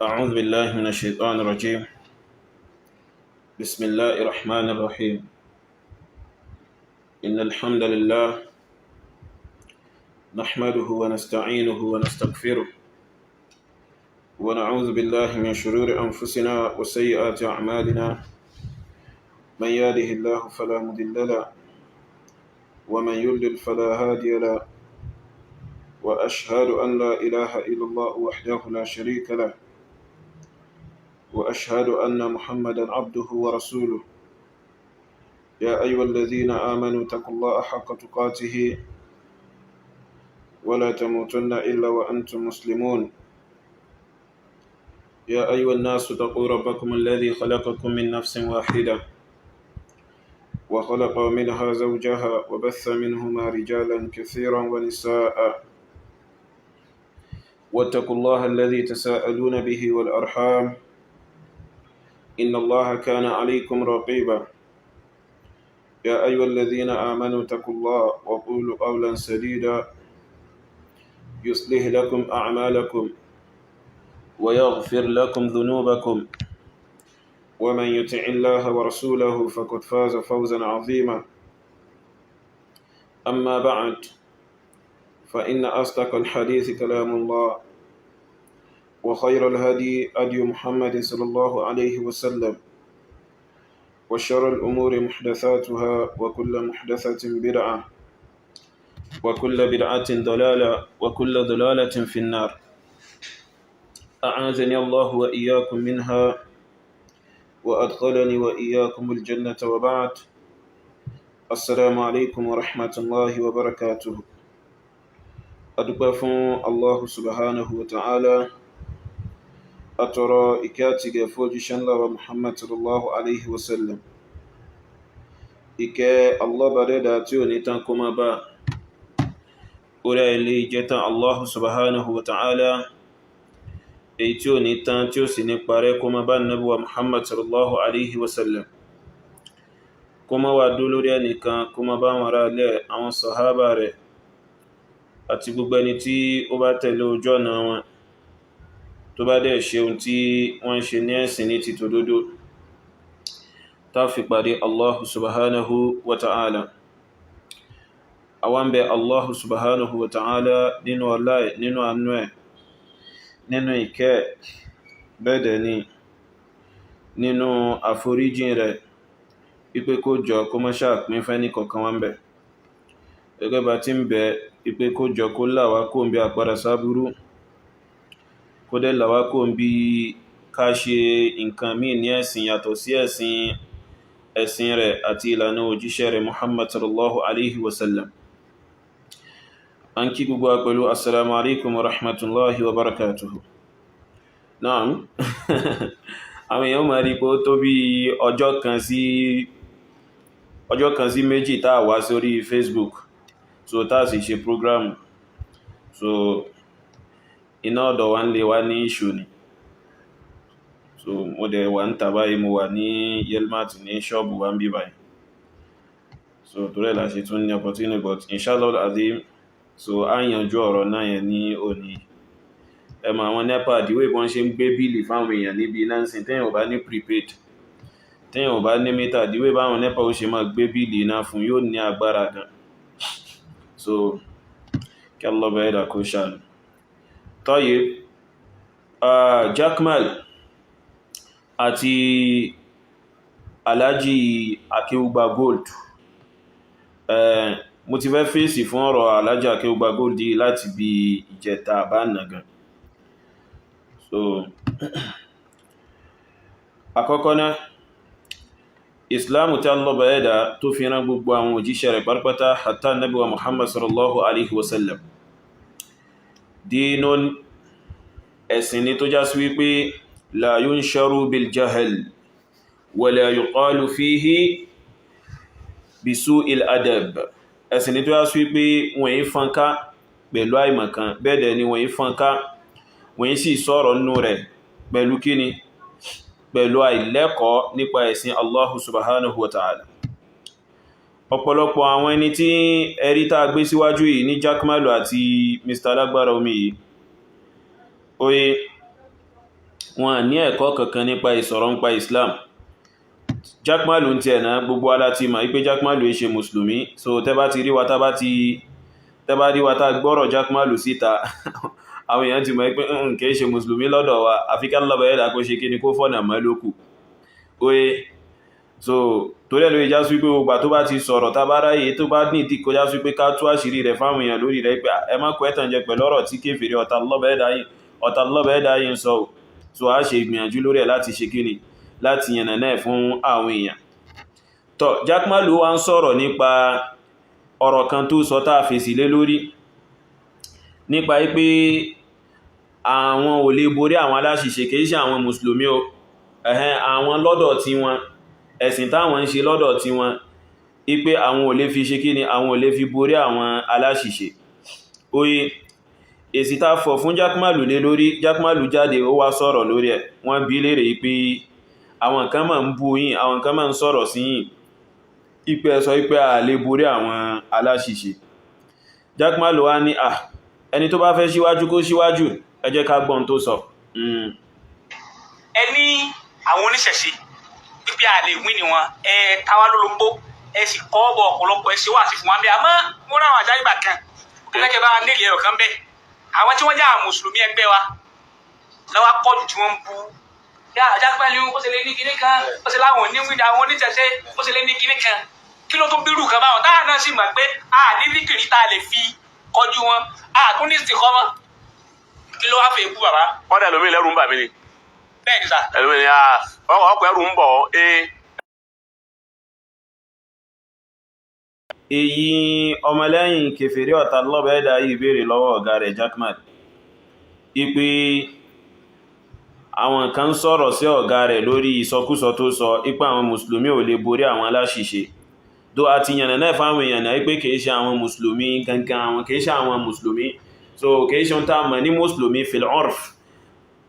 أعوذ بالله من الشيطان الرجيم. بسم الله الرحمن الرحيم. إن الحمد لله نحمده ونستعينه ونستغفره ونعوذ بالله من شرور أنفسنا وسيئات أعمالنا. من يهده الله فلا مضل له ومن يضلل فلا هادي له، وأشهد أن لا إله إلا الله وحده لا شريك له، وأشهد أن محمدا عبده ورسوله. يا أيها الذين آمنوا اتقوا الله حق تقاته ولا تموتن إلا وأنتم مسلمون. يا أيها الناس اتقوا ربكم الذي خلقكم من نفس واحدة وخلق منها زوجها وبث منهما رجالا كثيرا ونساء، واتقوا الله الذي تساءلون به والأرحام إن الله كان عليكم رقيبا. يا أيها الذين آمنوا اتقوا الله وقولوا قولا سديدا يصلح لكم أعمالكم ويغفر لكم ذنوبكم، ومن يطع الله ورسوله فقد فاز فوزا عظيما. أما بعد، فإن أصدق الحديث كلام الله، وخير الهدي هدي محمد صلى الله عليه وسلم، وشر الأمور محدثاتها، وكل محدثة بدعة، وكل بدعة ضلالة، وكل ضلالة في النار. أعاذني الله وإياكم منها وأدخلني وإياكم الجنة، وبعد. السلام عليكم ورحمة الله وبركاته. أدقفون الله سبحانه وتعالى، أترى إكاتي فوج شنلا ومحمد صلى الله عليه وسلم. إكا الله بريدا تيوني تنكما با أولى اللي جتا الله سبحانه وتعالى، èyí tí ò ní tán tí ó sì ní parẹ́ kó má bá Ànábì wa Muhammad sallallahu alaihi wasallam, kó má wà dó lórí ẹnìkan, kó má bá wọn ará ilé, àwọn sàhábà rẹ̀ àti gbogbo ẹni tí ó bá tẹ̀lé ojú ọ̀nà wọn tó bá dẹ̀ ṣe ohun tí wọ́n ṣe ní ẹ̀sìn ní ti tòdodo tá fi pàdé Allahu subhanahu wa ta'ala. Àwọn bẹ̀ Allahu subhanahu wa ta'ala nínú ọlá ẹ̀, nínú àánú ẹ̀, nínú ìkẹ́ bẹ́ẹ̀dẹ̀ ni nínú àforíjìn rẹ̀, ipé kó jọ kó má ṣàpín fẹ́ ní kọ̀kan wọ́n bẹ̀. Gẹ́gẹ́ bá ti ń bẹ ipé kó jọ kó láwá kó ń bí àpadà sáburú, kó dẹ̀ láwá kó ń bí ká ṣe nǹkan míì ní ẹ̀sìn yàtọ̀ sí ẹ̀sìn rẹ̀ àti ìlànà òjíṣẹ́ rẹ̀ Muhammad sallallahu alaihi wasallam. An kí gbogbo pẹ̀lú assalamu alaikum wa rahmatullahi wa barakatuhu. Naam. Àwọn èèyàn máa rí pé ó tó bí ọjọ́ kan sí méjì tá wá sórí Facebook, so tá sì ṣe program, so iná ọ̀dọ̀ wa ń lè wá ní ìṣù ni. So mo dẹ̀ wà ń tàbá yìí, mo wà ní YELMA'E ní ṣọ́ọ̀bù wa ń bí báyìí, so tó rẹ̀ láṣẹ tún ní opportunity, but inshallah azim, so a yanjú ọ̀rọ̀ náà yẹn ní òní. Ẹmọ àwọn NEPA díwé bọ́n ṣe ń gbé bíìlì fáwọn èèyàn níbi lansing, tẹ́yìn ò bá ní prepaid, tẹ́yìn ò bá ní mítà, díwé báwọn NEPA ó ṣe máa gbé bíìlì náà fún yóò ní agbára gan. So kí Allah bá ẹ̀dà kó ṣàánú. Tọ́yé Jaqmal àti Alhaji AKEWUGBAGOLD, mo ti fẹ́ fèsì fún ọ̀rọ̀ Alhaji AKEWUGBAGOLD láti bí ìjẹta àbáànà gan. So àkọ́kọ́ náà, islamu tí Allah bá ẹ̀dá tó fi rán gbogbo àwọn òjíṣẹ́ rẹ̀ pátápátá hatta nabi wa Muhammad sallallahu alaihi wasallam dinun ẹ̀sìn ni tó já sí wípé la yunsharu bil jahl wa la yuqalu fihi bisu'il adab. Ẹ̀sìn ni tó já sí wípé wọ́n yí fọ́nká pẹ̀lú àìmọ̀kan, bẹ́ẹ̀dẹ̀ ni wọ́n yí fọ́nká wọ́n yí sì sọ̀rọ̀ nínú rẹ̀ pẹ̀lú kíni, pẹ̀lú àìlẹ́kọ̀ọ́ nípa ẹ̀sìn Allahu subhanahu wa ta'ala. Ọ̀pọ̀lọpọ̀ àwọn ẹni tí ẹ̀rí tá gbé síwájú yìí ní Jaqmal àti Mr. Alágbára omi yìí, oye wọn ní ẹ̀kọ́ kankan nípa ìsọ̀rọ̀ nípa Islam. Jaqmal ń ti ẹ̀nà gbogbo aláti ma ipé Jaqmal ṣe Mùsùlùmí, so tẹ́bá ti rí wa tá gbọ́rọ̀ Jaqmal síta àwọn èèyàn ti mọ̀ pé kìí ṣe Mùsùlùmí lọ́dọ̀ wa, àfikà lọ́bẹ̀ ẹ̀dà kó ṣe kí ni kó fọ́nà mọ́ lókù. Oye so torí ẹ̀ ló já sí pé gbogbo tó bá ti sọ̀rọ̀ tàbára yìí tó bá ní ìdí kó já sí pé ká tú àṣírí rẹ̀ fáwọn èèyàn lórí rẹ̀ pé ẹ má kó ẹ̀tàn jẹ pẹ̀lú ọ̀rọ̀ tí kéfèrè ọ̀tá lọ́bẹ̀ ẹ̀dà yìí ń sọ. So a ṣe ìgbìyànjú lórí ẹ̀ láti ṣe kí ni láti yànnà náà fún àwọn èèyàn. Tó Jaqmal wá ń sọ̀rọ̀ nípa ọ̀rọ̀ kan tó sọ tá fèsì lé lórí nípa pé àwọn ò lè borí àwọn aláṣìṣe, kìí ṣe àwọn Mùsùlùmí o, àwọn lọ́dọ̀ tí wọn ẹ̀sìn táwọn ń ṣe lọ́dọ̀ tí wọn ipé àwọn ò lè fi ṣe kí ni àwọn ò lè fi borí àwọn aláṣìṣe. Oye èsì tá fọ̀ fún Jaqmal lé lórí, Jaqmal jáde ó wá sọ̀rọ̀ lórí ẹ̀, wọ́n bi léèrè pé àwọn kan máa ń bú yín, àwọn kan máa ń sọ̀rọ̀ sí yín ipé sọ ipé a lè borí àwọn aláṣìṣe. Jaqmal wá ní ẹni tó bá fẹ́ síwájú kó síwájú, ẹ jẹ́ ká gbọ́n tó sọ. Ẹni àwọn oníṣẹ̀ṣe pípẹ́ àlè wí ni wọn tàwa lólobó sì kọ́ ọ̀bọ̀ ọ̀pọ̀lọpọ̀ ṣe wà sí fún wọn bí àmọ́ wọ́n ráwọn àjáyìbà kan kẹ́lẹ́kẹ́ bá nílé ẹ̀rọ kan bẹ́ẹ̀ àwọn tí wọ́n jẹ́ àwọn Mùsùlùmí ẹgbẹ́ wa lọ́wọ́ pọ̀jù tí wọ́n ń bú Jaqmal ó ṣe lé ní kinní kan, ó ṣe láwọn oníwìdí àwọn oníṣẹ̀ṣe ó ṣe lé ní kinní kan, kí ló tó bírù kan báwọn táà náà sì mọ̀ pé a ní níkìrí tá a lè fi kọjú wọn a tún ní ìsìnkọ́ mọ́, kí ló wá fẹ́ bú bàbá. Wọ́n dẹ̀ lómi lẹ́rù ń bà mí ni. Bẹ́ẹ̀ ni sà. Ẹlòmí ni ọkọ̀ ẹrù ń bọ̀ Èyí ọmọlẹ́yìn kèfèrí ọ̀tá lọ́bẹ̀ ẹ̀dà yìí béèrè lọ́wọ́ ọ̀gá rẹ̀ Jaqmal ipé àwọn kan sọ̀rọ̀ sí ọ̀gá rẹ̀ lórí ìsọkúsọ tó sọ ipé àwọn Mùsùlùmí ò lè borí àwọn aláṣìṣe. Tó àti yànnà náà fáwọn èèyàn náà ipé kìí ṣe àwọn Mùsùlùmí gangan, àwọn kìí ṣe àwọn Mùsùlùmí, so kìí ṣe ń tá mọ̀ ní Mùsùlùmí fil urf,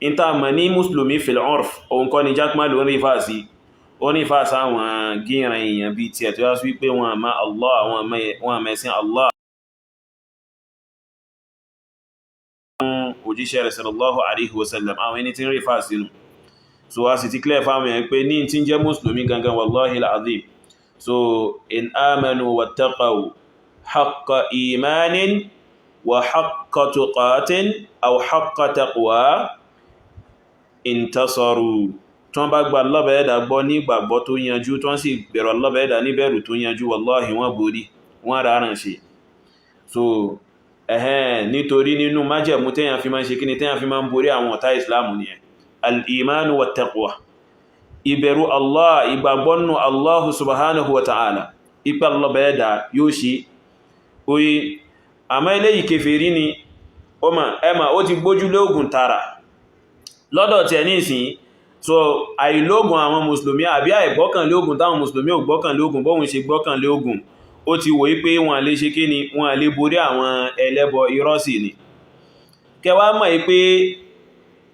ń tá mọ̀ ní Mùsùlùmí fil urf òun kọ́ ni Jaqmal ó rí fà sí, ó ní fà sáwọn gíran èèyàn bí tí ẹ̀ tó yá sí wípé wọn àmà Allah, wọn àmẹ́sìn Allah òjíṣẹ́ rẹ̀ sallallahu alaihi wasallam, àwọn ẹni tí ń rí fà sínú. So a sì ti clear fáwọn èèyàn pé ní tí ń jẹ́ Mùsùlùmí gangan wallahi al-azim, so in amanu wattaqaw haqqa imanin wa haqqa tuqatin aw haqqa taqwa intasaru. Tí wọ́n bá gba lọ́bẹ̀ ẹ̀dà gbọ́ ní ìgbàgbọ́ tó yanjú, tí wọ́n sì bẹ̀rọ lọ́bẹ̀ ẹ̀dà ní bẹ̀rù tó yanjú, wallahi wọ́n borí, wọ́n rárán ṣe. So nítorí nínú májẹ̀mú tẹ́yàn fi máa ń ṣe kíni tẹ́yàn fi máa ń borí àwọn ọ̀tá Ìsìlámù ni al-imanu wa taqwa, ìbẹ̀rù Allah, ìgbàgbọ́nù Allah subhanahu wa ta'ala, ipa lọ́bẹ̀ ẹ̀dà yóò ṣe. Oye àmọ́ eléyìí kèfèrí ni ó ti gbójú lóògùn tààrà lọ́dọ̀ tẹ̀ ní ìsìn. So àìlógún àwọn Mùsùlùmí àbí àìgbọ́kànlé Ògùn táwọn Mùsùlùmí ò gbọ́kànlé Ògùn bóhun ṣe gbọ́kànlé Ògùn, ó ti wòye pé wọn lè ṣe kí ni wọn lè borí àwọn ẹlẹ́bọ irọ́ sí ni. Kẹwàá mọ̀ pé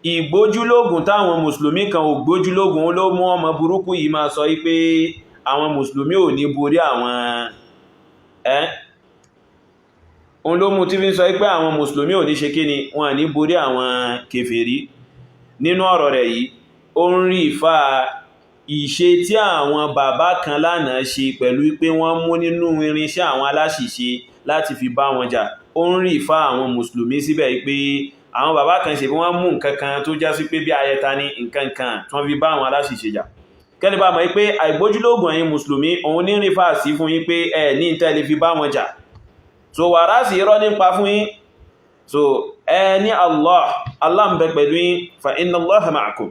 ìgbójúlógún táwọn Mùsùlùmí kan ò gbójúlógún ló mú ọmọ burúkú yìí máa sọ pé àwọn Mùsùlùmí ò ní borí àwọn òun ló mú tí fi ń sọ pé àwọn Mùsùlùmí ò ní ṣe kí ni wọn ní borí àwọn kèfèrí. Nínú ọ̀rọ̀ rẹ̀ yìí ó ń rí ìfà ìṣe tí àwọn bàbá kan lánàá ṣe pẹ̀lú pé wọ́n mú nínú irinṣẹ́ àwọn aláṣìṣe láti fi bá wọn jà. Ó ń rí ìfà àwọn Mùsùlùmí síbẹ̀ pé àwọn bàbá kan ṣe bí wọ́n mú nǹkan kan tó já sí pé bí ayẹta ní nǹkan kan tí wọ́n fi bá àwọn aláṣìṣe jà. Kẹ́lẹ̀ bá mọ̀ pé àìgbójúlógún ẹ̀yin Mùsùlùmí òun ní rí fà sí fún yín pé ẹ ní tẹ́lẹ̀ fi bá wọn jà. So wàrá sí irọ́ nípa fún yín. So ẹ ní Allah ń bẹ pẹ̀lú yín, fa inna Allaha ma'akum,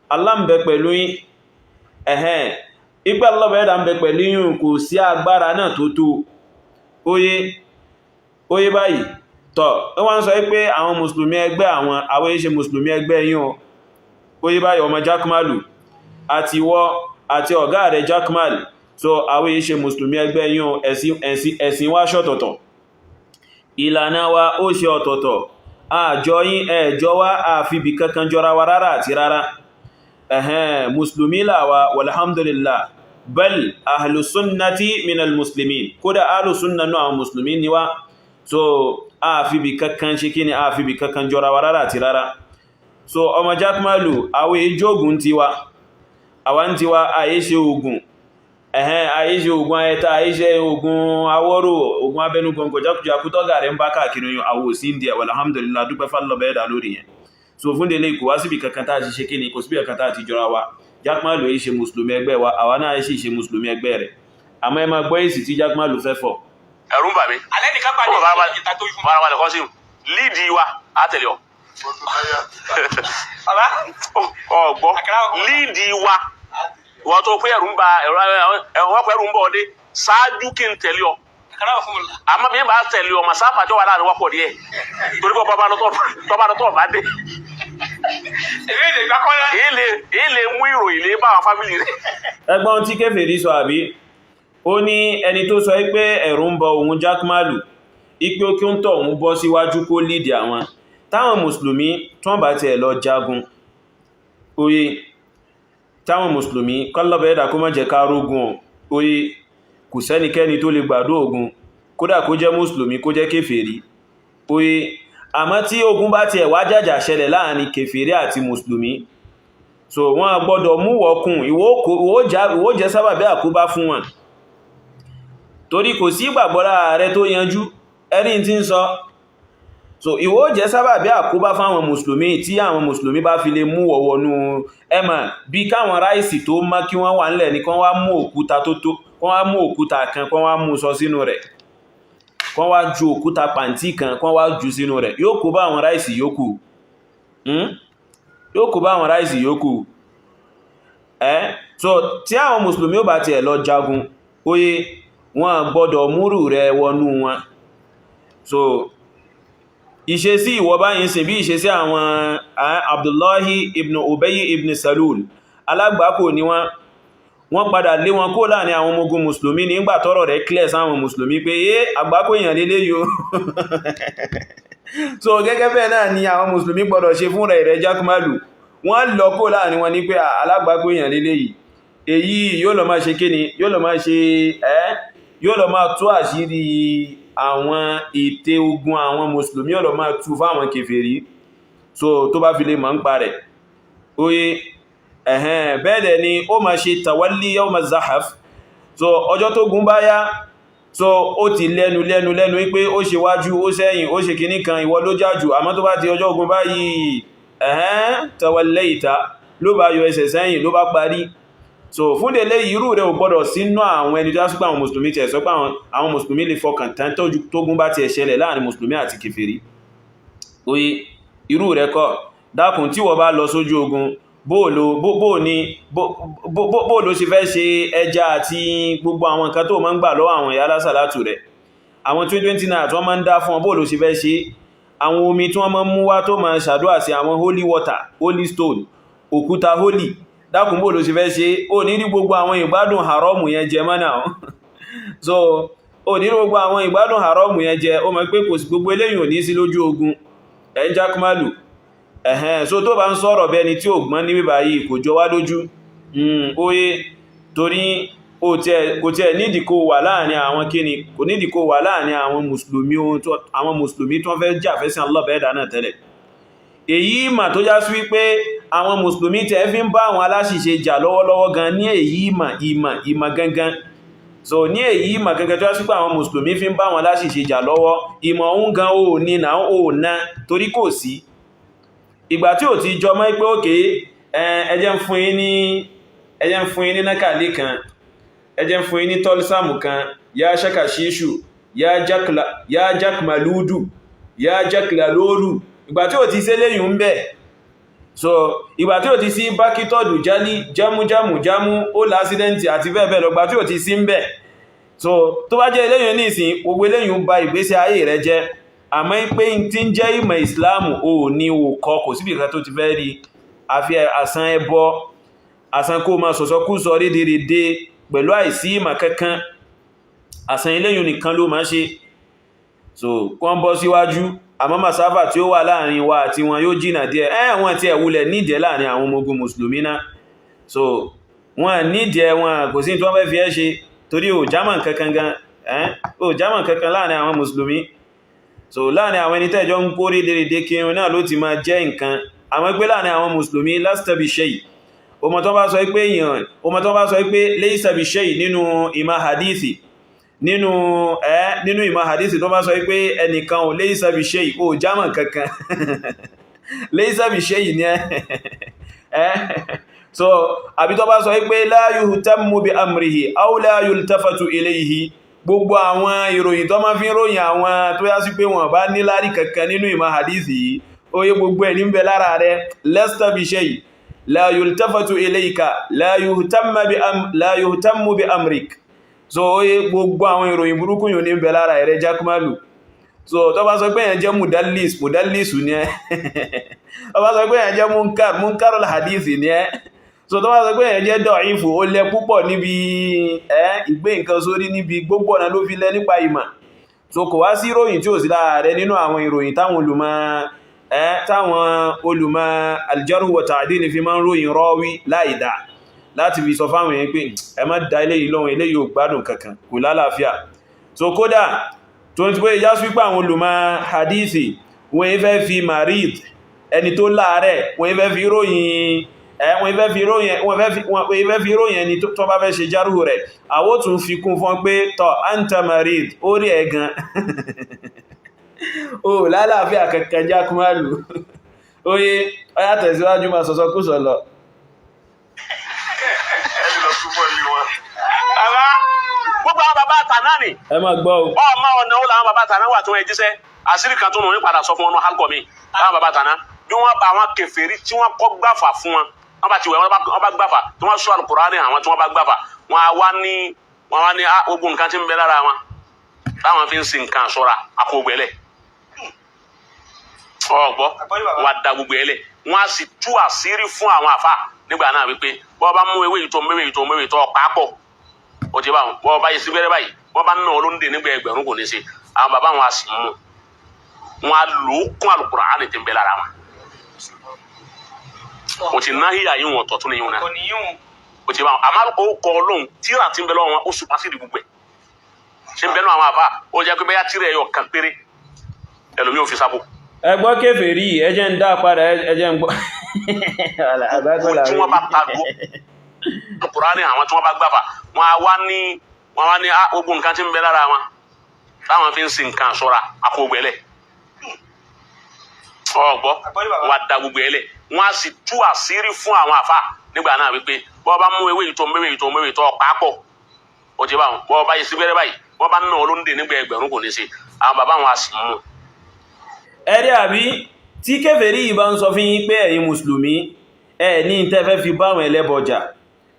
Allah ń bẹ pẹ̀lú yín. ipe Allah bẹ̀ẹ́dà ń bẹ pẹ̀lú yín kò sí agbára náà tó tó oye báyìí tọ́ wọ́n sọ pé àwọn mùsùlùmí ẹgbẹ́ àwọn iṣẹ́ mùsùlùmí ẹgbẹ́ yín oye báyìí ọmọ Jaqmalu àti wọ́ àti ọ̀gá rẹ̀ Jaqmal so àwọn iṣẹ́ mùsùlùmí ẹgbẹ́ yín ẹ̀sìn wá ṣọ̀tọ̀tọ̀ ìlànà wa ó ṣe ọ̀tọ̀tọ̀ àjọ yín ẹjọ́ wá àfibì kankan jọra wa rárá àti rárá mùsùlùmí làwa walhamdulillah bal ahlusunnati minal muslimin kódà ahlusunna náà àwọn mùsùlùmí ni wá so àfibì kankan ṣe kí ni àfibì kankan jọra wa rárá àti rárá so ọmọ Jaqmalu àwọn ìjógun tiwa àwọn tiwa àyíṣe ogun àyíṣe ogun ayẹta àyíṣe ogun awọ́rò ogun abẹnugbọ̀ngọ̀ jákùjákù tọ́gà rẹ̀ ń bá káàkiri yàn àwọ̀ sí india alhamdulillah dúpẹ́ fàlọ́bẹ̀ẹ́dà lórí yẹn so fún délé kò wá síbi kankan tá ti ṣe kí ni kò síbi kankan tá ti jọra wa Jaqmalu yìí ṣe mùsùlùmí ẹgbẹ́ wa àwa náà sì ṣe mùsùlùmí ẹgbẹ́ rẹ̀ àmọ́ ẹ máa gbọ́ èsì tí Jaqmalu fẹ́ fọ̀. ẹ̀rù ń bà mí. alẹ́ nìkan pàdé ìta tó fún wa kọ́ sí líìdì wa á tẹ̀lé ọ. ọgbọ́ líìdì wa wọ́n tó pé ẹ̀rù ń bà ẹ̀rù ń bọ̀ ọdẹ ṣáájú kí n tẹ̀lé ọ. àmọ́ bí n bá tẹ̀lé ọ màsáfà tó wà láàrin wọ́pọ̀ díẹ̀ torí pé bọ́bá lọ́tọ̀ bá dé. ilé mú ìròyìn lé bá àwọn fámìlì rẹ̀. ẹgbọ́n tí kèfèrí sọ àbí ó ní ẹni tó sọ pé ẹ̀rù ń bọ òun Jaqmalu ipé ó kí ó ń tọ̀ òun bọ́ síwájú kó lídì àwọn táwọn mùsùlùmí tó ń bá tiẹ̀ lọ jagun oye táwọn mùsùlùmí kọ́lọ́bẹ̀ẹ́dà kó má jẹ́ ká rógun oye kò sẹ́nikẹ́ni tó lè gbàdó ogun kódà kó jẹ́ mùsùlùmí kó jẹ́ kèfèrí oye àmọ́ tí ogun bá tiẹ̀ wá jàjà ṣẹlẹ̀ láàrin kèfèrí àti mùsùlùmí so wọ́n gbọ́dọ̀ mú wọ́kùn ìwó jẹ́ sábàbí àkóbá fún wọn torí kò sí ìgbàgbọ́ra rẹ tó yanjú ẹni tí ń sọ so ìwó jẹ́ sábàbí àkóbá fáwọn mùsùlùmí tí àwọn mùsùlùmí bá fi lè mú wọ̀wọ̀nú ẹmà bí káwọn ráìsì tó má kí wọ́n wà nílẹ̀ ní kán wá mú òkúta kán wá mú òkúta kan kán wá mú sọ sínú rẹ̀ kán wá ju òkúta pàǹtí kan kán wá jù sínú rẹ̀ yóò kó bá àwọn ráìsì yòókù so tí àwọn mùsùlùmí ò bá tiẹ̀ lọ jagun oye wọ́n gbọ́dọ̀ múrù rẹ̀ wọnú wọn so ìṣesí ìwọ báyìí sin bí ìṣesí àwọn Abdullahi ibn Ubayy ibn Salul alágbàkò ni wọ́n padà lé wọn kó láàrin àwọn ọmọ ogun mùsùlùmí nígbà tọ́rọ̀ rẹ̀ clear sáwọn mùsùlùmí pé àgbákò èèyàn lélé yóò so gẹ́gẹ́ bẹ́ẹ̀ náà ni àwọn mùsùlùmí gbọ́dọ̀ ṣe fún rẹ̀ Jaqmalu wọ́n lọ kó láàrin wọn ní pé alágbàkò èèyàn lélé yìí èyí yóò lọ máa ṣe kíni yóò lọ máa tú àṣírí àwọn ète ogun àwọn mùsùlùmí ọ̀lọ̀ máa tú fáwọn kèfèrí so tó bá fi lè mọ̀ ń pa rẹ̀ oye bẹ́ẹ̀dẹ̀ ni ó ma ṣe tawalli yawma zahaf so ọjọ́ tó gún bá yá so ó ti lẹ́nu wípé ó ṣe wájú ó sẹ́yìn ó ṣe kìíní kan ìwọ ló jájú àmọ́ tó bá ti ọjọ́ ogun báyìí tawallaita ló bá yọ ẹsẹ̀ sẹ́yìn ló bá parí so fún délé irú rẹ̀ ò gbọ́dọ̀ sínú àwọn ẹni tó sọ pé àwọn mùsùlùmí tẹ̀ sọ pé àwọn mùsùlùmí lè fọkàn tán tó gún bá ti ẹ̀ṣẹ̀lẹ̀ láàrin mùsùlùmí àti kèfèrí oye irú rẹ̀ kọ́ dákùn tí wọ́n bá lọ sójú ogun bóòlò ṣe fẹ́ ṣe ẹja àti gbogbo àwọn nǹkan tó máa ń gbà lọ́wọ́ àwọn ìyá lásàlátù rẹ̀ àwọn 2020 náà tí wọ́n máa ń dá fún ọ bóòlò ṣe fẹ́ ṣe àwọn omi tí wọ́n máa ń mú wá tó máa ṣàdúrà sí àwọn holy water holy stone òkúta holy dákùn bóòlò ṣe fẹ́ ṣe ó ní gbogbo àwọn ìgbádùn haramu yẹn jẹ mọ́nà so ó ní gbogbo àwọn ìgbádùn haramu yẹn jẹ ó mọ̀ pé kò sí gbogbo eléyìn ò ní sí lójú ogun Jaqmalu so tó bá ń sọ̀rọ̀ bẹni tí ó gbọ́n ní bíbá yìí kò jọ wá lójú oye torí kò tẹ́ nídìí kó wà láàrin àwọn kíni kò nídìí kó wà láàrin àwọn mùsùlùmí tó fẹ́ jà fẹ́sìn Allah bẹ́ẹ̀dà náà tẹ́lẹ̀ èyí mà tó já sí wípé àwọn mùsùlùmí tẹ́ fi ń bá àwọn aláṣìṣe jà lọ́wọ́lọ́wọ́ gan ní èyí ìmà gangan so ní èyí ìmà gangan tó já sí pé àwọn mùsùlùmí fi ń bá àwọn aláṣìṣe jà lọ́wọ́ ìmọ̀ òun gan ò ní náà ò ná torí kò sí ìgbà tí ò ti jọ mọ́ pé òkè ẹjẹ́ ń fún yín ní nákàlé kan ẹjẹ́ ń fún yín ní tọ́lísàmù kan ya ṣakashiṣu ya Jaqmaludu ya Jaqlalolu ìgbà tí ò ti sé léyìn ń bẹ̀ so ìgbà tí ò ti sí bákítọ̀dù jámú ó lásídẹ́ntì àti bẹ́ẹ̀ bẹ́ẹ̀ lọ gbà tí ò ti sí ń bẹ̀ so tó bá jẹ́ eléyìn ní ìsìn gbogbo eléyìn ba ìgbésí ayé rẹ jẹ́ àmọ́ pé tí ń jẹ́ ìmọ̀ ìsìláàmù ò ní òkọ kò síbì kan tó ti fẹ́ rí àfi àsán ẹbọ àsán kó máa sọ̀sọ́kúsọ rédèrèdè pẹ̀lú àìsí ìmọ̀ kankan àsán eléyìn nìkan ló máa ṣe so kọ́n bọ́ síwájú àmọ́ masáfà tí ó wà láàrin wa àti wọn yóò jìnà díẹ̀ wọ́n ti ẹ̀wulẹ̀ nídẹ̀ láàrin àwọn ọmọ ogun mùsùlùmí náà so wọ́n nídẹ̀ wọn kò sí tí wọ́n fẹ́ fi ẹ́ ṣe torí ò jámàn kankan gan ò jámàn kankan láàrin àwọn mùsùlùmí so láàrin àwọn ẹni tẹ́jọ ń kó rédèrèdè kírun náà ló ti máa jẹ́ nǹkan àmọ́ pé láàrin àwọn mùsùlùmí lasta bi shay ọmọ tó bá sọ pé laysa bi shay nínú ìmọ̀ hadithi nínú ìmọ̀ hadisi tó bá sọ pé ẹnìkan ò laysa bi shay ò jámàn kankan laysa bi shay ní so àbí tó bá sọ pé la yuhtammu bi amrihi aw la yultafatu ilayhi gbogbo àwọn ìròyìn tó máa fi ń ròyìn àwọn tó yá sí pé wọ́n bá níláárí kankan nínú ìmọ̀ hadisi yìí ó yẹ gbogbo ẹ̀ ní ń bẹ lára rẹ̀ lasta bi shay la yultafatu ilayka la yuhtammu bi amrik so oye gbogbo àwọn ìròyìn burúkú yóò ní bẹ lára ẹ̀rẹ́ Jaqmalu so tó bá sọ pé èyàn jẹ́ mudallis ní ẹ́ tó bá sọ pé èyàn jẹ́ munkarul hadithi ní ẹ́ so tó bá sọ pé èyàn jẹ́ da'ifu ó lẹ púpọ̀ níbi ìgbé nǹkan sórí níbi gbogbo ọ̀nà ló fi lẹ nípa ìmọ̀ so kò wá sí ìròyìn tí ò sí lára rẹ̀ nínú àwọn ìròyìn táwọn olùmọ̀ al-jarh wa ta'dil fi máa ń ròyìn rawi láìdá láti fi sọ fáwọn èèyàn pé ẹ má dá ilé yìí lóhun ilé yóò gbádùn kankan kò lálàáfíà so kódà tó ń tí pé ìjá sípà àwọn olùmọ̀ hadithi wọ́n yí fẹ́ fi marid ẹni tó láàrẹ̀ wọ́n yí fẹ́ fi ròyìn ẹni tó bá fẹ́ ṣe járù rẹ̀ àwọ́ tún fi kún fún pé tọ́ anta marid ó rí ẹ̀gan ó lálàáfíà kankan Jaqmalu oye ọyá tẹ̀síwájú ma sọ̀sọ́ kú sọ lọ gbogbo àwọn bàbá àtàná ni ẹ máa gbọ́ ọmọ ọ̀nà ó làwọn bàbá àtàná wà tó ẹ jíṣẹ́ àṣírí kan tó nù ní padà sọ fún wọn halkọ mi láwọn bàbá àtàná bí wọ́n bá àwọn kèfèrí tí wọ́n kọ́ gbàfà fún wọn wọ́n bá ti wẹ̀ wọ́n bá gbàfà tí wọ́n sọ Al-Qur'ani àwọn tí wọ́n bá gbàfà wọ́n wá ní ogun nǹkan tí ń bẹ lára wọn táwọn fi ń sin nǹkan ṣọ́ra àkógbẹ̀lẹ̀ ọgbọ́ wọ́n da gbogbo ẹlẹ̀ wọ́n á sì tú àṣírí fún àwọn àfà nígbà náà wípé bọ́ bá mú ewé ìtọ́ pápọ̀ ó ti bá wọn bọ́ bá yẹ sí bẹ́rẹ̀ báyìí wọ́n bá ná olóńdè nígbà ẹgbẹ̀rún kò ní ṣe àwọn bàbá wọn a sì mú wọn a lò ó kún Al-Qur'ani tí ń bẹ lára wọn ó ti náà híyà yín wọn tọ̀tún níyìn náà ó ti bá wọn àmọ́ ó kọ Ọlọ́run tíra tí ń bẹ lọ́wọ́ wọn ó sùn pàṣẹ ìdìbò ṣe ń bẹ náà àwọn àfà ó jẹ́ pé bẹ́yà tíra ẹ̀yọ kan péré ẹlòmíì ò fi sábò. ẹgbọ́ kèfèrí ẹjẹ́ ń dá padà ẹjẹ́ ń gbọ́ tí wọ́n bá ta gbó Al-Qur'ani àwọn tí wọ́n bá gbàfà wọ́n wá ní ogun nǹkan tí ń bẹ lára wọn táwọn fi ń sin nǹkan ṣọ́ra àkógbẹ̀lẹ̀ ọgbọ́ wọ́n da gbogbo ẹlẹ̀ wọ́n á sì tú àṣírí fún àwọn àfà nígbà náà wípé bọ́ bá mú ewé ìtọ́ pápọ̀ ó ti bá wọn bọ́ bá yẹ sí bẹ́rẹ̀ báyìí wọ́n bá ná olóńdè nígbà ẹgbẹ̀rún kò ní ṣe àwọn bàbá wọn a sì mú. ẹ̀rí àbí tí kèfèrí yìí bá ń sọ fún yín pé ẹ̀yin mùsùlùmí ẹ̀ ní tẹ́fẹ́ fi báwọn ẹlẹ́bọjà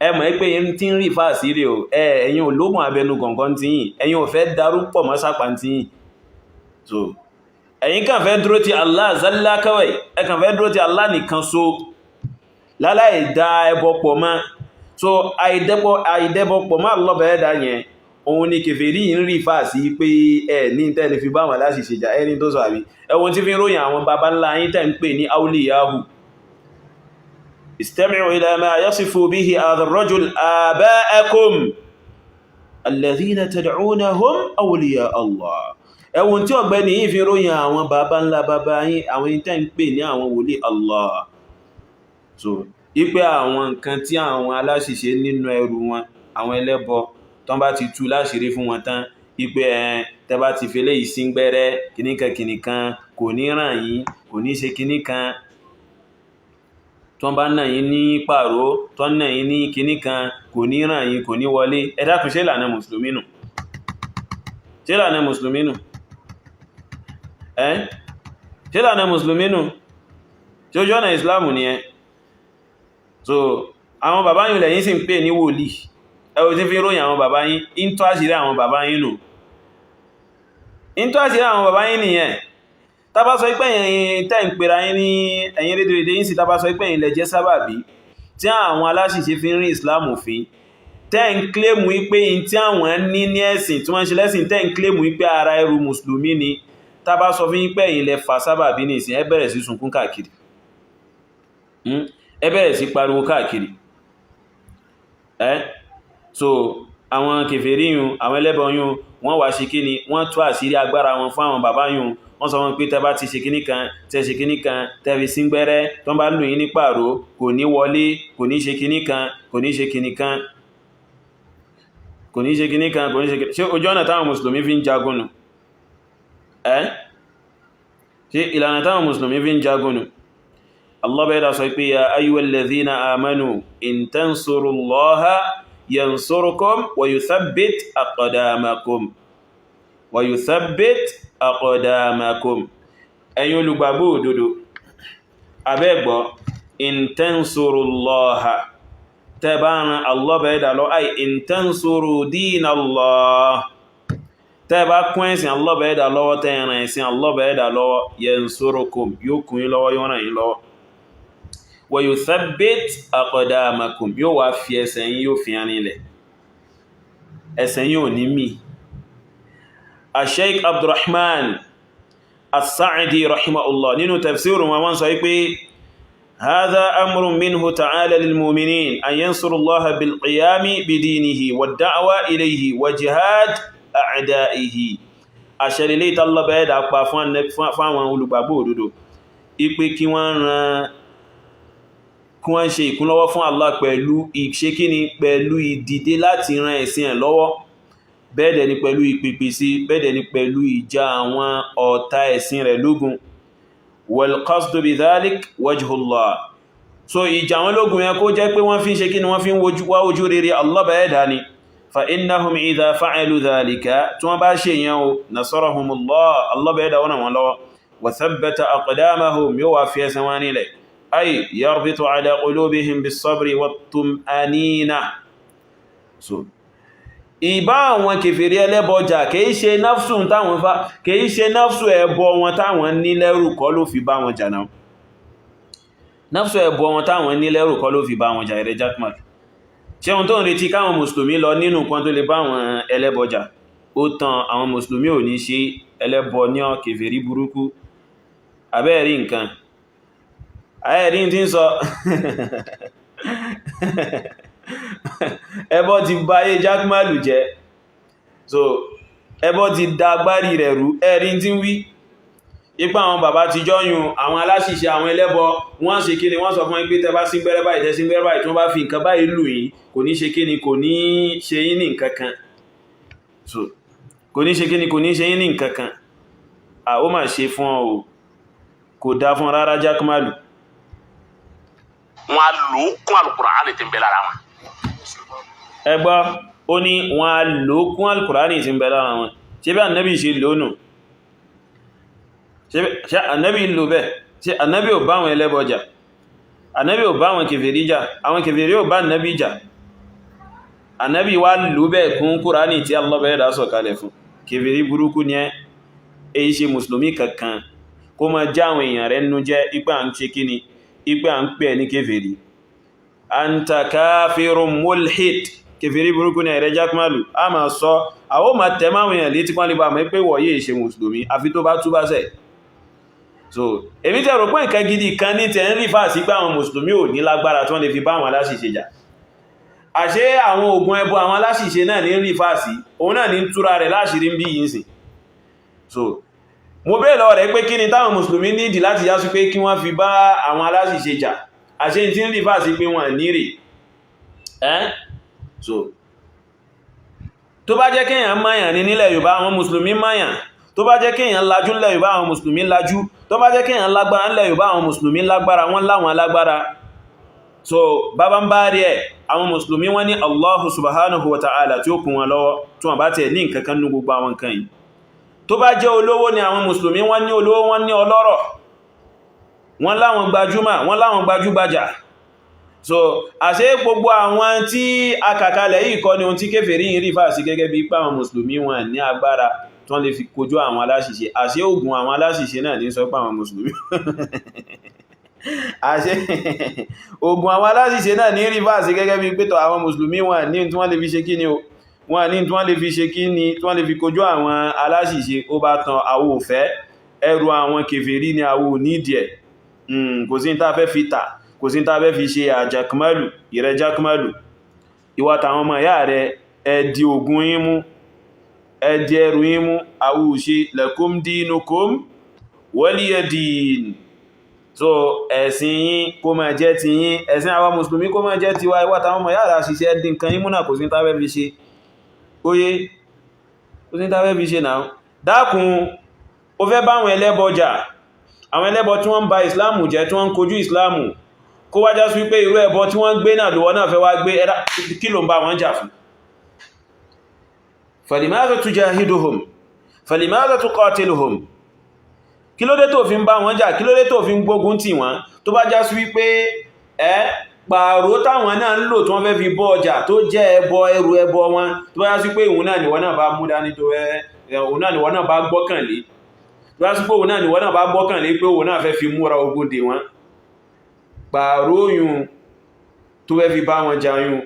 ẹ mọ̀ pé yẹn tí ń rí fàásírí o ẹ̀yin ò lóògùn abẹnu gọ̀ngán tí yìn ẹ̀yin ò fẹ́ darúpọ̀ mọ́ sápá tí yìn so ẹ̀yin kàn fẹ́ dúró ti Allah zalla kawai ẹ kàn fẹ́ dúró ti Allah nìkan so láláì dá ẹbọ pọ̀ mọ́ so àìdẹ́bọ pọ̀ mọ́ Allah bẹ̀rẹ̀ dá yẹn òun ni kèfèrí yìí ń rí fàásí pé ẹ ní tẹ́lẹ̀ fi báwọn láti ṣèjà ẹni tó sọ àbí ẹwọ́n tí fi ń ròyìn àwọn baba ńlá yín tẹ́ ń pè ní awliyahu استمعوا إلى ما يصف به هذا الرجل آباءكم الذين تدعونهم أولياء الله ẹwùn tí ọ̀gbẹ́ni yìí fi ròyìn àwọn bàbá ńlá bàbá yín àwọn ìtẹ́ ń pè ní àwọn wòlí Allah so ipé àwọn nǹkan tí àwọn aláṣìṣe nínú ẹrù wọn àwọn ẹlẹ́bọ tán bá ti tú láṣìírí fún wọn tán ipé tẹbá ti fẹ́lẹ̀ ìsíngbẹ́rẹ́ kìníkan kò ní ràn yín kò ní ṣe kìníkan tó bá náà yí ní pàró tó náà yí ní kìní kan kò ní ràn yí kò ní wọlé ẹ dákun ṣé ìlànà mùsùlùmí nù ṣé ìlànà mùsùlùmí nù ṣé ìlànà mùsùlùmí nù tí ó jọ́nà ìsìláàmù ni ẹ so àwọn bàbá yín lẹ́yìn sì ń pè ní wòlíì ẹwọ tí fi ròyìn àwọn bàbá yín in tó àṣírí àwọn bàbá yín nù in tó àṣírí àwọn bàbá yín nìyẹn tàbá sọ pé ẹ̀yin tẹ́ ń pèrà yín ní ẹ̀yin rédèrèdè yín sí tàbá sọ pé ẹ̀yin lẹ jẹ́ sábàbí tí àwọn aláṣìṣe fi ń rí Islam òfin tẹ́ ń kílèmù wípé in tí àwọn ní ní ẹ̀sìn tí wọ́n ṣe lẹ́sìn tẹ́ ń kílèmù wípé ara ẹrù mùsùlùmí ni tàbá sọ fún yín pé ẹ̀yin lẹ fà sábàbí ní ìsìn ẹ bẹ̀rẹ̀ sí sunkún káàkiri ẹ bẹ̀rẹ̀ sí pariwo káàkiri so àwọn kèfèrí yùn àwọn ẹlẹ́bọ yùn wọ́n wá ṣe kíni wọ́n tú àṣírí agbára wọn fún àwọn bàbá yùn wọ́n sọ wọn pé tẹ́ bá ti ṣe kíní kan tẹ́ ṣe kíní kan tẹ́ fi sí gbẹ́rẹ́ tó bá lù yín ní pààrọ̀ kò ní wọlé kò ní ṣe kíní kan kò ní ṣe kíní kan kò ní ṣe kíní kan kò ní ṣe kíní ṣe ojú ọ̀nà táwọn mùsùlùmí fi ń jagun nù ṣe ìlànà táwọn mùsùlùmí fi ń jagun nù Allah bẹ́ẹ̀dà sọ pé ya ayyuhal ladhina amanu in tansurullaha yansurkum wa yuthabbit aqdamakum wa yuthabbit aqdamakum ẹ̀yin olùgbàgbọ́ òdodo abẹ́gbọ́ in tansurullaha tẹ́bára Allah bẹ́ẹ̀dà lọ ay in tansuru dinallah tẹ́bá kún ẹ̀sìn Allah bẹ́ẹ̀dà lọ́wọ́ tẹ́yẹn ẹ̀sìn Allah bẹ́ẹ̀dà lọ́wọ́ yansurkum yóò kún yín lọ́wọ́ yóò ràn yín lọ́wọ́ wa yuthabbit aqdamakum yóò wá fi ẹsẹ̀ yín yóò fi hàn ilẹ̀ ẹsẹ̀ yín ò ní mì Sheikh Abdurrahman As-Sa'di rahimahullah nínú tafsiru wọn sọ pé hadha amrun minhu ta'ala lil mu'minin an yansuru Allah bil qiyami bidinihi wad da'wa ilayhi wa jihad a'da'ihi àṣẹlélé ìtàlọ́ bẹ́ẹ̀ dà pa fún àwọn olùgbàgbọ́ òdodo ipé kí wọ́n ṣe ìkúnlọ́wọ́ fún Allah pẹ̀lú ìṣekíni pẹ̀lú ìdìde láti ran ẹ̀sìn ẹ̀ lọ́wọ́ bẹ́ẹ̀dẹ̀ ni pẹ̀lú ìpèpè sí bẹ́ẹ̀dẹ̀ ni pẹ̀lú ìjà àwọn ọ̀tá ẹ̀sìn rẹ̀ lógun wal qasdu bi dhalik wajhullah so ìjà wọn lógun yẹn kó jẹ́ pé wọ́n fi ń ṣe kí ni wọ́n fi ń wá ojú rere Allah bẹ́ẹ̀dà ni fa innahum idha fa'alu dhalika tí wọ́n bá ṣe yẹn o nasarahumullah Allah bẹ́ẹ̀dà wọn lọ́wọ́ wa thabbata aqdamahum yóò wá fi ẹsẹ̀ wọn nílẹ̀ ay yarbitu ala qulubihim bis-sabri wat-tum'anina so ìbá àwọn kèfèrí ẹlẹ́bọjà kìí ṣe náfsù ẹbọ wọn táwọn ní lẹ́rù kọ́ ló fi bá wọn jà náà náfsù ẹbọ wọn táwọn ní lẹ́rù kọ́ ló fi bá wọn jà ẹ̀rẹ́ Jaqmal ṣe ohun tó ń retí káwọn mùsùlùmí lọ nínú kan tó lè bá àwọn ẹlẹ́bọjà ó tàn àwọn mùsùlùmí ò ní ṣe ẹlẹ́bọ ní kèfèrí burúkú abẹ́ẹ̀rí nǹkan ayẹ́rí tí ń sọ ẹbọ ti bá ayé Jaqmal jẹ́ so ẹbọ ti dá agbárí rẹ̀ rú ẹ̀rí tí ń wí ipá àwọn bàbá ti jọ́yún àwọn aláṣìṣe àwọn ẹlẹ́bọ wọ́n ṣe kíni wọ́n sọ fún ẹgbẹ́ tẹbá sí gbẹ́rẹ́ báyìí tẹ́ sí gbẹ́rẹ́ báyìí tí wọ́n bá fi nǹkan báyìí lù yín kò ní ṣe kíni kò ní ṣe yín ní nǹkan kan so kò ní ṣe kíni kò ní ṣe yín ní nǹkan kan ó mà ṣe fún ọ kò dá fún rárá Jaqmal wọn lò kún Al-Qur'ani tí ń bẹ lára wọn ẹgbọ́ ó ní wọn lò kún Al-Qur'ani tí ń bẹ lára wọn ṣe bí Ànábì ṣe lónù ṣe Ànábì lò bẹ́ ṣe Ànábì ò bá wọn ẹlẹ́bọjà Ànábì ò bá wọn kèfèrí jà àwọn kèfèrí ò bá Ànábì jà Ànábì wá lò bẹ́ kún Qur'ani tí Allah bẹ́ẹ̀ dá sọ̀kalẹ̀ fún kèfèrí burúkú ni èyí ṣe mùsùlùmí kankan kó má já àwọn èèyàn rẹ̀ nú jẹ́ ipá ń ṣe kíni ipá ń pè ní kèfèrí anta kafirun mulhid kèfèrí burúkú ní ẹ̀rẹ́ Jaqmal a máa sọ àwọn ma tẹ́máwọn èèyàn létí pọ́n lè bá mẹ́ pé wọ̀nyí ṣe mùsùlùmí àfi tó bá túbá sẹ̀ so èmi tẹ́ rò pé nǹkan gidi kan ní tẹ́ ń rí fà sí pé àwọn mùsùlùmí ò ní lágbára tí wọ́n lè fi bá àwọn aláṣìṣe jà àṣé àwọn ogun ẹbọ àwọn aláṣìṣe náà ní rí fà sí òun náà ní túra rẹ̀ láṣìírí ń bí yìí sìn so mo bẹ́ẹ̀ lọ rẹ̀ pé kí ni táwọn mùsùlùmí nídìí láti yá sí pé kí wọ́n fi bá àwọn aláṣìṣe jà àṣẹ tí ń rí fà sí pé wọ́n ní rè so tó bá jẹ́ kéèyàn máyàn ní nílẹ̀ Yorùbá àwọn mùsùlùmí máyàn tó bá jẹ́ kéèyàn lajú nílẹ̀ Yorùbá àwọn mùsùlùmí lajú tó bá jẹ́ kéèyàn lágbára nílẹ̀ Yorùbá àwọn mùsùlùmí lágbára wọ́n láwọn alágbára so bàbá ń bá rí ẹ̀ àwọn mùsùlùmí wọ́n ní Allahu subhanahu wa ta'ala tí ó kún wọn lọ́wọ́ tí wọ́n bá tẹ̀ ní nǹkan kan ní gbogbo àwọn nǹkan yìí tó bá jẹ́ olówó ni àwọn mùsùlùmí wọ́n ní olówó wọ́n ní ọlọ́rọ̀ wọ́n láwọn gbajúmọ̀ wọ́n láwọn gbajúgbajà so àṣẹ gbogbo àwọn tí a kàkalẹ̀ yìí kọ́ ni ohun tí kèfèrí yìí rí fà sí gẹ́gẹ́ bí pé àwọn mùsùlùmí wọn ní agbára tí wọ́n lè fi kojú àwọn aláṣìṣe àṣẹ ogun àwọn aláṣìṣe náà ní sọ pé àwọn mùsùlùmí àṣẹ ogun àwọn aláṣìṣe náà ní rí fà sí gẹ́gẹ́ bí pé tọ̀ àwọn mùsùlùmí wọn ní tí wọ́n lè fi ṣe kí ni o wọ́n ní tí wọ́n lè fi ṣe kí ni tí wọ́n lè fi kojú àwọn aláṣìṣe ó bá tan àwọ̀ òfẹ́ ẹrù àwọn kèfèrí ni àwọ̀ onídìẹ̀ kò sí ní tá fẹ́ fi tà kò sí tá bẹ́ fi ṣe àjàkmálù ìrẹ jákmálù ìwà tàwọn ọmọ ìyá rẹ̀ ẹ̀dì ogun yímú ẹ̀dì ẹrù yímú àwúṣe lakum dinukum waliyadin so ẹ̀sìn yín kó máa jẹ́ ti yín ẹ̀sìn àwa mùsùlùmí kó máa jẹ́ tiwa ìwà tàwọn ọmọ ìyá rẹ̀ àṣìṣe ẹ̀dì nǹkan yímú náà kò sí tá bẹ́ fi ṣe óyé kò sí tá bẹ́ fi ṣe náà dákun ó fẹ́ bá àwọn ẹlẹ́bọ jà àwọn ẹlẹ́bọ tí wọ́n ń ba ìsìláàmù jẹ́ tí wọ́n ń kojú ìsìláàmù kó wájá sí wípé irú ẹbọ tí wọ́n gbé náà lọ́wọ́ náà fẹ́ wá gbé ẹ̀dá kí ló ń bá wọn jà fún falimadha tujahiduhum falimadha tuqatiluhum kí ló dé tó fi ń bá wọn jà kí ló dé tó fi ń gbógun tì wọ́n tó bá já sí wípé pààrọ̀ táwọn náà ń lò tí wọ́n fẹ́ fi bọ́ ọjà tó jẹ́ ẹbọ ẹrù ẹbọ wọn tó bá já sí pé òun náà nìwọ́n náà bá mú dání tó òun náà nìwọ́n náà bá gbọ́kànlé tó bá sí pé òun náà nìwọ́n náà bá gbọ́kànlé pé òun náà fẹ́ fi múra ogun dè wọ́n pàróyùn tó fẹ́ fi bá wọn jayún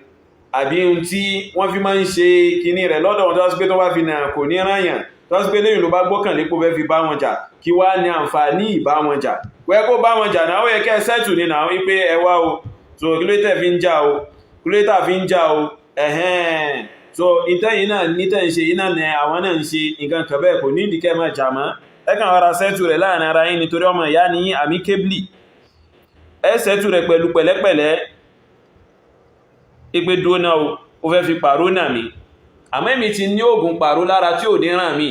àbí ohun tí wọ́n fi máa ń ṣe kìíní rẹ̀ lọ́dọ̀ wọn tó wá sí pé tó bá fi nà kò ní ráyàn tó wá sí pé lẹ́yìn ló bá gbọ́kànlé kó fẹ́ fi bá wọn jà kí wá ní àǹfààní ìbá wọn jà wẹ́ kó bá wọn jà náà ó yẹ kẹ́ sẹ́tù ní náà wípé ẹwà o so kílótẹ̀ fi ń jà o kílótà fi ń jà o ẹ̀hẹ́n so ìtẹ́yìn náà nítẹ̀ ń ṣe iná ní àwọn náà ń ṣe nǹkan kan bẹ́ẹ̀ kò ní ìdíkẹ́ máa jà mọ́ ẹ̀kàn ara sẹ́tù rẹ̀ láàrin ara yín nítorí ọmọ ìyá ní àmì kébìlì ẹsẹ̀tù rẹ̀ pẹ̀lú pẹ̀lẹ́pẹ̀lẹ́ ipé dóná o fẹ́ fi pàró náà mi àmẹ́mi ti ní oògùn pàró lára tí ò ní ràn mí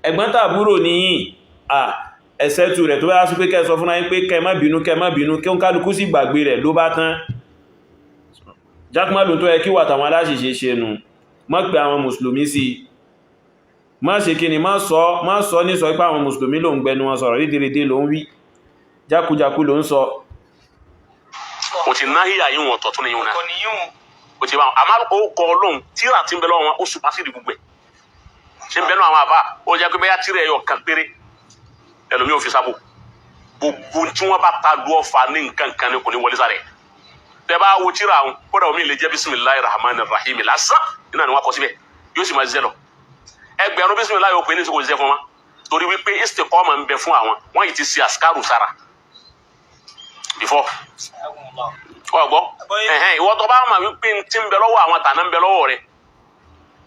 ẹ̀gbọ́n tàbúrò níyìn ẹsẹ̀tù rẹ̀ tó bá sọ pé kẹsọ fún ayé pé kẹ má bínú kí ó ń kálukú sí gbàgbé rẹ̀ ló bá tán Jaqmal tó yẹ kí wà tàwọn aláṣìṣe ṣe nù mọ́ pé àwọn mùsùlùmí sí má ṣe kí ni má sọ ní sọ pé àwọn mùsùlùmí ló ń gbẹnu wọn sọ̀rọ̀ rídìrídì ló ń wí jákújákú ló ń sọ o ti náhíyà yìí wọn tọ̀tún ní yìí náà o ti bá wọn àmọ́ ó kọ ọlọ́run tíra ti ń bẹ lọ́wọ́ wọn ó supasíìdì gbogbo ẹ̀ ṣe ń bẹ náà àwọn àbá ó jẹ́ pé bẹ́yà tíra ẹ̀yọ kan péré ẹlòmí ò fi sábò gbogbo tí wọ́n bá ta lu ọfà ní nǹkan kan ní kò ní wọlé sáré tẹ bá wo tíra àwọn kódà omi lè jẹ́ bisimilayi rahman rahim lásán iná ni wọ́n kọ síbẹ̀ yóò sì máa ṣiṣẹ́ lọ ẹgbẹ̀rún bisimilayi ò pé ní ìsìnkú ṣiṣẹ́ fún wọn torí wípé istiqama ń bẹ fún àwọn wọ́n yìí ti ṣe àsìkárù sára before ọgbọ́ ìwọ tó bá mà wípé tí ń bẹ lọ́wọ́ àwọn tàná ń bẹ lọ́wọ́ rẹ̀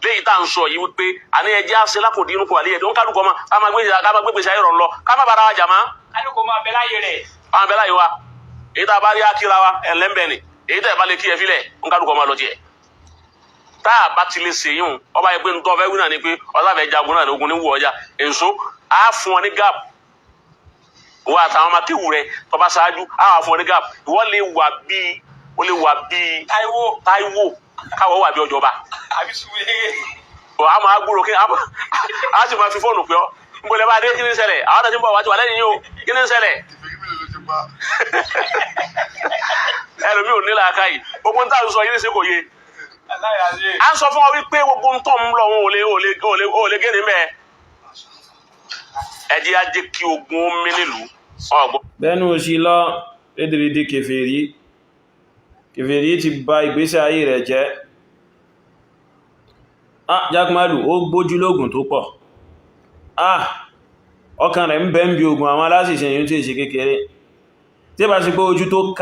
léyìí tá ń sọ yìí wípé àní ẹjẹ́ àṣẹ lákòdì inú kò àlẹ́ ẹ̀dọ́ ń kálukọ́ ma ká máa gbé gbèsè ayé rọ̀ lọ ká má bára wa jà má. kálukọ́ máa bẹ láyé rẹ̀. àwọn bẹ láyé wa èyí tá a bá rí akíra wa ẹ̀ńlẹ́ńbẹ̀ ni èyí tá a bá lè kí ẹ filẹ̀ ń kálukọ́ máa lọ tiẹ̀. tá a bá ti lè ṣe yìí hùn ọba yẹ pé ń tọ́ fẹ́ wí náà ni pé ọ̀sàfẹ́ jagun náà ní ogun ní wù ọjà èso á fún ọ ní gap wọ́n àtàwọn ọmọ akéwù rẹ̀ tọba ṣáájú àwọn afọ ní gap wọ́n lè wà bí Táíwò káwọ́ wà bí ọjọba àmọ́ agbúrò kí a sì máa fi fóònù pé ọ́ ń gbọ́lẹ̀ bá dé kí ní ṣẹlẹ̀ àwọn àti bọ̀ wá ti wà lẹ́yìn yóò kí ní ṣẹlẹ̀ ẹlòmí ò nílà aka yìí gbogbo ń tàbí sọ yìí ní ṣe kò yé a ń sọ fún ọ wípé gbogbo ń tọ́ ń lọ wọn ò lè gé ní mẹ́ẹ̀ ẹjẹ́ ajé kí ogun omi nílùú ọgbọ́. bẹ́ẹ̀nu òṣì lọ rédìrídì kèfèrí ti bà ìgbésí ayé rẹ̀ jẹ́ Jaqmal ó gbójú lógún tó pọ̀ ọkàn rẹ̀ ń bẹ ń bí ogun àwọn aláṣìṣẹ́ yìí tí è ṣe kékeré tí bá sì pé ojú tó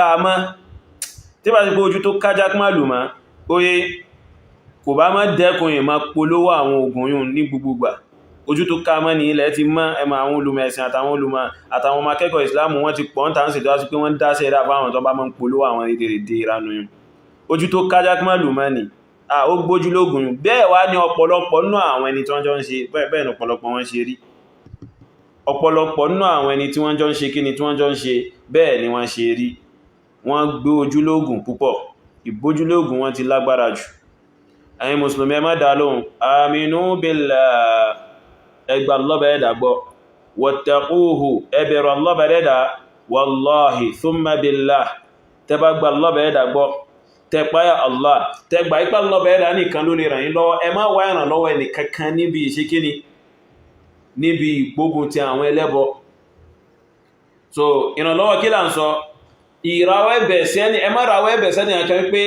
ká Jaqmal mọ́ oye kò bá má dẹ́kun ìmá polówó àwọn ogun yìí ní gbogbogbà ojú tó ká mọ́ ní ilẹ̀ ti mọ́ ẹmọ àwọn olùmọ̀ ẹ̀sìn àtàwọn ọmọ akẹ́kọ̀ọ́ ìsìlámù wọ́n ti pọ̀ ń tàn sí tó sí pé wọ́n dáṣẹ́ ẹ̀dá fáwọn tó bá mọ́ ń polówó àwọn èdèrèdè ìranù yìí ojú tó ká Jaqmal mọ́ ní ó gbójú lógún yìí bẹ́ẹ̀ wá ní ọ̀pọ̀lọpọ̀ nínú àwọn ẹni tí wọ́n jọ ń ṣe bẹ́ẹ̀ ní ọ̀pọ̀lọpọ̀ wọn ṣe rí ọ̀pọ̀lọpọ̀ nínú àwọn ẹni tí wọ́n jọ ń ṣe kí ni tí wọ́n jọ ń ṣe bẹ́ẹ̀ ni wọ́n ṣe rí wọ́n gbé ojúlógún púpọ̀ ìbójúlógún wọn ti lágbára jù ẹ̀yin mùsùlùmí ẹ má dá lóhùn aminu billah ẹgbà lọ́bẹ̀ ẹ̀dà gbọ́ wattaquhu ẹbẹ̀rọ lọ́bẹ̀ ẹ̀dà wallahi thumma billah tẹ́ bá gba Allah bẹ́ẹ̀ dàgbọ́ tẹ́ páyà Allah tẹ́ gbà ipá Allah bẹ́ẹ̀ dà nìkan ló lè ràn yín lọ́wọ́ ẹ má wá ìrànlọ́wọ́ ẹnì kankan níbi ìṣekíni níbi ìgbógun ti àwọn ẹlẹ́bọ so ìrànlọ́wọ́ kí là ń sọ ìrawọ́ ẹ̀bẹ̀ sẹ́ni ẹ má rawọ́ ẹ̀bẹ̀ sẹ́ni àkàn pé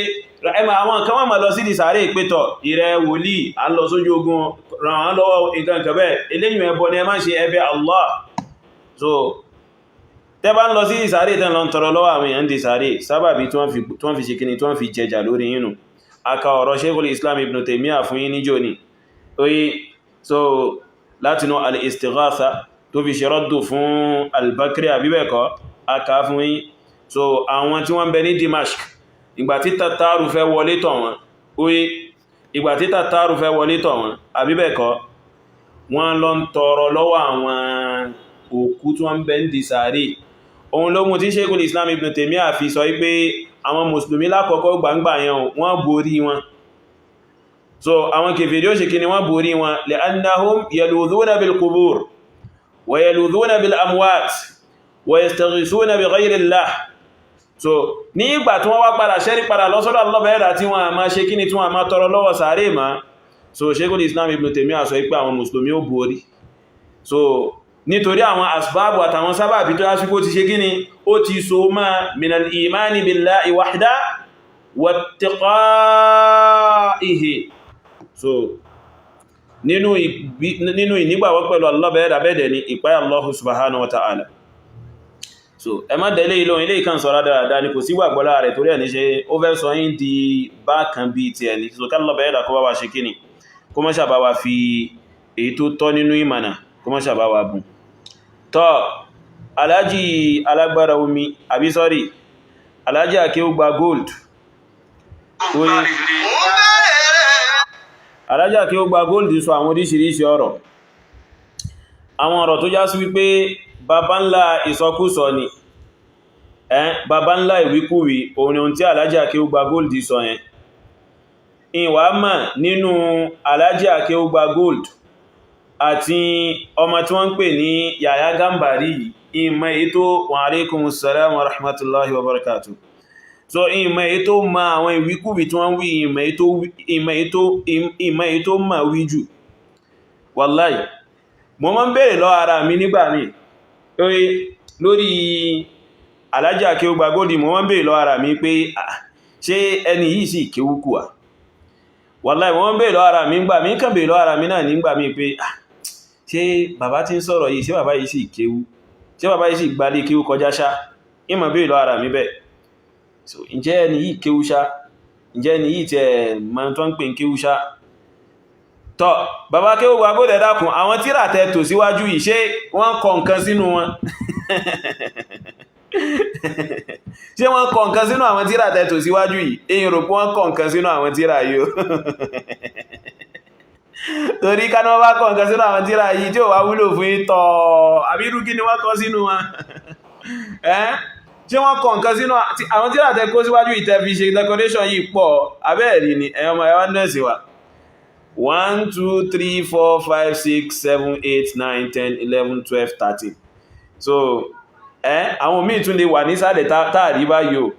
àwọn kan wọ́n ma lọ sí di sàárè ìpétọ̀ ìrẹ wòlíì à ń lọ sójú ogun ràn án lọ́wọ́ nǹkan kẹbẹ̀ eléyìn ẹbọ ni ẹ má ṣe ẹbẹ̀ Allah so tẹ́ bá ń lọ sí di sàárè tẹ́ lọ ń tọrọ lọ́wọ́ àwọn èèyàn di sàárè sábàbí tí wọ́n fi ṣe kíni tí wọ́n fi jẹjà lórí yínú aka ọ̀rọ̀ Sheikhul Islam Ibn Taymiyyah fún yín níjò ni oye so látinú al-istighatha tó fi ṣe rọ́dù fún al-Bakri àbíbẹ̀kọ́ aka fún yín so àwọn tí wọ́n bẹ ní Dimashq ìgbà tí Tataru fẹ́ wọlé tọ̀ wọn oye ìgbà tí Tataru fẹ́ wọlé tọ̀ wọn àbíbẹ̀kọ́ wọ́n lọ ń tọrọ lọ́wọ́ àwọn òkú tí wọ́n bẹ ń di sàárè ohun ló mú tí Sheikhul Islam Ibn Taymiyyah fi sọ wípé àwọn mùsùlùmí lákọ̀ọ́kọ́ gbangba yẹn wọ́n borí wọn so àwọn kèfèrí ó ṣe kí ni wọ́n borí wọn li'annahum yaludhuna bil qubur wa yaludhuna bil amwat wa yastaghisuna bi ghayri Allah so ní ìgbà tí wọ́n wá padà ṣẹ́rí padà lọ́sọ́dọ̀ Allah bẹ̀ẹ́dà tí wọ́n a máa ṣe kí ni tí wọ́n a máa tọrọ lọ́wọ́ sàárè ma so Sheikhul Islam Ibn Taymiyyah sọ pé àwọn mùsùlùmí ó borí so nítorí àwọn asbábù àtàwọn sábàbí tó yásíkò ti ṣe kí ni ó ti so ma minal imani billahi wahda wattiqaihi so nínú ìnígbàwọ́ pẹ̀lú Allah bẹ̀ẹ́dà bẹ́ẹ̀dẹ̀ ni ìpáyà Allah subhanahu wa ta'ala so ẹ má dẹ̀lé ìlò ilé ìkan sọ́rọ̀ dáadáa ní kò sí gbàgbọ́lá rẹ̀ torí ẹni ṣe ó fẹ́ sọ yín di bákan bí ti ẹni so ká lọ́bẹ̀ ẹ̀dà kó bá wa ṣe kíni kó mọ́ ṣàbá wa fi èyí tó tọ́ nínú ìmànà kó mọ́ ṣàbá wa bùn tọ́ alájì alágbára omi àbí sọ́rí alájì Akeewugba Gold alájì Akeewugba Gold sọ àwọn oríṣiríṣi ọ̀rọ̀ àwọn ọ̀rọ̀ tó já sí wípé bàbá ńlá ìsọkúsọ ni bàbá ńlá ìwíkúwí òun ni ohun tí Alhaji Akeewugba Gold sọ yẹn ìwà mà nínú Alhaji Akeewugba Gold àti ọmọ tí wọ́n ń pè ní Yahya Gambari ìmọ̀ ètò wa alaikumus salam wa rahmatullahi wa barakatuh so ìmọ̀ ètò ma àwọn ìwíkúwí tí wọ́n wí ìmọ̀ ètò ma wí jù wallahi mo máa ń bèèrè lọ ara mi nígbà míì lórí Alhaji Akeewugba Gold mo wọ́n bèèrè lọ ara mi pé ṣé ẹni yìí sì kéwúkú à wallahi wọ́n bèèrè lọ ara mi nígbà mi kàn bèèrè lọ ara mi náà nígbà mi pé ṣé bàbá tí ń sọ̀rọ̀ yìí ṣé bàbá yìí sì kéwú ṣé bàbá yìí sì gbálé kéwú kọjá ṣá ìmọ̀ bèèrè lọ ara mi bẹ́ẹ̀ so ǹjẹ́ ẹni yìí kéwú ṣá ǹjẹ́ ẹni yìí tẹ́ mọ̀ tó ń pè ń kéwú ṣá tọ́ bàbá Akeewugba Gold dákun àwọn tírà tẹ́ tò síwájú yìí ṣé wọ́n kọ nǹkan sínú wọn ṣé wọ́n kọ nǹkan sínú àwọn tírà tẹ́ tò síwájú yìí èyí rò pé wọ́n kọ nǹkan sínú àwọn tírà yìí o torí ká ní wọ́n bá kọ nǹkan sínú àwọn tírà yìí tí ò wá wúlò fún ìtọ̀ àbírú kí ni wọ́n kọ sínú wọn ṣé wọ́n kọ nǹkan sínú àwọn tírà tẹ́ kó síwájú yìí tẹ́ fi ṣe decoration yìí pọ̀ abẹ́ẹ̀rí ni ẹ̀yọ́mọ ẹ̀wọ́n nẹ́ẹ̀sì wa 1 2 3 4 5 6 7 8 9 10 11 12 13 so àwọn míì tún lè wà nísàlẹ̀ táàrí báyìí o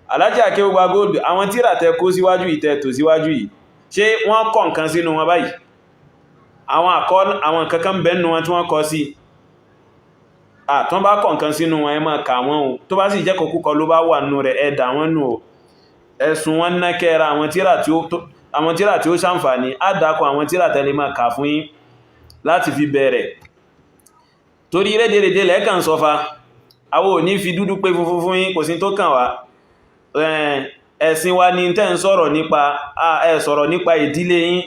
Alhaji Akeewugba Gold àwọn tírà tẹ́ kó síwájú yìí tẹ́ tò síwájú yìí ṣé wọ́n kọ nǹkan sínú wọn báyìí àwọn kankan bẹ́nu wọn tí wọ́n kọ sí tán bá kọ nǹkan sínú wọn ẹ máa kà wọ́n o tó bá sì jẹ́ kọkúkọ ló bá wà nù rẹ̀ ẹ dà wọ́n nù o ẹ̀sùn wọn ná kẹ́ra àwọn tírà tí ó ṣàǹfààní àdàkọ àwọn tírà tẹ́lẹ̀ máa kà fún yín láti fi bẹ̀rẹ̀ torí rédèrèdè lẹ́ẹ̀kan sọfa àwọn ò ní fi dúdú pé funfun fún yín kò sí tó kàn wá ẹ̀sìn wa ní tẹ́ ń sọ̀rọ̀ nípa ìdílé yín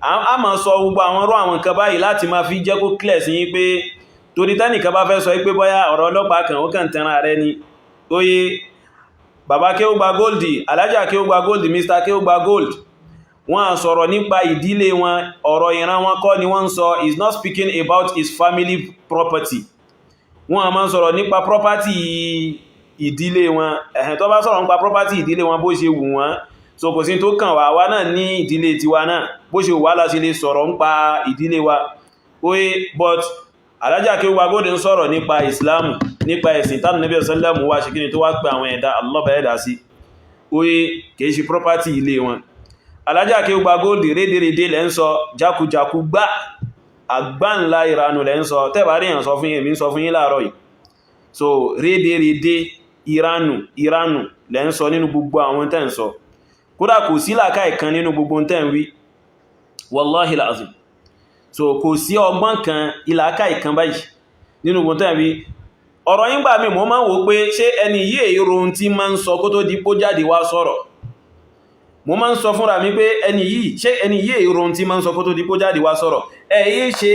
a máa sọ gbogbo àwọn ọ̀rọ̀ àwọn nǹkan báyìí láti máa fi jẹ́ kó clear sí yín pé torí tẹ́nìkan bá fẹ́ sọ pé bóyá ọ̀rọ̀ ọlọ́pàá kan ó kàn tẹ́ran rẹ ni ó yé bàbá Akeewugba Gold Alhaji Akeewugba Gold Mr. Akeewugba Gold wọ́n á sọ̀rọ̀ nípa ìdílé wọn ọ̀rọ̀ ìran wọn kọ́ ni wọ́n ń sọ is not speaking about his family property wọ́n á máa sọ̀rọ̀ nípa property ìdílé wọn tó bá sọ̀rọ̀ nípa property ìdílé wọn bó ṣe wù wọ́n so kò sí tó kàn wá náà ní ìdílé tiwa náà bó ṣe wù wá la ṣe lè sọ̀rọ̀ nípa ìdílé wa oye but Alájà Akewu-Gbagoldi ń sọ̀rọ̀ nípa Islam, nípa ẹ̀sìn tán Nabi sallallahu wá ṣe kíni tó wá pé àwọn ẹ̀dá Allah bá ẹ̀dá sí oye kìí ṣe property ilé wọn. Alájà Akewu-Gbagoldi rédèrèdè lẹ́ ń sọ, jákujàku gbá àgbáǹlá ìranù lẹ́ ń sọ, tẹ́bà rí yàn sọ fún yẹn, mi ń sọ fún yín láàárọ̀ yìí. So rédèrèdè ìranù lẹ́ ń sọ nínú gbogbo àwọn tẹ́ ń sọ, kódà kò sí làákàyè kan nínú gbogbo tẹ́ ń wí, wallahi alazim. So kò sí ọgbọ́n kan ìlàkàyè kan báyìí nínú gbogbo tẹ́ ń wí. Ọ̀rọ̀ yín gbà mí mo máa ń wò pé ṣé ẹni yìí èrò ohun tí máa ń sọ kó tó di pó jáde wá sọ̀rọ̀. Mo máa ń sọ fúnra mi pé ẹni yìí èrò ohun tí máa ń sọ kó tó di pó jáde wá sọ̀rọ̀. Ẹ̀yí ṣe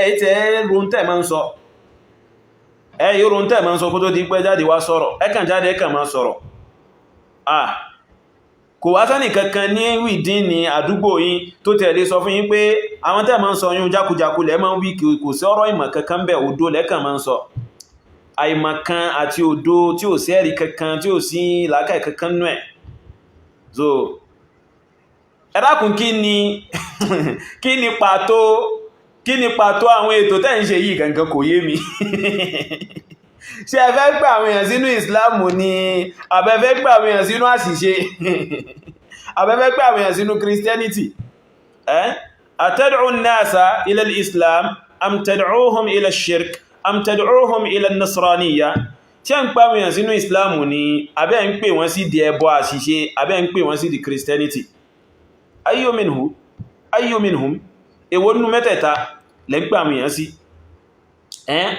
ẹ̀tẹ́ èrò tẹ́ máa ń sọ. Èrò tẹ́ máa ń sọ kó tó di pé jáde wá sọ̀rọ̀. Ẹ kàn jáde ẹ kàn máa sọ̀rọ̀. Kò wá sẹ́nì kankan ní wìdín ní àdúgbò yín tó tẹ̀lé sọ fún yín pé àwọn tẹ́ máa ń sọ yún jákujàku lẹ́ máa ń wí kò sí ọ̀rọ̀ ìmọ̀ kankan bẹ̀ òdo lẹ́kàn máa ń sọ. Àìmọ̀kan àti òdo tí ò sí ẹ̀rí kankan tí ò sí làákàyè kankan nú ẹ̀. So ẹ dákun kí ni pàtó àwọn ètò tẹ́ ń ṣe yìí gangan kò yé mi. Ṣé ẹ fẹ́ gbà àwọn èèyàn sínú Islam ni àbẹ́fẹ́ gbà àwọn èèyàn sínú àṣìṣe àbẹ́fẹ́ gbà àwọn èèyàn sínú Christianity? Atad'u an-nasa ila al-Islam am tad'uhum ila ash-shirk am tad'uhum ila an-nasraniyya? Ṣé ń pa àwọn èèyàn sínú Islam ni àbẹ́ ń pè wọ́n sí di ẹbọ àṣìṣe àbẹ́ ń pè wọ́n sí di Christianity? Ayyu minhum èwo nínú mẹ́tẹ̀ẹ̀ta lẹ́ ń pè àwọn èèyàn sí?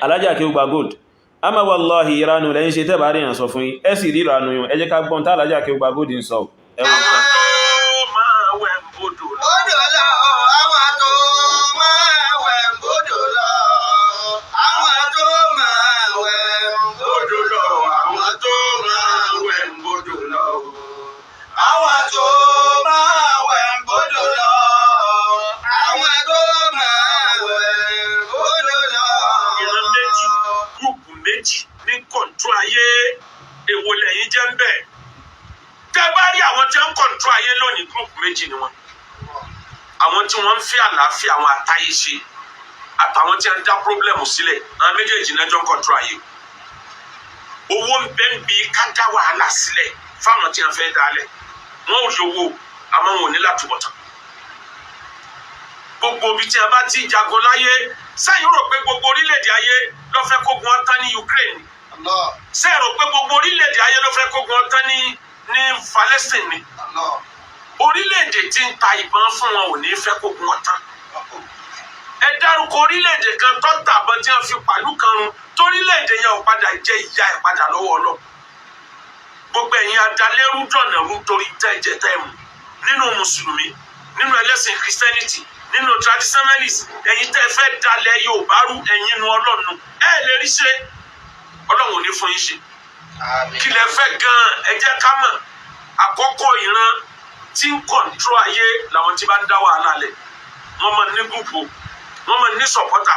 Alájà Akewu-Gbagoldi, àmọ́ wallahi ìranù lẹ́yìn ṣe tẹ́bà rí yàn sọ fún yín, ẹ sì rí ìranù yàn, ẹ jẹ́ ká gbọ́n tá Alájà Akewu-Gbagoldi ń sọ ẹwọ́n kan. Èwo lẹ́yìn jẹ́ ń bẹ̀. Tẹ́ bá rí àwọn tí ń kọ̀ntró ayé lónìí gúrùpù méjì ni wọ́n. Àwọn tí wọ́n ń fi àlàáfíà àwọn àtayé ṣe àtàwọn tí ń dá pírọ́blẹ̀mù sílẹ̀, àwọn méjèèjì náà jọ ń kọ̀ntró ayé. Owó ń bẹ ń bi ká dá wàhálà sílẹ̀ fáwọn tí wọ́n fẹ́ dálẹ̀. Wọ́n ò rí owó àmọ́ wọn ò ní látúbọ̀tán. Gbogbo ibi tí a bá ti jagun láyé, sẹ́yìn rò pé gbogbo orílẹ̀-èdè ayé ló fẹ́ kógun ọtán ní Ukraine? Ṣé ẹ rò pé gbogbo orílẹ̀-èdè ayé ló fẹ́ kógun ọtán ní Palestine ni? Orílẹ̀-èdè tí ń ta ìbọn fún wọn ò ní fẹ́ kógun ọtán. Ẹ dárúkọ orílẹ̀-èdè kan tó tàbọn tí wọ́n fi pàlú kan run torílẹ̀-èdè yẹn ò padà jẹ́ ìyá ẹ̀ padà lọ́wọ́ Ọlọ́run. Gbogbo ẹ̀yin adalẹ́rú dọ̀nàrú torí tẹ́jẹ tẹ́mu nínú mùsùlùmí, nínú ẹlẹ́sìn Christianity, nínú traditionalist, ẹ̀yin tẹ́ fẹ́ dalẹ̀ Yorùbá rú ẹ̀yin nu Ọlọ́run. Ẹ lè rí ṣe Ọlọ́run ò ní fún yín ṣe. Kí lẹ fẹ́ gan-an ẹ jẹ́ ká mọ̀. Àkọ́kọ́ ìran tí ń kọ̀ntró ayé làwọn tí bá ń dá wàhálà lẹ̀. Wọ́n máa ní gúùpù, wọ́n máa ní sọ̀pọ́tà.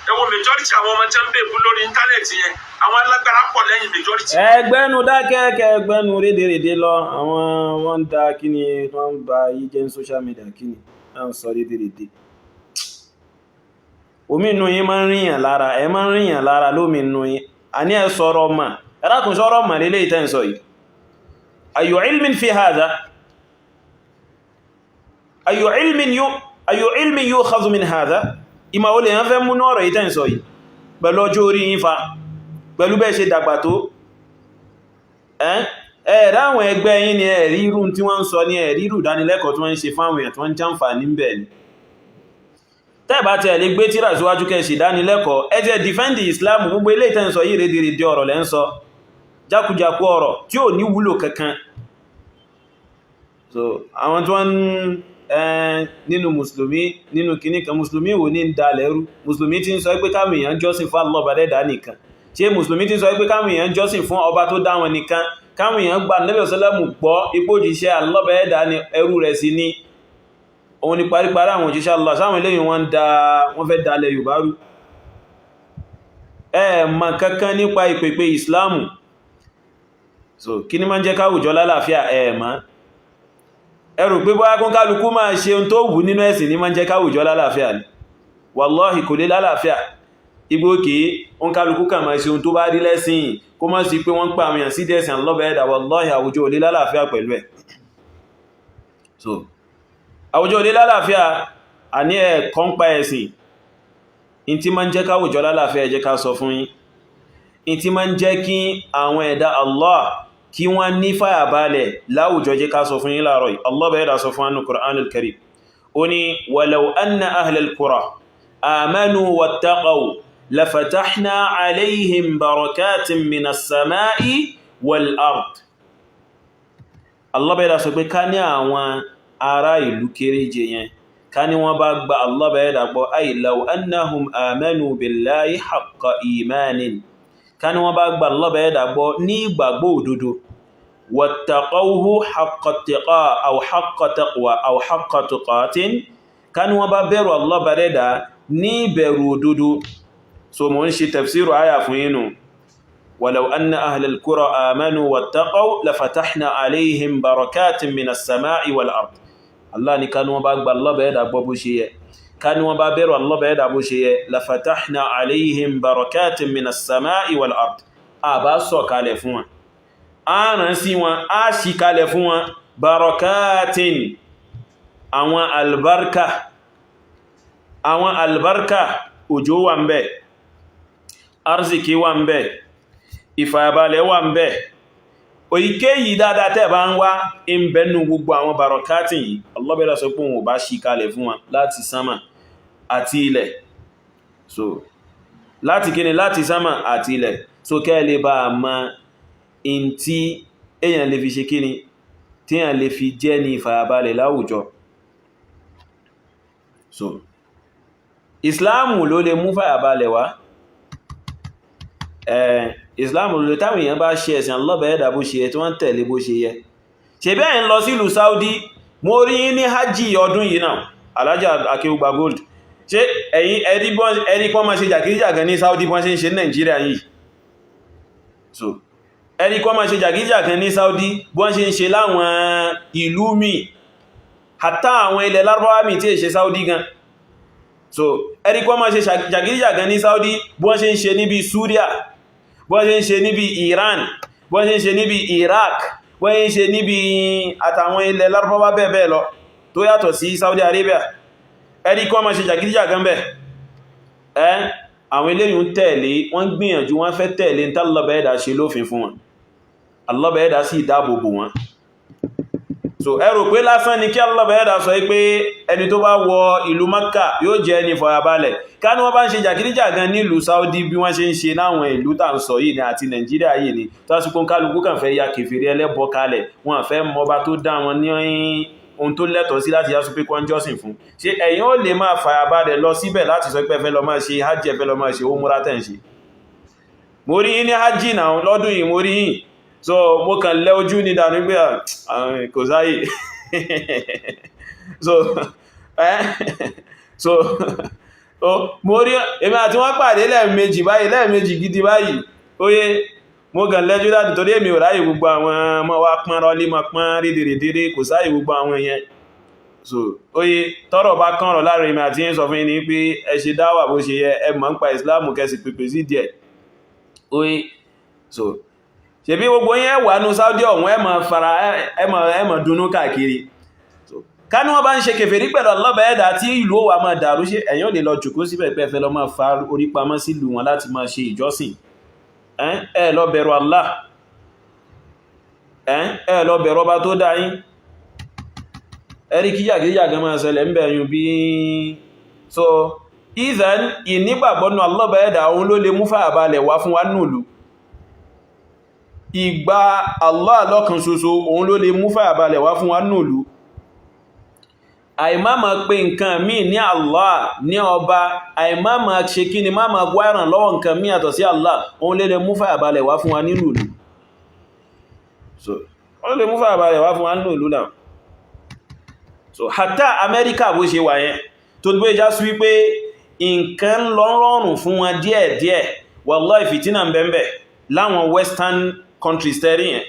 Ẹ wo majority àwọn ọmọ tí wọ́n ń bèbú lórí íńtánẹ́ẹ̀tì yẹn, àwọn alágbára pọ̀ lẹ́yìn majority. Ẹgbẹ́nu dákẹ́kẹ́ ẹgbẹ́nu rédèrèdè lọ, àwọn wọ́n ń da kíni wọ́n ń ba yí jẹ́ social media kíni wọ́n ń sọ rédèrèdè. Omi inú yín máa ń ríyàn lára, ẹ máa ń ríyàn lára lómi inú yín. Àní ẹ sọ̀rọ̀ ọmọ, ẹ̀rákùn sọ̀rọ̀ ọmọ lélé ìtẹ́ǹsọ̀ yìí. Ayyu ilmin fi hadha? Ayyu ilmin yukhadhu min hadha? Ìmọ̀ olè yẹn fẹ́ múnú ọ̀rọ̀ ìtẹ́ǹsọ̀ yìí. Pẹ̀lú ọjọ́ orí yín fa, pẹ̀lú bẹ́ẹ̀ ṣe dàgbà tó. Ẹ̀rá àwọn ẹgbẹ́ yín ni ẹ̀rí irú tí wọ́n ń sọ ní ẹ̀rí irú ìdánilẹ́kọ̀ọ́ tí wọ́n ń ṣe fáwọn èèyàn tí wọ́n ń jàǹfààní ń bẹ̀ ni. Tẹ́ẹ̀bá tẹ́ lè gbé tírà síwájú kẹ́ ṣe ìdánilẹ́kọ̀ọ́ ẹ jẹ́ defend Islam gbogbo ilé ìtẹ́ǹsọ yìí rédèrèdè ọ̀rọ̀ lẹ́ ń sọ jákujàku ọ̀rọ̀ tí ò ní wúlò kankan. So àwọn tí wọ́n nínú mùsùlùmí nínú kìíní kan mùsùlùmí wò ní ń da lẹ́rú mùsùlùmí tí ń sọ pé káwọn èèyàn jọ́sìn fún Allah bàdẹ́dà nìkan ṣé mùsùlùmí tí ń sọ pé káwọn èèyàn jọ́sìn fún ọba tó dá wọn nìkan káwọn èèyàn gba Nabi sallallahu gbọ́ ipò òjíṣẹ́ Allah bàdẹ́dà ní ẹrú rẹ̀ sí ní òun ni paríparí àwọn òjíṣẹ́ Allah sáwọn eléyìn wọ́n fẹ́ dalẹ̀ Yorùbá rú mọ̀ kankan nípa ìpèpè Islamu so kí ni máa ń jẹ́ káwùjọ lálàáfíà mọ̀ ẹrù pé bóyá kún kálukú máa ṣe ohun tó wù nínú ẹ̀sìn ní máa ń jẹ́ káwùjọ lálàáfíà ni wallahi kò lè lálàáfíà igbókè on kálukú kàn máa ṣe ohun tó bá rí lẹ́sìn kó má sí pé wọ́n pa àwọn èèyàn sí dẹ̀sìn Allah bá ẹ̀dà wallahi àwùjọ olè lálàáfíà pẹ̀lú ẹ̀. So àwùjọ olè lálàáfíà a ní ẹ̀kọ́ ń pa ẹ̀sìn in tí máa ń jẹ́ káwùjọ lálàáfíà ẹ jẹ́ ká sọ fún yín in tí máa ń jẹ́ kí àwọn ẹ̀dá Allah kí wọ́n ní fàyàbalẹ̀ láwùjọ jẹ́ ká sọ fún yín láàárọ̀ yìí. Allah bá ẹ̀dà sọ fún ánú Qur'anul Karim ó ní walau anna ahlal qura amanu wattaqaw lafatahna alayhim barakatin minas sama'i wal ard. Allah bá ẹ̀dà sọ pé ká ní àwọn ará ìlú kéréje yẹn ká ní wọ́n bá gba Allah bá ẹ̀dà gbọ́ ay law annahum amanu billahi haqqa imanin ká ní wọ́n bá gba Allah bá ẹ̀dà gbọ́ ní ìgbàgbọ́ òdodo wattaqawhu haqqa tiqa aw haqqa taqwa aw haqqa tuqatin ká ní wọ́n bá bẹ̀rù Allah bá ẹ̀dà ní bẹ̀rù òdodo. So mo ń ṣe tafsiru aya fún yín walau anna ahlal qura amanu wattaqaw lafatahna alayhim barakatin minas sama'i wal ard. Allah ní ká ní wọ́n bá gba Allah bá ẹ̀dà gbọ́ bó ṣe yẹ ká ní wọ́n bá bẹ̀rù Allah bá ẹ̀dà bó ṣe yẹ lafatahna alayhim barakatin minas sama'i wal ard. A bá sọ kalẹ̀ fún wọn a rán sí wọn a ṣí kalẹ̀ fún wọn barakatin àwọn albarka òjò wà ń bẹ arziki wà ń bẹ ìfàyàbalẹ̀ wà ń bẹ òyíkéyìí dáadáa tẹ́ bá ń wá ń bẹnu gbogbo àwọn barakatin yìí Allah bẹ̀rẹ̀ sọ pé wọn ò bá ṣí kalẹ̀ fún wọn láti sánmà àti ilẹ̀. So láti kíni láti sánmà àti ilẹ̀ so kẹ́ lè bá ma in tí èyàn lè fi ṣe kíni tí èyàn lè fi jẹ́ ní ìfàyàbalẹ̀ láwùjọ. So Islamu ló lè mú fàyàbalẹ̀ wá Islamu ló lè táwọn èèyàn bá ṣe ẹ̀sìn Allah bá ẹ̀dà bó ṣe yẹ tí wọ́n tẹ̀lé bó ṣe yẹ. ṣe bí ẹ̀yin lọ sí ìlú Saudi mo rí ní hajji ọdún yìí náà Alhaji AKEWUGBAGOLD ṣe ẹ̀yin ẹ̀rí kọ́ máa ṣe jàgídíjàgan ní Saudi bọ́n ṣe ń ṣe ní Nàìjíríà yìí. So ẹ̀rí kọ́ máa ṣe jàgídíjàgan ní Saudi bọ́n ṣe ń ṣe láwọn ìlú mi hàtà àwọn ilẹ̀ Lárúbáwá mi tí è ṣe Saudi gan. So ẹ̀rí kọ́ máa ṣe jàgídíjàgan ní Saudi bọ́n ṣe ń ṣe níbi Syria bọ́n ṣe ń ṣe níbi Iran bọ́n ṣe ń ṣe níbi Iraq bọ́n ṣe ń ṣe níbi àtàwọn ilẹ̀ Lárúbáwá bẹ́ẹ̀ bẹ́ẹ̀ lọ tó yàtọ̀ sí Saudi Arabia. Ẹ̀rí kọ́ máa ṣe jàgídíjàgan bẹ́ẹ̀ àwọn eléyìn ń tẹ̀lé wọ́n gbìyànjú wọ́n fẹ́ tẹ̀lé ní Allah bá ẹ̀dà ṣe lófin fún wọn Allah bá ẹ̀dà sí ìdáàbòbò wọn. So ẹ rò pé lásán ni kí Allah bá ẹ̀dà sọ pé ẹni tó bá wọ ìlú Makka yóò jẹ́ ní fọyàbalẹ̀ ká ní wọ́n bá ń ṣe jàgídíjàgan ní ìlú Saudi bí wọ́n ṣe ń ṣe láwọn ìlú tà ń sọ yìí ní àti Nàìjíríà yìí ni tó sì kún kálukú kàn fẹ́ ya kèfèrí ẹlẹ́bọ kalẹ̀ wọn fẹ́ mọba tó dá wọn ní ohun tó lẹ́tọ̀ọ́ sí láti yásù pé kọ́ jọ́sìn fún. Ṣé ẹ̀yin ó lè máa fàyàbalẹ̀ lọ síbẹ̀ láti sọ pé fẹ́ lọ máa ṣe hajj fẹ́ lọ máa ṣe umura tẹ́ ń ṣe. Mo rí ní hajj náà lọ́dún yìí mo rí yìí so mo kàn lẹ́ ojú ní dànù pé kò sáyè mo rí èmi àti wọ́n pàdé lẹ́ẹ̀mejì gidi báyìí óyé mo kàn lẹ́jú láti torí èmi ò ráyè gbogbo àwọn ọmọ wa pọ́n rọlé mọ́ pọ́n rídèrèdèrè kò sáyè gbogbo àwọn èèyàn. So óyé tọ́rọ̀ bá kánrọ̀ láàrin èmi àti yín sọ fún yín ní pé ẹ ṣe dáwà bó ṣe yẹ ẹ mọ̀ ń pa ìsìláàmù kẹsì pèpè sí díẹ̀ óyé. So ṣe bí gbogbo yín wà ní Saudi ọ̀hún ẹ mọ̀ dunú káàkiri. So ká ní wọ́n bá ń ṣe kèfèrí pẹ̀lú Allah bá ẹ̀dà tí ìlú ó wà máa dàrú ṣe ẹ̀yin ò lè lọ jòkó síbẹ̀ pé ẹ fẹ́ lọ máa fa orí pamọ́ sílùú wọn láti máa ṣe ìjọsìn. Ẹ lọ bẹ̀rù Allah ẹ lọ bẹ̀rù ọba tó dá yín ẹ̀rí kí jàgídíjàgan máa ṣẹlẹ̀ ń bẹ̀yùn bí. So ìzàn ìnígbàgbọ́nù Allah bá ẹ̀dà òun ló lè mú fàyàbalẹ̀ wá fún wa nùlù. Ìgbà Allah lọ́kan ṣoṣo òun ló lè mú fàyàbalẹ̀ wá fún wa nùlù. Àìmáma pé nǹkan míì ní Allah ní ọba àìmáma ṣe kí ni máma gbáran lọ́wọ́ nǹkan míì àtọ̀ sí Allah òun lè mú fàyàbalẹ̀ wá fún wa nínú ìlú. So òun lè mú fàyàbalẹ̀ wá fún wa nínú ìlú náà. So hàtà Amẹ́ríkà bó ṣe wà yẹn tó gbé já sí wípé nǹkan lọ rọrùn fún wọn díẹ̀díẹ̀ wallahi fìtínà ń bẹ́ẹ̀ láwọn western countries tẹ́rí yẹn.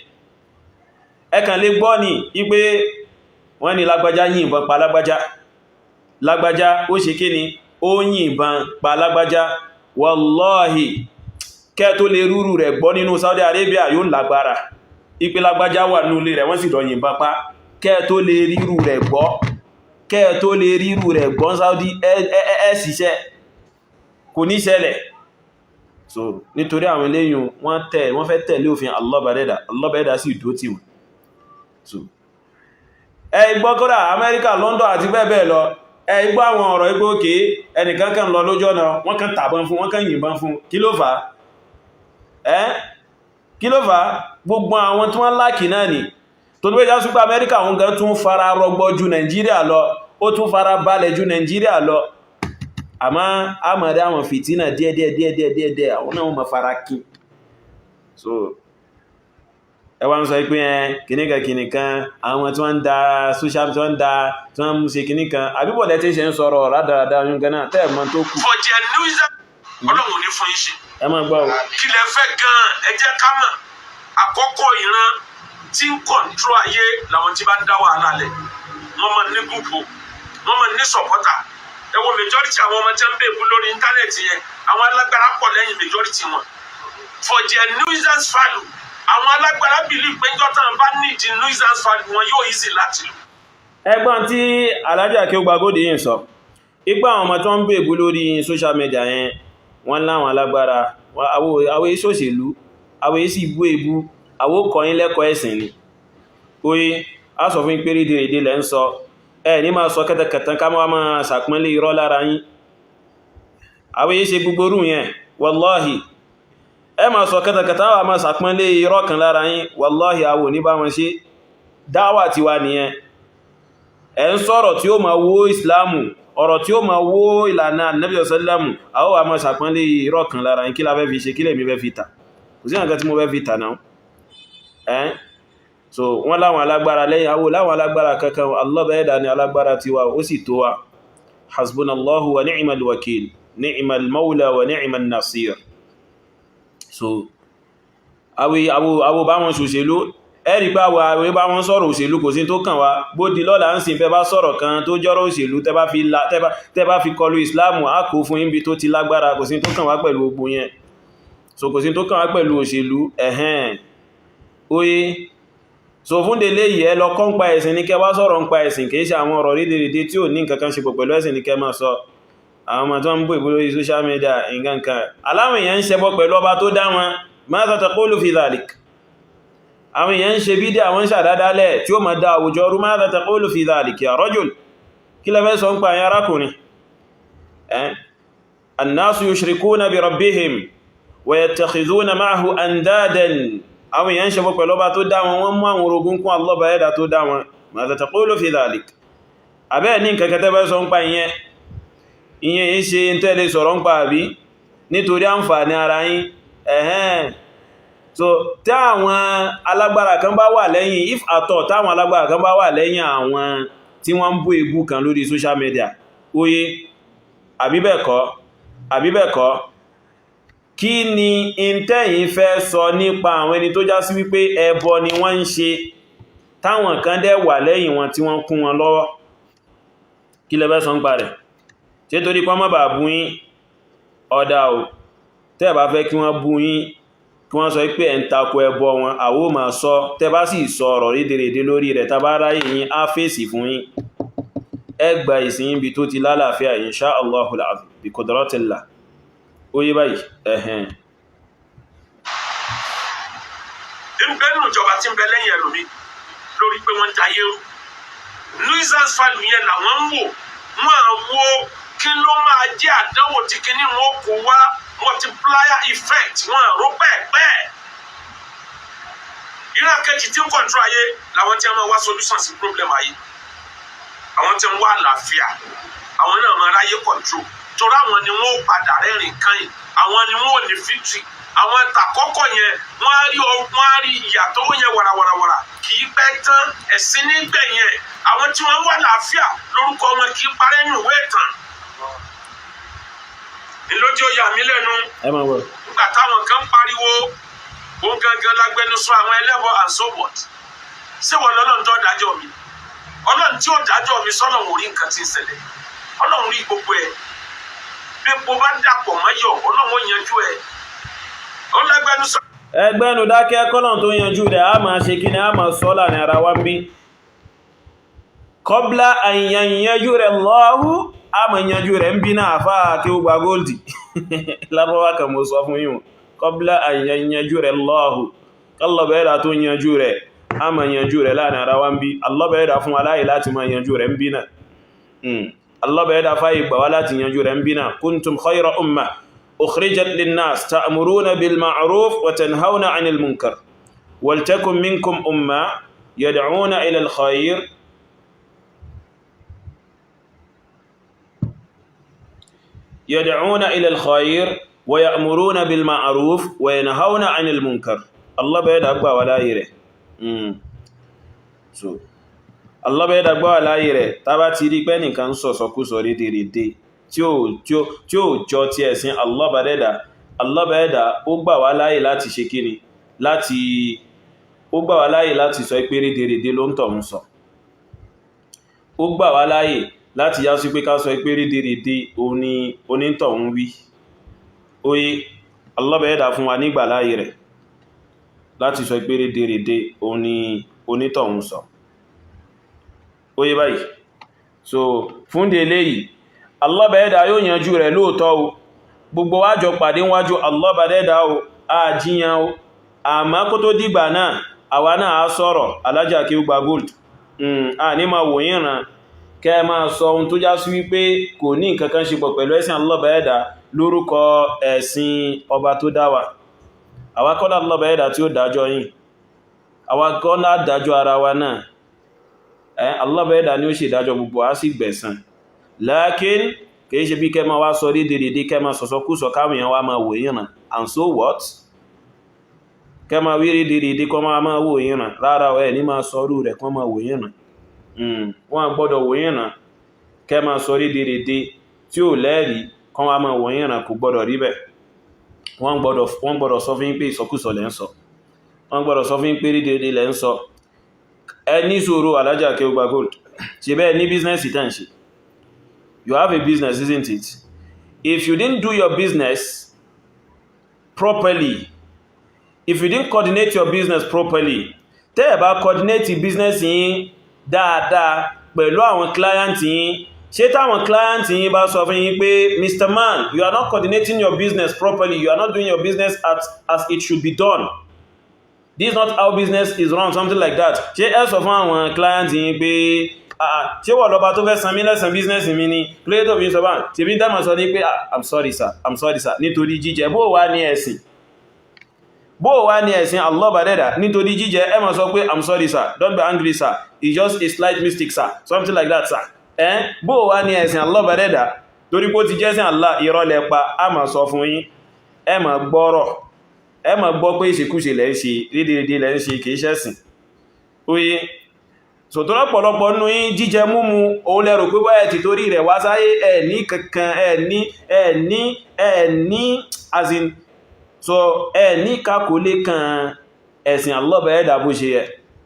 Ẹ kàn lè gbọ́ ní wípé wọ́n ní lágbájá yìnbọn pa lágbájá ó ṣe kí ni ó yìnbọn pa lágbájá wallahi kẹ́ tó lè rúrú rẹ̀ gbọ́ nínú Saudi Arabia yóò lágbára ipe lágbájá wà nínú ilé rẹ̀ wọ́n sì dọ̀yìn bá pa kẹ́ tó lè rírú rẹ̀ gbọ́ Saudi ṣiṣẹ́ kò ní ṣẹlẹ̀. So nítorí àwọn eléyìn wọ́n fẹ́ tẹ̀lé òfin Allah bẹ̀ẹ́dà sí ìdó tí wọ́n. So ẹgbọ́ kọ́dà Amẹ́ríkà, London àti bẹ́ẹ̀ bẹ́ẹ̀ lọ, ẹgbọ́ àwọn ọ̀rọ̀ igbó òkè ẹnìkan kan lọ lójú ọ̀nà wọ́n kan tàbọn fún, wọ́n kan yìnbọn fún, kí ló fà á? Gbogbo àwọn tí wọ́n láàkì náà ni tó ní pé já súpá Amẹ́ríkà wọn gan tún fara rọgbọ ju Nàìjíríà lọ, ó tún fara balẹ̀ ju Nàìjíríà lọ, àmọ́ àmàdá àwọn fìtínà díẹ̀díẹ̀ àwọn náà ma fara kí. So ẹwà ń sọ pé kìníkan àwọn tí wọ́n ń da social tí wọ́n ń ṣe kìníkan àbíbọ̀dẹ̀ tí ṣe ń sọ̀rọ̀ rádaràdà yún gan náà tẹ́ẹ̀mọ́ tó kù. fọ̀jẹ̀ níwíṣà Ọlọ́run ní fún iṣẹ́ ẹ máa gbọ́ kí lẹ fẹ́ gan-an ẹ jẹ́ ká mọ̀ àkọ́kọ́ ìran tí ń kọ̀ntró ayé làwọn tí bá ń dá wàhálà lẹ̀ wọ́n máa ní gúúpù wọ́n máa ní sọ̀pọ́tà ẹ wo majority àwọn ọmọ tí wọ́n ń bèbú lórí íńtánẹ́ẹ̀tì yẹn àwọn alágbára pọ̀ lẹ́yìn majority wọn for their nuisance value àwọn alágbára bìlì péjọ tán bá nídìí nuisance value wọn yóò easy láti lò. ẹgbọ́n tí Alhaji Akewu-Gbagoldi yìí sọ ipa àwọn ọmọ tó ń bèbú lórí social media yẹn wọ́n láwọn alágbára àwọn ìṣòṣèlú àwọn èsì ìbú èbú àwọn kọ̀yìn lẹ́kọ̀ọ́ ẹ̀sìn ni oye a sọ fún pé rédèrèdè lẹ́ ń sọ ní máa sọ kẹtẹkẹtẹ ká máa sàpínlẹ̀ irọ́ lára yín àwọn èyí ṣe gbogbo rú yẹn wallahi máa sọ kẹtẹkẹtẹ wà máa sàpínlẹ̀ irọ́ kan lára yín wallahi àwọn ní bá wọn ṣe dáwà ti wá nìyẹn ń sọ̀rọ̀ tí ó máa wó ìsìlámù ọ̀rọ̀ tí ó máa wó ìlànà Ànábì sàlámù àwọn wà máa sàpínlẹ̀ irọ́ kan lára yín kí la fẹ́ fi ṣe kí lèmi fẹ́ fi tà kò sí nǹkan tí mo fẹ́ fi tà náà so wọ́n láwọn alágbára lẹ́yìn àwọ̀ láwọn alágbára kankan Allah bẹ́ẹ̀dà ni alágbára ti wà ó sì tó wà hasbunallahu wa ni'mal wakil ni'mal maula wa ni'mal nasir. So àwọ̀ bá wọn ṣòṣèlú ẹ̀rí pé àwọ̀ bá wọn sọ̀rọ̀ òṣèlú kò sí tó kàn wá bódi lọ́la ń sin fẹ́ bá sọ̀rọ̀ kan tó jọ́rọ̀ òṣèlú tẹ́ bá fi kọlu Islamu a kò fún ibi tó ti lágbára kò sí tó kàn wá pẹ̀lú gbogbo yẹn. So kò sí tó kàn wá pẹ̀lú òṣèlú oye so fún délé yìí ẹ lọ kọ́ ń pa ẹ̀sìn ní kẹ́ wá sọ̀rọ̀ ń pa ẹ̀sìn kìí ṣe àwọn ọ̀rọ̀ rídèrèdè tí ò ní nǹkankan ṣe pẹ̀lú ẹ̀sìn ní kẹ́ máa sọ àwọn ọmọ tó ń bú ìbú lórí social media nǹkankan aláwọn èèyàn ń ṣẹbọ pẹ̀lú ọba tó dá wọn madha taqulu fi dhalik àwọn èèyàn ń ṣe bídí àwọn ṣàdádálẹ̀ tí ó máa dá àwùjọ rú madha taqulu fi dhalik ya rajul kí lẹ fẹ́ sọ ń pa àyàn arákùnrin annasu yushrikuna bi rabbihim wa yattakhidhuna ma'ahu andadan àwọn èèyàn ṣe pẹ̀lú ọba tó dá wọn wọ́n mú àwọn orogún kún Allah bẹ̀ẹ́dà tó dá wọn madha taqulu fi dhalik abẹ́ ní kẹkẹtẹ́ bẹ́ sọ ń pa ìyẹn yìí ṣe ń tẹ́lẹ̀ sọ̀rọ̀ ń pa àbí nítorí àǹfààní ara yín so tí àwọn alágbára kan bá wà lẹ́yìn if at all táwọn alágbára kan bá wà lẹ́yìn àwọn tí wọ́n ń bú ebú kan lórí social media oye àbíbẹ̀kọ́ kí ni ìntẹ́yìn fẹ́ sọ nípa àwọn ẹni tó já sí wípé ẹbọ ni wọ́n ń ṣe táwọn kan dẹ̀ wà lẹ́yìn wọn tí wọ́n kún wọn lọ́wọ́ kí lẹ fẹ́ sọ ń pa rẹ̀ ṣé torí pọ́n mọ́ bà bú yín ọ̀dà ò tẹ́ bá fẹ́ kí wọ́n bú yín kí wọ́n sọ pé ẹ̀ ń takò ẹbọ wọn àwó máa sọ tẹ́ bá sì sọ ọ̀rọ̀ rédèrèdè lórí rẹ̀ tá bá ráyè yín á fèsì fún yín ẹ gba ìsìn bí tó ti lálàáfíà insha Allahul azim bi qudratillah oye báyìí ìbẹ́nu ìjọba tí ń bẹ lẹ́yìn ẹlòmí lórí pé wọ́n ń dayé rú nuisance value yẹn làwọn ń wò wọ́n á wo kí ló máa jẹ́ àdánwò tí kíní wọn kò wá multiplier effect wọ́n á rò pẹ́ẹ́pẹ́ẹ́ ìran kejì tí ń control ayé làwọn tí wọ́n máa wá solution sí problem ayé àwọn tí wọ́n wá àlàáfíà àwọn náà máa ráyé control torí àwọn ni wọ́n padà rẹ́rìn kan yìí àwọn ni wọ́n ní victory àwọn tàkọ́kọ́ yẹn wọ́n á rí ìyàtọ̀ yẹn wàràwàràwàrà kì í pẹ́ tán ẹ̀sìn nígbẹ̀yìn ẹ̀ àwọn tí wọ́n wà láàfíà lórúkọ wọn kì í parẹ́ nù ìwé ìtàn. ìlójú ó yà mí lẹ́nu nígbà táwọn kan pariwo òun gangan lágbẹnusọ àwọn ẹlẹ́bọ and so forth ṣé wọ́n lọ́lọ́run tó dájọ́ mi ọlọ́run tí ó dájọ́ mi sọ́nà orí nǹkan tí ń ṣẹlẹ̀ ọlọ́run rí gbogbo ẹ̀ epo bá dàpọ̀ mọ́yọ̀ ọlọ́run ó yanjú ẹ̀ ó lágbẹ́nu sọ. ẹgbẹ́nu dákẹ́ kọ́lọ̀n tó yanjú rẹ̀ a máa ṣe kí ni a máa sọ láàrin ara wa ń bí kọ́blá àyànyànjú rẹ̀ lọ́hù a máa yanjú rẹ̀ ń bí náà fà Akewu-Gbagoldi lábọ́wá kan mo sọ fún yín kọ́blá àyànyànjú rẹ̀ lọ́hù kọ́lọ̀bẹ̀ẹ́dà tó yanjú rẹ̀ a máa yanjú rẹ̀ láàrin ara wa ń bí allọ́bẹ̀ẹ́dà fún aláyè láti máa yanjú rẹ̀ ń bí náà allọ́bẹ̀ẹ́dà fáyì gbà wá láti yanjú rẹ̀ ń bí náà kuntum khayra umma أخرجت للناس تأمرون بالمعروف وتنهون عن المنكر ولتكن منكم أمة يدعون إلى الخير ويأمرون بالمعروف وينهون عن المنكر الله بيد أقوى ولا يره الله بيد أقوى ولا يره تبا تيري بني كان سوسوكو سوري ديري tí ó jọ ti ẹ̀sìn Allah bẹ̀ẹ́dà ó gbà wá láyè láti ṣe kíni ó gbà wá láyè láti sọ pé rédèrèdè ló ń tọ̀hún sọ ó gbà wá láyè láti yá sí pé ká sọ pé rédèrèdè onítọ̀hún wí oye Allah bẹ̀ẹ́dà fún wa nígbà láyè rẹ̀ láti sọ pé rédèrèdè onítọ̀hún sọ oye báyìí so fún délé yìí Allah bẹ̀ẹ́dà yóò yanjú rẹ̀ lóòtọ́ o gbogbo wájọ pàdé wájú Allah bẹ̀ẹ́dà o àjíyàn o àmá kó tó dìgbà náà àwa náà á sọ̀rọ̀ alájà Akewu-Gbagoldi a ní ma wòyìn ràn kẹ́ máa sọ ohun tó já sí wípé kò ní nǹkan kan ṣe pọ̀ pẹ̀lú ẹ̀sìn Allah bẹ̀ẹ́dà lórúkọ ẹ̀sìn ọba tó dá wa àwa kọ́ Allah bẹ̀ẹ́dà tí ó dájọ́ yìí àwa kọ́ náà dájọ́ ara wa náà Allah bẹ̀ẹ́dà ni ó ṣe ìdájọ́ gbogbo á sì gbẹ̀san lákín kìí ṣe bí kẹma wá sọ dédédé kẹma sọ̀sọ̀kúsọ káwìyàn wá máa wò yìnrìn and so what kẹma wí dédédé kọ máa wò yìnrìn rárá ẹ̀ ní máa sọrú rẹ̀ kọ máa wò yìnrìn wọ́n gbọ́dọ̀ wò yìnrìn kẹma sọ dédédé tí ó lẹ́rìí kọ máa wò yìnrìn kò gbọ́dọ̀ rí bẹ̀ wọ́n gbọ́dọ̀ sọ fún pé ìsọkúsọ lẹ́ ń sọ wọ́n gbọ́dọ̀ sọ fún pé dédédé lẹ́ ń sọ ẹ ní sùúrù alájà Akewu-Gbagoldi ṣe bẹ́ẹ̀ ní bísínẹ́sì tẹ́ ń ṣe. You have a business, isn't it? If you didn't do your business properly, if you didn't coordinate your business properly, tẹ́ ẹ bá coordinate business yín dáadáa pẹ̀lú àwọn client yín, ṣé táwọn client yín bá sọ fún yín pé Mr. Man, you are not coordinating your business properly, you are not doing your business as it should be done. This is not how business is run, something like that. Ṣé ẹ sọ fún àwọn client yín pé ṣé wọ́n lọ́ba tó fẹ́ san mí lẹ́san business mi ni play-doh fi ń sọ bá ṣe bí dámà sọ ní pé I'm sorry sir nítorí jíjẹ bó wá ní ẹ̀sìn Allah bẹ̀ẹ́dà nítorí jíjẹ ẹ má sọ pé I'm sorry sir, don't be angry sir, it's just a slight mistake sir, something like that sir bó wá ní ẹ̀sìn Allah bẹ̀ẹ́dà torí pé ó ti jẹ́ sí Allah ìrọ̀lẹ́ pa a má sọ fún yín ẹ má gbọ́ pé ìṣekúṣe lẹ́ ń ṣe rédèrèdè lẹ́ ń ṣe kìí ṣẹ̀sìn oye sòtọ́rọ̀ pọ̀lọpọ̀ nínú yín jíjẹ múmu òun lẹ́rò pé báyẹ̀ ti torí rẹ̀ wá sáyé ẹ̀ní kankan ẹ̀ní azin so ẹ̀ní kakólé kan ẹ̀sìn Allah bẹ̀ẹ́dà bó ṣe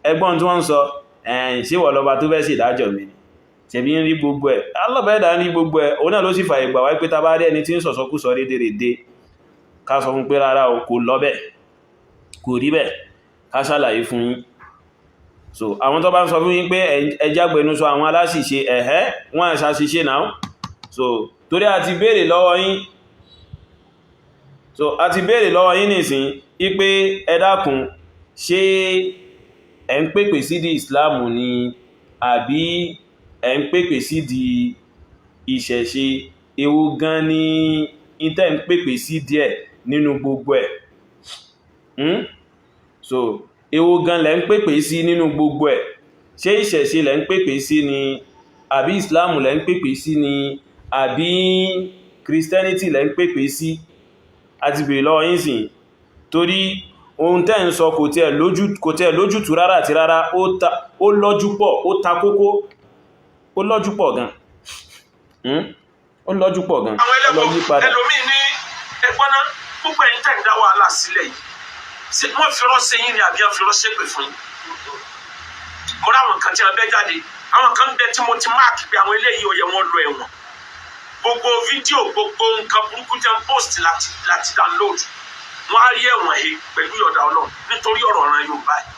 ẹgbọ́n tí wọ́n sọ ṣé wọ́n lọ́ba tó fẹ́ sí ìdájọ́ mi ni ṣebí ń rí gbogbo ẹ̀ Allah bẹ̀ẹ́dà ń rí gbogbo ẹ̀ òun náà ló sì fàyè gbà wáyé pé tá bá rí ẹni tí ń sọ̀sọ́kúsọ rédèrèdè ká sọ fún pé rárá o kò lọ bẹ́ẹ̀ kò rí bẹ́ẹ̀ ká ṣàlàyé fún yín so àwọn tó bá ń sọ fún yín pé ẹjágbẹ̀nú sọ àwọn aláṣìṣe wọ́n àṣàṣìṣe náà so torí a ti béèrè lọ́wọ́ yín nìsín ipé ẹ dákun ṣé ẹ ń pèpè sí di Islam ni àbí ẹ ń pèpè sí di ìṣẹ̀ṣe èwo gan ni ìtẹ́ ń pèpè sí díẹ̀ nínú gbogbo ẹ̀ so èwo gan lẹ́ ń pèpè sí nínú gbogbo ẹ̀ ṣé ìṣẹ̀ṣe lẹ́ ń pèpè sí ni àbí Islam lẹ́ ń pèpè sí ni àbí Christianity lẹ́ ń pèpè sí àti bèèrè lọ́wọ́ yín sìn torí ohun tẹ́ ń sọ kò tẹ́ lójútùú rárá àti rárá ó lọ́jú pọ̀ ó ta kókó ó lọ́jú pọ̀ gan ó lọ́jú pọ̀ gan àwọn ẹlòmíì ní ẹgbọ́ná gbogbo ẹ̀yin tẹ́ ń dá wàhálà sílẹ̀ yìí wọ́n fi ránṣẹ́ yín ni àbí wọ́n fi ránṣẹ́ pè fún yín mo ráwọn kan tí wọ́n bẹ́ jáde àwọn kan bẹ tí mo ti máàkì pé àwọn eléyìí ó yẹ wọ́n lọ ẹ̀wọ̀n gbogbo fídíò gbogbo nǹkan burúkú jẹ́ post láti download wọ́n á rí ẹ̀wọ̀n he pẹ̀lú ìyọ̀dà Ọlọ́run nítorí ọ̀rọ̀ ọ̀ràn Yorùbá yìí.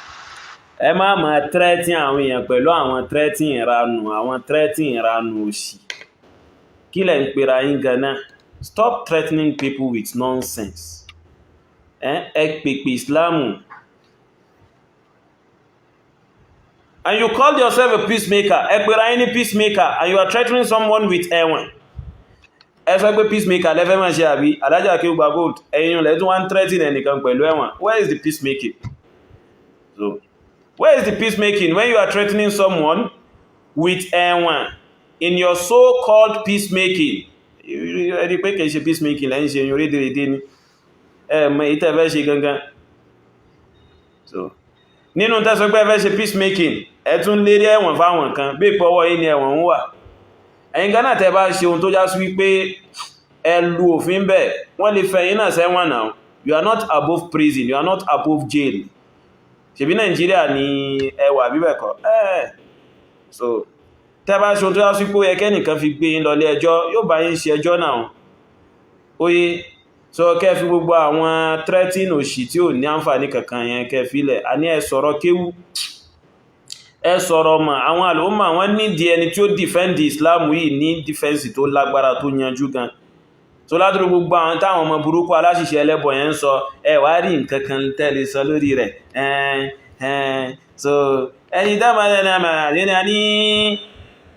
Ẹ má máa tírẹ́tì àwọn èèyàn pẹ̀lú àwọn tírẹ́tì ìranù àwọn tírẹ́tì ìranù òṣì kí lẹ̀ ń pera yín ganan. Stop threatening people with nonsense. Ẹ pèpè Islamu. And you call yourself a peacemaker. Ẹ pera yín ní peacemaker and you are threatening someone with ẹ̀wọ̀n. Ẹ sọ pé peacemaker lẹ́fẹ́ máa ṣe àbí Alhaji Akewu ẹ̀yin lẹ́ tún wá ń threaten ẹnìkan pẹ̀lú ẹ̀wọ̀n. Where is the peacemaking? So, where is the peacemaking when you are threatening someone with ẹ̀wọ̀n in your so-called peacemaking? Ẹni pé kìí ṣe peacemaking lẹ́yìn ṣe yóò rédèrèdè ní ẹ̀mọ̀ ìtẹ́fẹ́ ṣe gangan. So, nínú tẹ́sọ pé ẹfẹ́ ṣe peacemaking ẹ̀tún lérí ẹ̀wọ̀n fáwọn kan bí ìpọ̀wọ́ yìí ni ẹ̀wọ̀n ń wà. Ẹ̀yin Ghana tẹ́ bá ṣe ohun tó já sí wípé ẹ lu òfin bẹ́ẹ̀ wọ́n lè fẹ́ yín náà sẹ́wọ̀n náà. You are not above prison, you are not above jail. Ṣebí Nàìjíríà ni ẹwà bíbẹ̀kọ́. So, tẹ́ bá ṣe ohun tó já sí pé ẹkẹ́nìkan fi gbé yín lọ ilé ẹjọ́ yóò bá yín ṣe ẹjọ́ náà. Oye, so kẹ́ fi gbogbo àwọn threatening òṣì tí ò ní àǹfààní kankan yẹn kẹ́ filẹ̀. A ní ẹ sọ̀rọ̀ kéwú. Ẹ sọ̀rọ̀ mọ̀ àwọn àlùmọ̀ wọ́n nídìí ẹni tí ó defend Islam yìí ní defense tó lágbára tó yanjú gan. So ládùúgbò gbogbo àwọn táwọn ọmọ burúkú aláṣìṣẹ́ ẹlẹ́bọ yẹn ń sọ ẹ wá rí nǹkan kan tẹ́lẹ̀ sọ lórí rẹ̀. So ẹni dábàá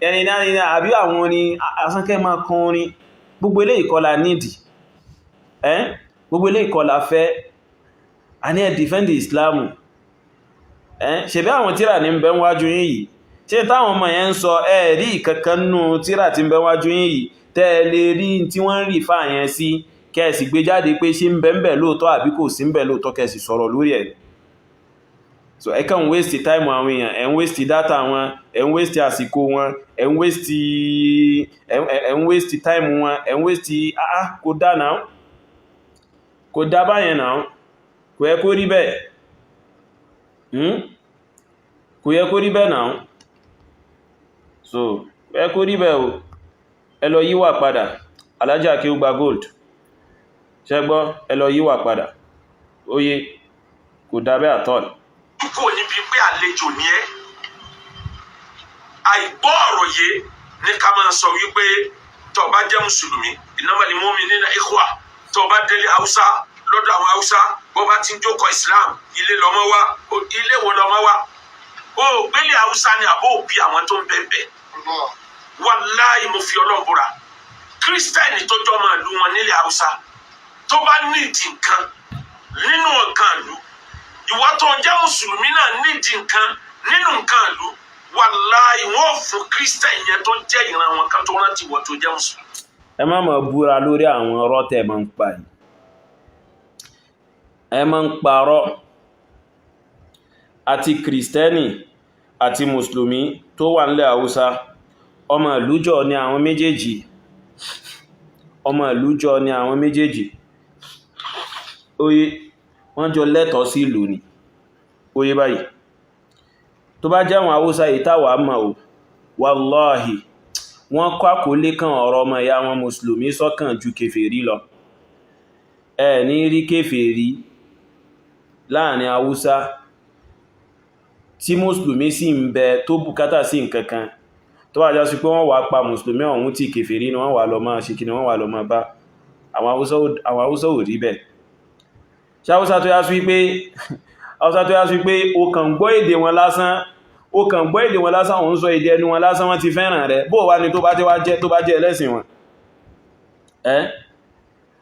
ẹni àbí àwọn orin asánkẹ́ máa kan orin gbogbo ilé ìkọlà nídìí. Gbogbo ilé ìkọlà fẹ́ a ní ẹ defend Islam. Ṣebí àwọn tíra ní ń bẹ wájú yín yìí ṣe táwọn ọmọ yẹn ń sọ ẹ̀rí ìkankan nú tíra tí ń bẹ wájú yín yìí tẹ́ẹ̀lẹ̀ rí tí wọ́n rí fà yẹn sí kẹ́ẹ̀sì gbé jáde pé ṣe ń bẹ ń bẹ lóòtọ́ àbí kò sí ń bẹ lóòtọ́ kẹ́ẹ̀sì sọ̀rọ̀ lórí ẹ̀. So ẹ kàn waste time àwọn èèyàn ẹ̀ ń waste data wọn ẹ̀ ń waste àsìkò wọn ẹ̀ ń waste time wọn ẹ̀ ń waste kò dá náà kò dá báyẹn náà kò yẹ kó rí bẹ́ẹ̀. Kò yẹ kó rí bẹ́ẹ̀ náà. So kò yẹ kó rí bẹ́ẹ̀ o. Ẹ lọ yíwà padà Alhaji AKEWUGBAGOLD ṣẹgbọ́ ẹ lọ yíwà padà oye kò dábẹ́ àtọ́l. Kò níbi pé àlejò ní ẹ́ àìgbọ́ ọ̀rọ̀ yé ní ká máa sọ wípé tó bá jẹ́ mùsùlùmí innamal mu'minuna ikhwa tó bá délé Haúsá lọ́dọ̀ àwọn Haúsá bó bá ti ń jókòó Islam ilé lọ́mọ wá ilé wo lọ́mọ wá ó gbélé Haúsá ni àbó òbí àwọn tó ń bẹ́ẹ̀ wàláhì mo fi Ọlọ́run búra kírísítẹ́nì tó jọ máa lu wọn nílẹ̀ Haúsá tó bá nídìí nǹkan nínú nǹkan ìlú ìwọ tó jẹ́ mùsùlùmí náà nídìí nǹkan nínú nǹkan ìlú wàláhì wọ́n fún kírísítẹ́nì yẹn tó jẹ́ ìran wọn kan tó rántí wọ́n tó jẹ́ mùsùlùmí. Ẹ má máa búra lórí àwọn ọ̀rọ̀ tẹ́ máa ń pa yìí. Ẹ máa ń parọ́ àti kírísítẹ́nì àti mùsùlùmí tó wà nílẹ̀ Haúsá ọmọ ìlújọ ni àwọn méjèèjì ọmọ ìlújọ ni àwọn méjèèjì oye wọ́n jọ lẹ́tọ̀ọ́ sí ìlú ni oye báyìí tó bá jẹ́ àwọn Haúsá ìtawà mọ̀ ò wàláhì wọ́n kọ́ àkólé kan ọ̀rọ̀ ọmọ ìyá wọn mùsùlùmí sọ́kàn ju kèfèrí lọ. Ẹ ní rí kèfèrí láàrin Haúsá tí mùsùlùmí sì ń bẹ tó bùkátà sí nǹkankan tó wà jásí pé wọ́n wà pa mùsùlùmí ọ̀hún tí kèfèrí ni wọ́n wà lọ máa ṣe kí ni wọ́n wà lọ máa bá àwọn Haúsá ò rí bẹ́ẹ̀. Ṣé Haúsá tó yá sí pé o kàn gbọ́ èdè wọn lásán òun sọ èdè ẹnu wọn lásán wọ́n ti fẹ́ràn rẹ̀ bó wá ní tó bá jẹ́ ẹlẹ́sìn wọn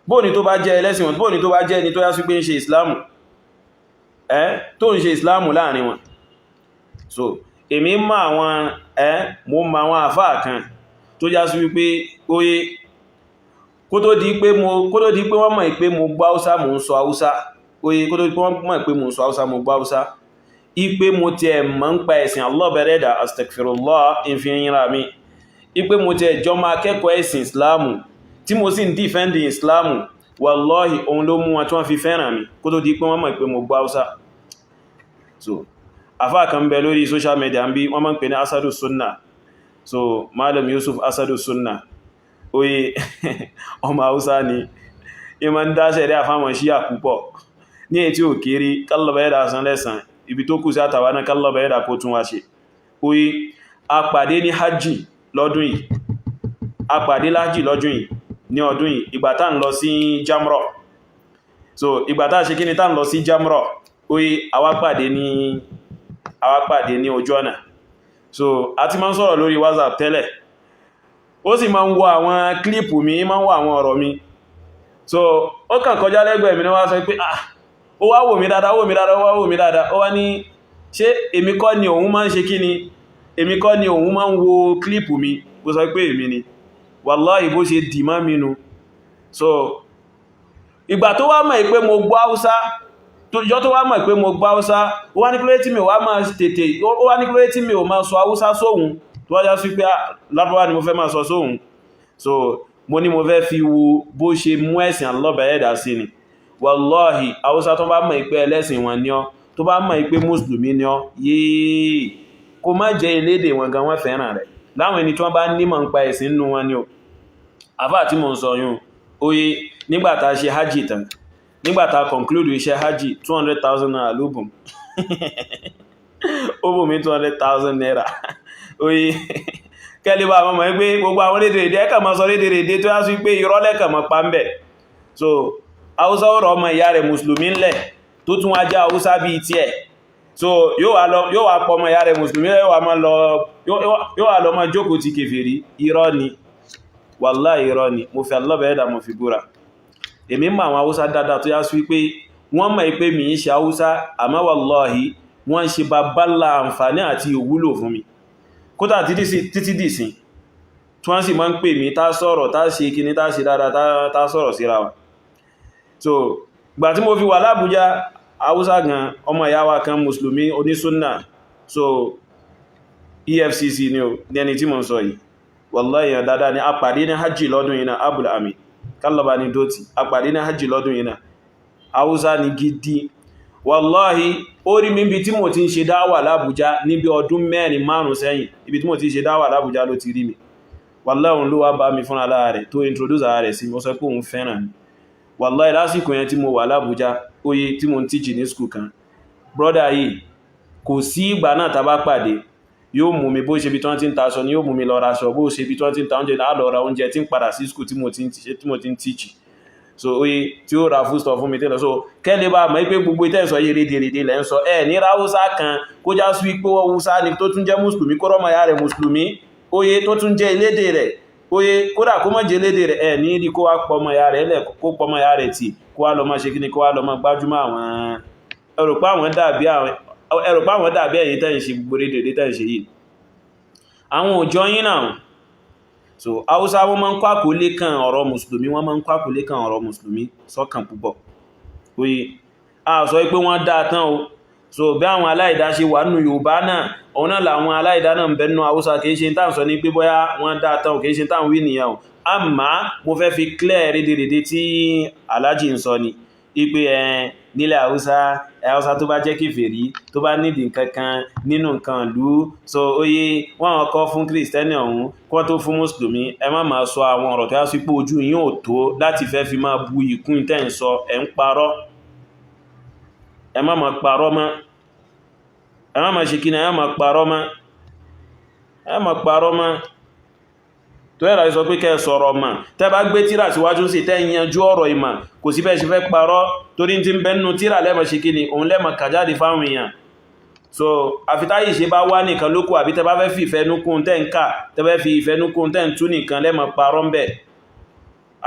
bó ní tó bá jẹ́ ẹlẹ́sìn wọn bó ní tó bá jẹ́ ẹni tó yá sí pé ń ṣe ìsìláàmù tó ń ṣe ìsìláàmù láàrin wọn. So èmi mọ̀ àwọn mo mọ̀ àwọn àfáà kan tó já sí wípé oye kó tó di pé wọ́n mọ̀ pé mo gbọ́ Haúsá mo ń sọ Haúsá oye kó tó di pé wọ́n mọ̀ pé mo ń sọ Haúsá mo gbọ́ Haúsá ipe mo ti ẹ̀ mọ̀ ń pa ẹ̀sìn Allah bẹ̀rẹ̀dà astaghfirullah ìfihìnra mi ipe mo ti ẹjọ́ máa kẹ́kọ̀ọ́ ẹ̀sìn Islamu tí mo sì ń dìfẹ́ndì Islamu wallahi ohun ló mú wọn tí wọ́n fi fẹ́ràn mi kó tó di pé wọ́n mọ̀ pé mo gbọ́ Haúsá. So àfáà kan bẹ lórí social media ń bí wọ́n máa ń pè ní ASADU SUNNAH so Malam YUSUF ASADU SUNNAH oye ọmọ Haúsá ni ìmọ̀ ń dá ṣẹ̀rí àfáwọn Ṣíà púpọ̀ ní èyí tí ó kéré kálọ̀bà ẹ̀dà san lẹ́sàn ibi tó kù sí àtàwà náà kálọ̀bà ẹ̀dà kó tún wá ṣe oye a pàdé ní hajji lọ́dún yìí a pàdé lájì lọ́dún yìí ní ọdún yìí ìgbà tá ń lọ sí Jamra so ìgbà tá ṣe kí ni tá ń lọ sí Jamra oye àwa pàdé ní ojú ọ̀nà so a ti máa ń sọ̀rọ̀ lórí WhatsApp tẹ́lẹ̀ ó sì máa ń wo àwọn kílípù mi máa ń wo àwọn ọ̀rọ̀ mi so ó kàn kọjá lẹ́gbẹ̀ẹ́ mi ní wá sọ pé ó wá wò mí dáadáa ó wá ní ṣé èmi kọ́ ni òun máa ń ṣe kí ni èmi kọ́ ni òun máa ń wo kílípù mi bó sọ pé èmi ni wàláhì bó ṣe dì má mínú so ìgbà tó wá mọ̀ pé mo gbọ́ Haúsá ìjọ tó wá mọ̀ pé mo gbọ́ Haúsá ó wá ní kílé tí mi ò wá máa tètè ó wá ní kílé tí mi ò máa sọ Haúsá sóhun tó wájá sí pé Lárúbáwá ni mo fẹ́ máa sọ sóhun so mo ní mo fẹ́ fi wo bó ṣe mú ẹ̀sìn alọ́bẹ̀ẹ́dà sí ni wàláhì Haúsá tó bá mọ̀ pé ẹlẹ́sìn wọn ni ọ́ tó bá mọ̀ pé mùsùlùmí ni ọ́ yéé kó má jẹ́ elédè wọn gan wọ́n fẹ́ràn rẹ̀ láwọn ẹni tí wọ́n bá nímọ̀ ń pa ẹ̀sìn nínú wọn ni ó àfáà tí mo ń sọ yún oye nígbàtà ṣe hajji tán nígbàtà conclude iṣẹ́ hajji 200,000 naira ló bùn ó bùn mí 200,000 naira oye kẹ́lẹ̀ bá mọ́ ẹgbẹ́ gbogbo àwọn rédèrèdè ẹ́kà mọ́ sọ rédèrèdè tó yá sí pé ìrọ́lẹ́kà mọ́ pa ń bẹ̀ so Haúsá ọ̀rọ̀ ọmọ ìyá rẹ̀ mùsùlùmí ńlẹ̀ tó tún wá já Haúsá bí i tiẹ̀ so yóò wá pọ̀ ọmọ ìyá rẹ̀ mùsùlùmí yóò wá lọ mọ́ jókòó ti kèfèrí irọ́ ni wàláhì irọ́ ni mo fi alọ́bẹ̀ẹ́dà mo fi búra èmi mọ̀ àwọn Haúsá dáadáa tó yá sí pé wọ́n mọ̀ pé mi ń ṣe Haúsá àmọ́ wàláhì wọ́n ń ṣe babalá àǹfààní àti ìwúlò fún mi kódà títí dìsìn tí wọ́n sì máa ń pè mí tá sọ̀rọ̀ tá ṣe kíní tá ṣe dáadáa tá sọ̀rọ̀ síra wa so gbà tí mo fi wà l'Ábújá Haúsá gan ọmọ ìyá wa kan mùsùlùmí onísúnnà so EFCC ni o ní ẹni tí mo ń sọ yìí wallahi dáadáa ni a pàdé ní hajji lọ́dún yìí náà Abul Ami kálọ̀bá ní dótì a pàdé ní hajji lọ́dún yìí náà Haúsá ni gidi wallahi ó rí mi bí tí mo ti ń ṣe dáwà l'Ábújá níbi ọdún 4-5 sẹ́yìn ibi tí mo ti ń ṣe dáwà l'Ábújá ló ti rí mi wallahi òun ló wá bá mi fún ara rẹ̀ tó introduce ara rẹ̀ sí mo sọ pé òun fẹ́ràn mi wallahi lásìkò yẹn tí mo wà l'Ábújá oye tí mo ń teach ní school kan brother yìí kò sí ìgbà náà tá bá pàdé yóò mú mi bó ṣe bí tí wọ́n ti ń ta aṣọ ni yóò mú mi lọ ra aṣọ bó ṣe bí tí wọ́n ti ń ta oúnjẹ náà lọ ra oúnjẹ tí ń padà sí school tí mo ti ń teach so oye tí ó ra food stuff fún mi tẹ́lẹ̀ so kẹ́lẹ̀ bá mọ̀ pé gbogbo ìtẹ́sọ yé rédèrèdè lẹ́ ń sọ ní Haúsá kan kó já sí pé Haúsá ni tó tún jẹ́ mùsùlùmí kó rọ́mọ ya rẹ̀ mùsùlùmí oye tó tún jẹ́ elédè rẹ̀ oye kódà kó mọ́ jẹ́ elédè rẹ̀ ní ìdí kó wá pọmọ ya rẹ̀ lẹ̀ kó pọmọ ya rẹ̀ tì kó wá lọ mọ́ ṣe kíni kó wá lọ mọ́ gbájúmọ́ àwọn ẹrùpá àwọn dàbí ẹ̀yìn tẹ́ ń ṣe gbogbo rédèrèdè tẹ́ ń ṣe yìí àwọn òjò yín náà so Haúsá wọ́n máa ń kọ́ àkólé kan ọ̀rọ̀ mùsùlùmí wọ́n máa ń kọ́ àkólé kan ọ̀rọ̀ mùsùlùmí sọ́kàn púpọ̀ oye a sọ pé wọ́n dáa tán o so bí àwọn aláìdá ṣe wà nínú Yorùbá náà òun náà làwọn aláìdá náà ń bẹ nínú Haúsá kìí ṣe tán sọ ní pé bóyá wọ́n dáa tán o kìí ṣe tán wí nìyẹn o àmá mo fẹ́ fi clear rédèrèdè tí Aláàjì ń sọ ni ipe nílẹ̀ Haúsá tó bá jẹ́ kèfèrí tó bá nídi nǹkankan nínú nǹkan ìlú so oye wọ́n kọ́ fún kìrìsìtẹ́nì ọ̀hún kọ́ tó fún mùsùlùmí ẹ má máa sọ àwọn ọ̀rọ̀ tó yá sí pé ojú yín ò tó láti fẹ́ fi máa bu ìkún tẹ́ ń sọ ẹ̀ ń parọ́ ẹ má máa parọ́ mọ́ ẹ má máa ṣe kí ni ẹ má parọ́ mọ́ tó ẹ̀rọ ìsọ pé kẹ́ sọ̀rọ̀ mà tẹ́ bá gbé tírà síwájú sí tẹ́ yanjú ọ̀rọ̀ ìmà kò sí bẹ́ẹ̀ ṣe fẹ́ parọ́ torí tí ń bẹ́nu tírà lẹ́mọ̀ ṣe kí ni òun lẹ́mọ̀ kàjáde fáwọn èèyàn so àfitáyì ṣe bá wá nìkan lókù àbí tẹ́ bá fẹ́ fi ìfẹ́núkún tẹ́ ń kà tẹ́ fẹ́ fi ìfẹ́núkún tẹ́ ń tú nìkan lẹ́mọ̀ parọ́ ń bẹ̀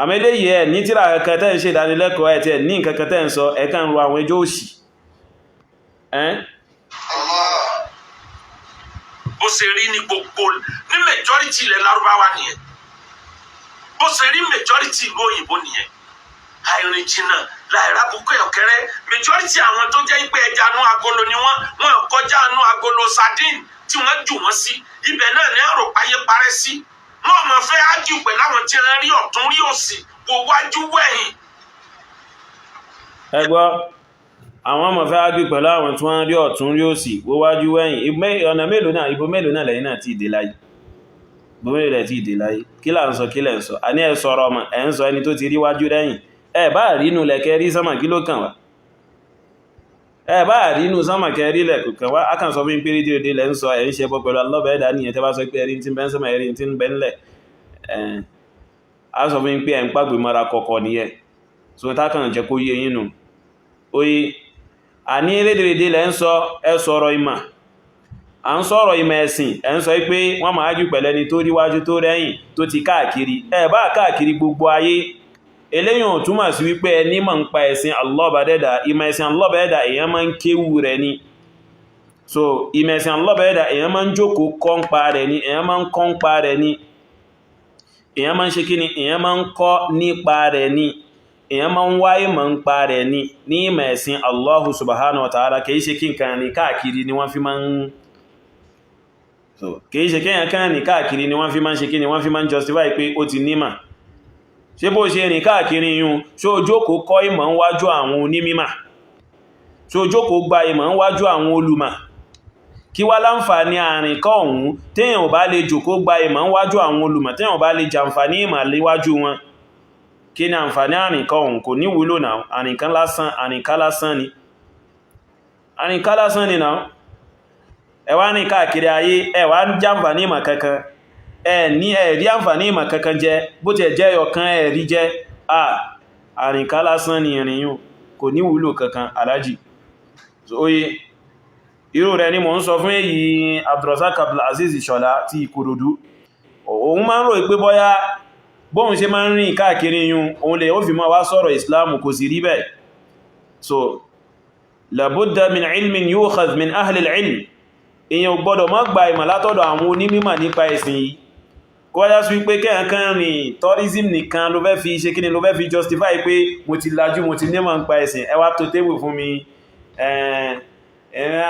àmẹ́lẹ́yìí ẹ̀ ní tírà kankan tẹ́ ń ṣe ìdánilẹ́kọ̀ọ́ ẹ̀ tẹ́ ní nǹkan kan tẹ́ ń sọ ẹ̀ kàn ń ro àwọn ẹjọ́ òṣì bó ṣe rí ní gbogbo ní majority ilẹ̀ Lárúbáwá nìyẹn bó ṣe rí majority ìlú òyìnbó nìyẹn àìrìn jìnnà láìra bukọ ọ̀kẹ́rẹ́ majority àwọn tó jẹ́ pé ẹja nú agolo ni wọ́n kọjá nú agolo sardine tí wọ́n jù wọ́n sí ibẹ̀ náà ní àrò páyé parẹ́ sí wọ́n mọ̀ fẹ́ ájú pẹ̀lú àwọn tí wọ́n rí ọ̀tún rí òsì wò wájú wẹ̀yìn. ẹ gbọ́ àwọn ọmọ fẹ́ ágbé pẹ̀lú àwọn tí wọ́n rí ọ̀tún rí òsì wó wájú wẹ́yìn ọ̀nà mélòó náà ibo mélòó náà lẹ́yìn náà ti dé láyé gbogbo ilẹ̀ tí ìdè láyé kí là ń sọ kí lẹ̀ ń sọ a ní ẹ sọ̀rọ̀ ọmọ ẹ̀ ń sọ ẹni tó ti rí wájú lẹ́yìn ẹ bá rínú lẹ̀kẹ́ rí sánmà kí ló kàn wá ẹ bá rínú sánmà kẹ́ rí lẹ̀ kò kàn wá a kàn sọ fún pírí díòdé lẹ́ ń sọ ẹ̀ ń ṣe bọ́ pẹ̀lú alọ́bẹ̀ẹ́dà nìyẹn tẹ́ bá sọ pé ẹni tí ń bẹ́ ń sánmà ẹni tí ń bẹ́ ńlẹ̀ a sọ fún pé ẹ̀ ń pàgbé mọ́ra kọ̀kọ̀ nìyẹn so tá kàn jẹ́ kó yé yín nù oye a ní rédèrèdè lẹ́ ń sọ ẹ sọ̀rọ̀ ìmọ̀ à ń sọ̀rọ̀ ìmọ̀ ẹ̀sìn ẹ̀ ń sọ pé wọ́n máa jù pẹ̀lẹ́ni tó ríwájú tó rẹ́yìn tó ti káàkiri ẹ bá káàkiri gbogbo ayé eléyìn ò túmọ̀ sí wípé ẹni mọ̀ ń pa ẹ̀sìn Allah bá dẹ́dà ìmọ̀ ẹ̀sìn Allah bá dẹ́dà èèyàn máa ń kéwú rẹ̀ ni so ìmọ̀ ẹ̀sìn Allah bá dẹ́dà èèyàn máa ń jókòó kọ́ ń pa rẹ̀ ni èèyàn máa ń kọ́ ń pa rẹ̀ ni èèyàn máa ń ṣe kíni èèyàn máa ń kọ́ nípa rẹ̀ ni èèyàn máa ń wáyé mọ̀ ń pa rẹ̀ ni ní ìmọ̀ ẹ̀sìn Allah subhanahu wa ta'ala kìí ṣe kí nǹkan ní káàkiri ni wọ́n fi máa ń so kìí ṣe kíyàn kan ní káàkiri ni wọ́n fi máa ń ṣe kí ni wọ́n fi máa ń justify pé ó ti nímà ṣe bó ṣe rìn káàkiri yún ṣó jókòó kọ́ ìmọ̀ ń wájú àwọn onímímà ṣó jókòó gba ìmọ̀ ń wájú àwọn olùmọ̀ kí wá láǹfààní àrìn kọ́ ọ̀hún téèyàn ò bá lè jókòó gba ìmọ̀ ń wájú àwọn olùmọ̀ téèyàn ò bá lè jàǹfààní ìmọ̀ léwájú wọn kí ni àǹfààní àrìn kọ́ ọ̀hún kò ní wúlò náà àrìnká lásán ni náà ẹ wá ní káàkiri ayé ẹ wá ń jàǹfààní ìmọ̀ kankan ní ẹ̀rí àǹfààní ìmọ̀ kankan jẹ bó ti ẹ̀jẹ́ ọ̀kan ẹ̀rí jẹ́ àrìnká lásán ni ìrìnyún kò ní wúlò kankan alájì oye irú rẹ̀ ni mò ń sọ fún èyí Abdulrazak Abdulaziz Ìṣọ̀lá ti Ìkòròdú òun máa ń rò pé bọ́yá bóhun ṣe máa ń rìn káàkiri yún òun lè ó fi máa wá sọ̀rọ̀ Islam kò sì rí bẹ́ẹ̀ so labudda min ilmin yukhadh min ahli al-ilm èyàn gbọ́dọ̀ má gba ìmọ̀ látọ̀dọ̀ àwọn onímímọ̀ nípa ẹ̀sìn yìí kó wáyá sí wípé kẹ́ẹ̀kan rìn tourism nìkan ló fẹ́ fi ṣe kíni ló fẹ́ fi justify pé mo ti lajú mo ti nímọ̀ nípa ẹ̀sìn ẹ wá tó tébù fún mi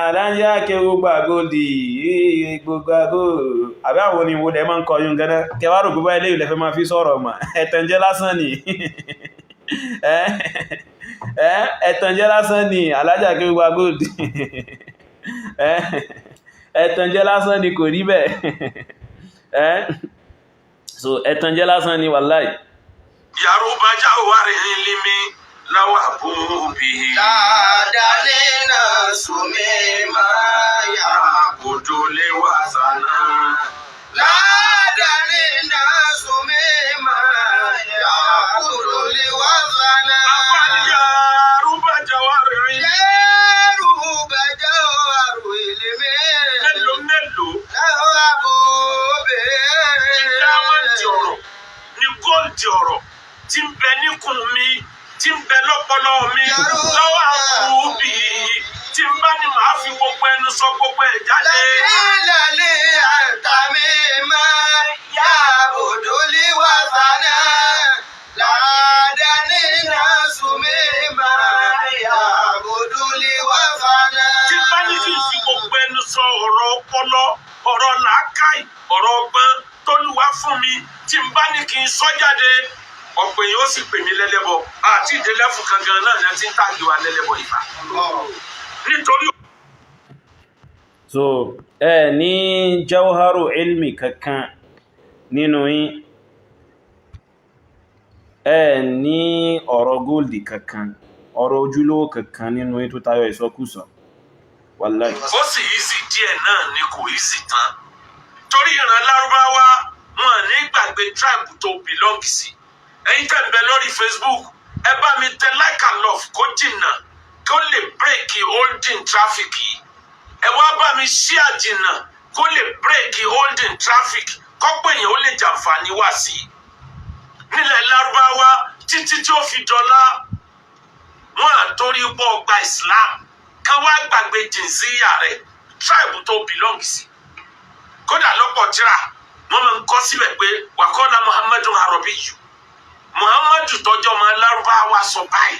adájá Akewu-Gbagbold àbí àwọn ni wo lẹ máa ń kọyún gẹ́nà kẹwàá rò gbogbo ilé ìlẹ́fẹ́ máa fi sọ̀rọ̀ mọ̀ ẹ̀tànjẹ́ lásán ni ẹ̀tànjẹ́ lásán ni alájà Akewu-Gbagbold ẹ̀tànjẹ́ lásán ni kò rí bẹ́ẹ̀ so ẹ̀tànjẹ́ lásán ni wàláì Yorùbá jáwárí lími láwà bóbi ládàlé náà súnmí máa yà kòjò lè wà sánà ládàlé náà súnmí máa yà kòjò lè wà sánà àfàdí Yorùbá jáwárí Yorùbá jáwárí lími mélòó láwà bóbi diamond ọ̀rọ̀ ní gold ọ̀rọ̀ tí ń bẹ níkùn mi tí ń bẹ lọ́pọlọ mi lọ́wọ́ àbúrú bí tí ń bá ní màá fi gbogbo ẹnu sọ gbogbo ẹ̀ jáde. lálẹ́ àtàmì máa yá òdò lè wà sánà ládàlé náà súnmí máa yá òdò lè wà sánà. tí ń bá ní kí n fi gbogbo ẹnu sọ ọ̀rọ̀ ọpọlọ ọ̀rọ̀ làákàì ọ̀rọ̀ ọgbọ́n t'Olúwa fún mi tí ń bá ní kí n sọ jáde ọ̀pọ̀ èèyàn ó sì pè mí lẹ́lẹ́bọ àti ìdílẹ́fù kankan náà ni a ti ń tàgé wa lẹ́lẹ́bọ ìfà nítorí. so ní jawharu ilmi kankan nínú yín ní ọ̀rọ̀ góòlì kankan ọ̀rọ̀ ojúlówó kankan nínú yín tó tayọ ìsọkúsọ wàláì. ó sì yí sí díẹ̀ náà ni kò yí sí tán torí ìran lárúbáwá wọn ní gbàgbé tribe tó belong sí. ẹ̀yin tẹ́ ń bẹ lórí Facebook ẹ bá mi tẹ like and love kó jìnnà kó lè break holding traffic yìí ẹ wá bá mi share jìnnà kó lè break holding traffic kọ́pọ̀ èèyàn ó lè jàǹfààní wá sí i. nílẹ̀ lárúbáwá títí tí ó fi dọ́là wọn àtórí pọ̀ gba Islam ká wá gbàgbé jìnsíyà rẹ̀ tribe tó belong sí. kódà lọ́pọ̀ tíra wọ́n máa ń kọ́ síbẹ̀ pé wàkọ́lá Muhammadu Arabiyu Muhammadu tọjọ́ máa lárúbáwá sọ báyìí.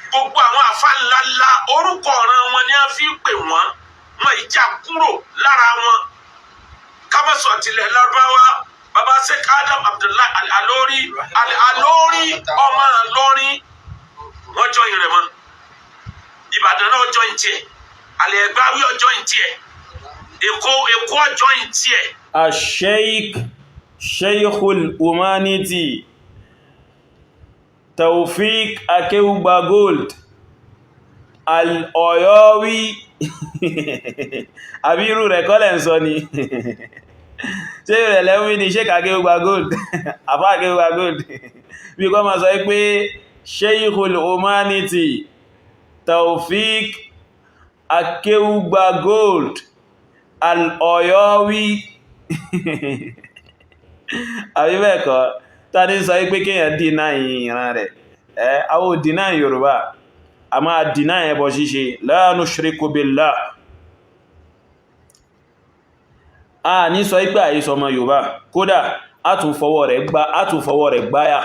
gbogbo àwọn àfa ńláńlá orúkọ ọ̀ràn wọn ni a fi ń pè wọ́n wọn ìjà kúrò lára wọn. kábàsọ̀ tilẹ̀ lárúbáwá baba Sheikh Adam Abdullahi Al-Alori ọmọ Àlọrin wọ́n jọ ìrẹ̀ mọ́. Ìbàdàn náà jọ ìtì ẹ̀ Àlẹ̀ Ẹ̀gbáwí ọjọ́ ìtì ẹ̀ Èkó ọjọ́ ìtì ẹ̀ Sheikhul-Humanity Taufik Akewugbagold Al-Oyowi àbírú rẹ̀ kọ́lẹ̀ ń sọ ni ṣe rẹ̀ lẹ́wí ni Sheikh Akewugbagold àfá Akewugbagold bí kọ́ ma sọ pé Sheikhul-Humanity Taufik Akewugbagold Al-Oyowi àbí bẹ́ẹ̀ kọ́ tàbí sọ pé kíyàn dínà ìran rẹ̀ àwọn dínà Yorùbá a máa dínà ẹbọ ṣíṣe la nushriku billah a ní sọ pé àìsọ ọmọ Yorùbá kódà átùnfọwọ́ rẹ̀ gbáyà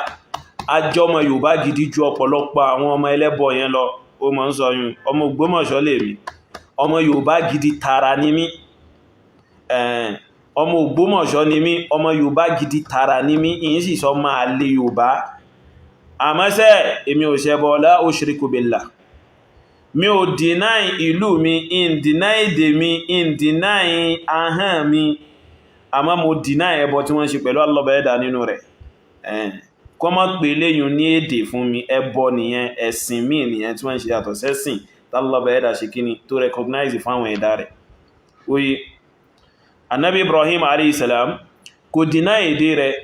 ajọ́mọ Yorùbá gidi ju ọ̀pọ̀lọpọ̀ àwọn ọmọ ẹlẹ́bọ yẹn lọ ó mọ̀ ń sọ yún ọmọ Ògbómọ̀ṣọ́ lè mi ọmọ Yorùbá gidi tààrà ní mí ọmọ Ògbómọ̀ṣọ́ ni mí ọmọ Yorùbá gidi tààrà ní mí ìyìn sì sọ máa lè Yorùbá àmọ́sẹ́ èmi ò ṣẹbọ la ushriku billah mi ò deny ìlú mi in deny èdè mi in deny ahọ́n mi àmọ́ mo deny ẹbọ tí wọ́n ṣe pẹ̀lú alọ́bẹ̀ẹ́dà nínú rẹ̀ kọ́ mọ́ pé léyìn ní èdè fún mi ẹbọ nìyẹn ẹ̀sìn mi nìyẹn tí wọ́n ṣe yàtọ̀ sẹ́sìn tálọ́bẹ̀ẹ́dà ṣe kíní tó recognize fáwọn ẹ̀dá rẹ̀ oye Ànábì Ibrahim alayhi salam kò deny èdè rẹ̀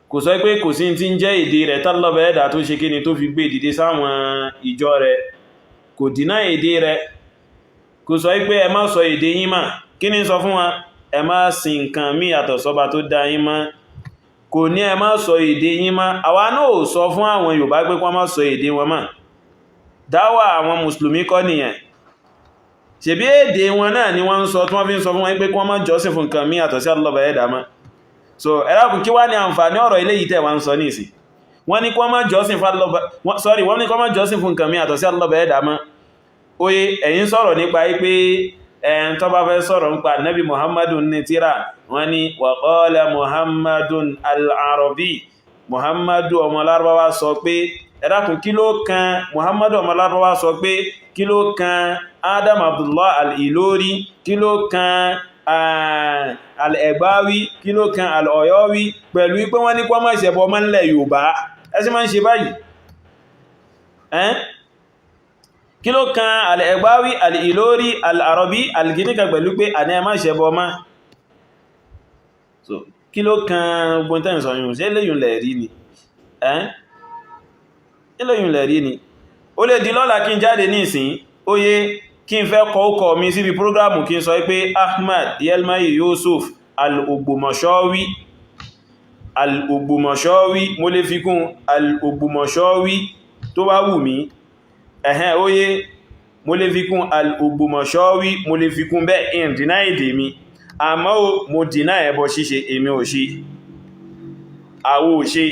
kò sọ pé kò sí tí ń jẹ́ èdè rẹ̀ tálọ́bẹ̀ẹ́dà tó ṣe kíní tó fi gbé ìdìde sáwọn ìjọ rẹ̀ kò dínà èdè rẹ̀ kò sọ pé ẹ má sọ èdè yín mọ́ kí ni sọ fún wa ẹ má sìn nǹkan mí yàtọ̀ sọ́ba tó dá yín mọ́ kò ní ẹ má sọ èdè yín mọ́ àwa náà ò sọ fún àwọn Yorùbá pé kí wọ́n má sọ èdè wọn mọ́ dáwà àwọn mùsùlùmí kọ́ nìyẹn ṣebí èdè wọn náà ni wọ́n ń sọ tí wọ́n fi ń sọ fún wọn pé kí wọ́n má jọ́sìn fún nǹkan mí yàtọ̀ sí alọ́bẹ̀ẹ́dà mọ́ so ẹ̀rákùn kí wá ní àǹfààní ọ̀rọ̀ eléyìí tẹ́ wá ń sọ ní ìsìn wọ́n ní kí wọ́n má jọ́sìn fún nǹkan mí yàtọ̀ sí alọ́bẹ̀ẹ́dà mọ́ oye ẹ̀yin sọ̀rọ̀ nípa pé ẹ̀yìn tó bá fẹ́ sọ̀rọ̀ nípa nabi muhammadun ní tíra wọ́n ní wa qala muhammadun al-arabi muhammadu ọmọ lárúbáwá sọ pé ẹ̀dàkùn kí ló kan muhammadu ọmọ lárúbáwá sọ pé kí ló kan adam abdullah al-ilori kí ló kan al-egbawi kí ló kan al-oyowi pẹ̀lú pé wọ́n ní kọ́ mọ́ ìṣẹ̀bọ̀ mọ́ nílẹ̀ yorùbá ẹsí máa ń ṣe báyìí kí ló kan al-egbawi al-ilori al-arabi al-ginika pẹ̀lú pé àní ẹ má ṣẹbọ mọ́ so kí ló kan gbọ́ntẹ́ ìsọ̀yún sí eléyìn lẹ̀rí ni eléyìn lẹ̀rí ni ó lè di lọ́la kí n jáde ní ìsìn ó yé kí n fẹ́ kọ ókọ mi síbi prógrámù kí n sọ pé AHMAD YELMA'E YUSUF al-Ògbómọ̀ṣọ́wí mo lè fi kún al-Ògbómọ̀ṣọ́wí tó bá wù mí ẹ̀hẹ́n óyé mo lè fi kún al-Ògbómọ̀ṣọ́wí mo lè fi kún bẹ́ẹ̀ in dínà èdè mi àmọ́ mo dínà ẹbọ ṣíṣe èmi ò ṣe àwọ ò ṣe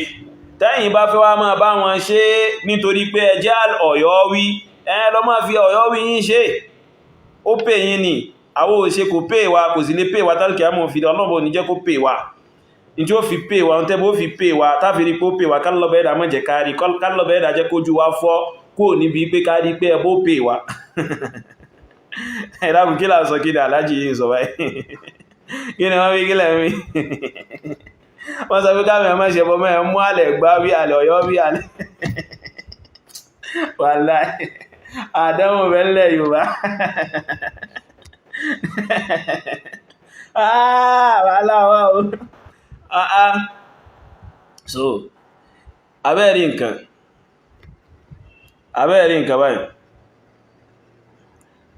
tẹ́yìn bá fẹ́ wá máa bá wọn ṣe nítorí pé ẹjẹ́ Ọ̀yọ́wí lọ máa fi Ọ̀yọ́wí yín ṣe ó pè yín ni àwọ ò ṣe kò pè wa kò sì lè pè wa tálkì àmọ́ fi ọlọ́bọ̀ ní jẹ́ kó pè wa ní tí ó fi pè wa tẹ́bọ̀ ó fi pè wa táfìrí pé ó pè wa kálọ́bẹ̀ẹ́dà mọ́ jẹ́ kárí kálọ́bẹ̀ẹ́dà jẹ́ kójú wa fọ́ kó níbi pé kárí pé ẹbó pè wá ẹ̀dàkùn kí là sọ kí ní alájì yìí sọ báyìí kí ni wọ́n fi kílẹ̀ mi wọ́n sọ pé káàmì ọmọ ìṣẹ́bọ mẹ́rin mú àlẹ̀ gbá wí àlẹ̀ Ọ̀yọ́ wí àlẹ̀ wàláhì àdánwò bẹ́lẹ̀ Yorùbá wàhálà wà ó so abẹ́rí nǹkan báyìí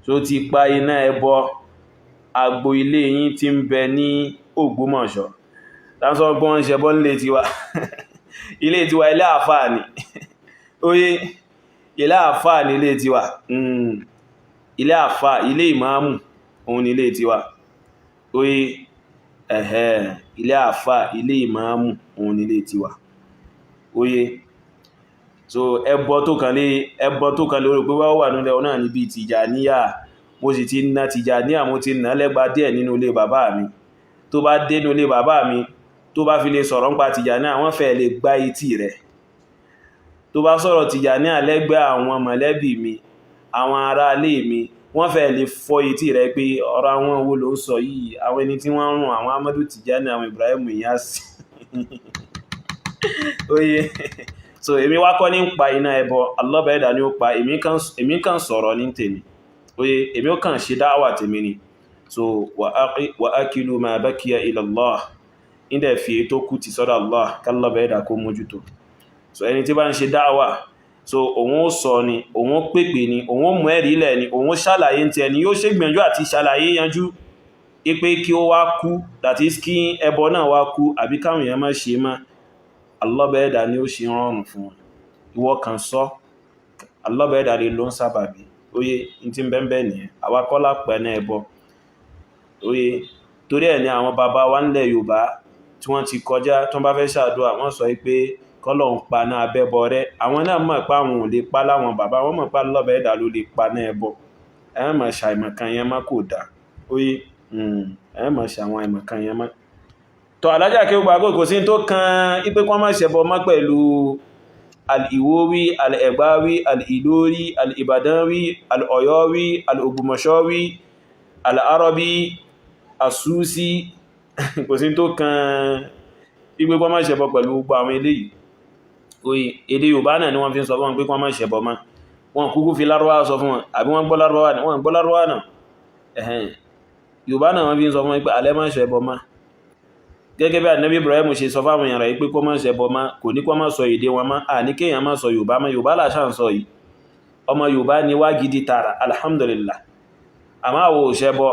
tó ti pa iná ẹbọ agbo ilé yín tí ń bẹ ní Ògbómọ̀ṣọ́ láńsọ́ gbọ́n ṣẹbọ nílé tiwa ilé tiwa ilé àfáà ni oye ilé àfáà ní ilé tiwa ilé àfáà ilé ìmáàmù òun ilé tiwa oye ilé àfáà ilé ìmáàmù òun ilé tiwa oye so ẹbọ tó kan lórí pé wá wà nílẹ̀ ọ̀nà níbi Tìjàníyà mo sì ti ná Tìjàníyà mo ti ná lẹ́gba díẹ̀ nínú ilé bàbá mi tó bá dé nínú ilé bàbá mi tó bá fi lè sọ̀rọ̀ ń pa Tìjàníyà wọ́n fẹ́ lè gbá etí rẹ̀ tó bá sọ̀rọ̀ Tìjàníyà lẹ́gbẹ́ àwọn mọ̀lẹ́bí mi àwọn ará ilé mi wọ́n fẹ́ lè fọ́ etí rẹ̀ pé ọ̀rọ̀ àwọn wo ló ń sọ yìí, àwọn ẹni tí wọ́n rún àwọn Ahmadu Tijani, àwọn Ibrahim Iyas oye so èmi wá kọ́ ní ń pa iná ẹbọ, Allah bá ẹ̀dà ní ó pa, èmi kàn sọ̀rọ̀ ní tèmi oye èmi ó kàn ṣe dáwà tèmi ni. So wa akilu ma bakiya ila Allah, ìdẹ̀ fi tó kú ti sọ́dọ̀ Allah kálọ́ bá ẹ̀dà kó mójútó. So ẹni tí bá ń ṣe dáwà, so òun ó sọ ni, òun ó pèpè ni, òun ó mú ẹ̀rí ilẹ̀ ni, òun ó ṣàlàyé ti ẹni, yóò ṣègbìyànjú àti ṣàlàyé yanjú ipé kí ó wá kú, that is kí ẹbọ náà wá kú àbí káwọn èèyàn má ṣe má, Allah bá ẹ̀dà ni ó ṣe rọrùn fún wọn. Ìwọ kan sọ, Allah bá ẹ̀dà lè ló ń sábàbí oye in ti bẹ́ẹ̀ nìyẹn, àwa kọ́ la pẹ̀ náà ẹbọ oye. Torí ẹ̀ ni àwọn bàbá wa nílẹ̀ Yorùbá tí wọ́n ti kọjá tó bá fẹ́ ṣàdúrà wọ́n sọ pé kọ́lọ̀ ń pa náà abẹ́bọ rẹ̀, àwọn náà mọ̀ pé àwọn ò lè pa láwọn bàbá wọn mọ̀ pé Allah bá ẹ̀dà ló lè pa náà ẹbọ. Ẹ má ṣe àìmọ̀kan yẹn má kò dá oye, ẹ má ṣe àwọn àìmọ̀kan yẹn má. Tọ́ Alhaji Akewu kò sí tó kan ipé kọ́ má ṣẹbọ mọ́ pẹ̀lú al-Iwowi, al-Egbawi, al-Ilori, al-Ibadanwi, al-Oyowi, al-Ogbomosowi, al-Arabi, Asusi kò sí tó kan ipé kọ́ má ṣẹbọ pẹ̀lú gbogbo àwọn eléyìí oye. Èdè Yorùbá náà ni wọ́n fi ń sọ fún wọn pé kọ́ má ṣẹbọ mọ́, wọn kúkú fi Lárúbáwá sọ fún wọn àbí wọ́n gbọ́ Lárúbáwá náà, wọ́n gbọ́ Lárúbáwá náà Yorùbá náà wọ́n fi ń sọ fún wọn pé alẹ́ má ṣẹbọ mọ́. Gẹ́gẹ́ bí Ànábì Ibrahim ṣe sọ fáwọn èèyàn rẹ̀ pé kó má ṣẹbọ mọ́, kò ní kó má sọ èdè wọn mọ́, ní kéèyàn má sọ Yorùbá mọ́, Yorùbá làṣà ń sọ yìí, ọmọ Yorùbá ni wá gidi tààrà alhamdulillah. Àmọ́ àwọ̀ ò ṣẹbọ,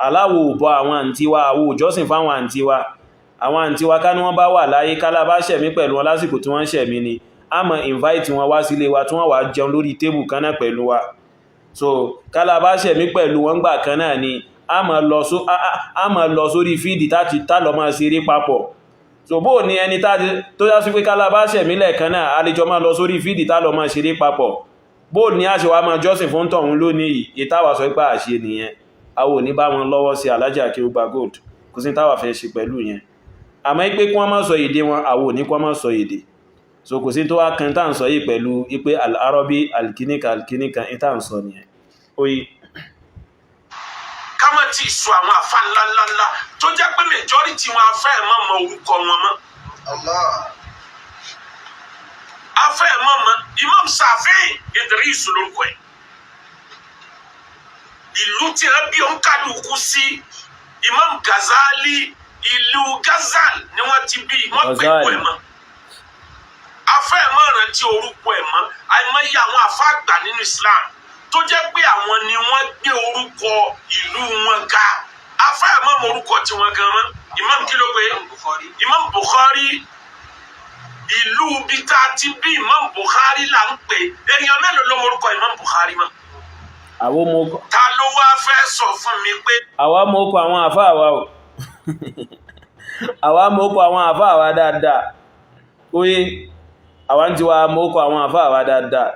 aláwọ̀ ò bọ àwọn àǹtí wa, àwọ̀ ò jọ́sìn fáwọn àǹtí wa. Àwọn àǹtí wa ká ní wọ́n bá wà láyé kálá bá ṣẹ̀mí pẹ̀lú wọn lásìkò tí wọ́n ṣẹ̀mí ni, a mọ̀ invite wọn wá sílé wa tí wọ́n wá jẹun lórí tébù kan náà pẹ̀lú wa. So kálá bá ṣẹ̀mí pẹ̀lú wọn gbà kan náà ni a máa lọ sórí fíìdì tá lọ máa ṣeré papọ̀. So bó ní ẹni tó já sí pé kálá bá ṣẹ̀mí lẹ́ẹ̀kan náà a lè jọ máa lọ sórí fíìdì tá lọ máa ṣeré papọ̀. Bó ní a ṣe wá máa jọ́sìn fún tọ̀hún lónìí, ìtawà sọ pé àṣẹ nìyẹn, a ò ní bá wọn lọ́wọ́ sí Alhaji Akewu-Gbagold, kò sí táwà fẹ́ ṣe pẹ̀lú yẹn. Àmọ́ ipé kí wọ́n má sọ èdè wọn, a ò ní kí wọ́n má sọ èdè. So kò sí tó wá kan tá ń sọ yìí pẹ̀lú ipé al-Arabi alkinikan ìta ń sọ nìyẹn oye. ká má ti sọ àwọn àfa ńláńláńlá tó jẹ́ pé majority wọn afẹ́ ẹ̀ má mọ orúkọ wọn mọ́. afẹ́ ẹ̀ má mọ Imam Shafi Idris lórúkọ ẹ̀, ìlú tí ẹ bí òun kálukú sí. Imam Ghazali ìlú Ghazal ni wọ́n ti bí, wọ́n pè kú ẹ̀ mọ́. afẹ́ ẹ̀ má rántí orúkọ ẹ̀ mọ́. àìmọye àwọn àfa àgbà nínú Islam tó jẹ́ pé àwọn ni wọ́n gbé orúkọ ìlú wọn ga, afẹ́ ẹ̀ má mọ orúkọ tí wọ́n gan mọ́. Imam kí ló pé Imam Bukhari, ìlú bí tá a ti bí Imam Bukhari là ń pè. èèyàn mélòó ló mọ orúkọ Imam Bukhari mọ́? Ta ló wá fẹ́ sọ fún mi pé àwa mọ orúkọ àwọn àfá àwa o àwa mọ orúkọ àwọn àfá àwa dáadáa oye, àwa ń ti wá mọ orúkọ àwọn àfá àwa dáadáa.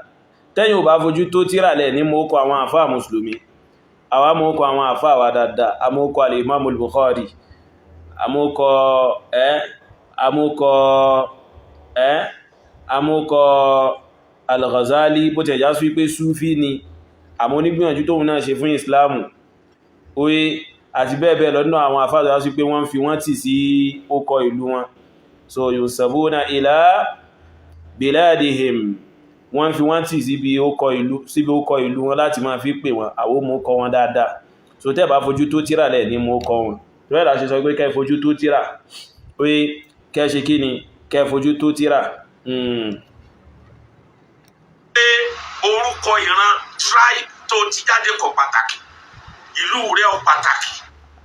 Tẹ́yìn ò bá fojú tó tíralẹ̀ ní mọ orúkọ àwọn àfá mùsùlùmí, àwa mọ orúkọ àwọn àfá àwa dáadáa. Àmọ́ orúkọ al-Imam al-Bukhari, àmúkọ al-Ghazali, bó tẹ̀ já sí pé Súfí ni, àmọ́ onígbìyànjú tóun náà ṣe fún Ìsìláàmù oye, àti bẹ́ẹ̀ bẹ́ẹ̀ lọ́nà àwọn àfáàdọ̀ já sí pé wọ́n fi wọ́n tì sí ókọ ìlú wọn. So yunsabuna ila biladihim, wọ́n fi wọ́n tì síbi ókọ ìlú wọn láti máa fi pè wọn, àwọn mú kọ wọn dáadáa. So tẹ́ bá fojú tó tírà lẹ̀ ní mú kọ wọn, tó rẹ̀ láti sọ pé kẹ́ fojú tó tírà oye, kẹ́ ṣe kí ni, kẹ́ fojú tó tírà. orúkọ ìran tribe tó ti jáde kọ pàtàkì, ìlú rẹ̀ ó pàtàkì.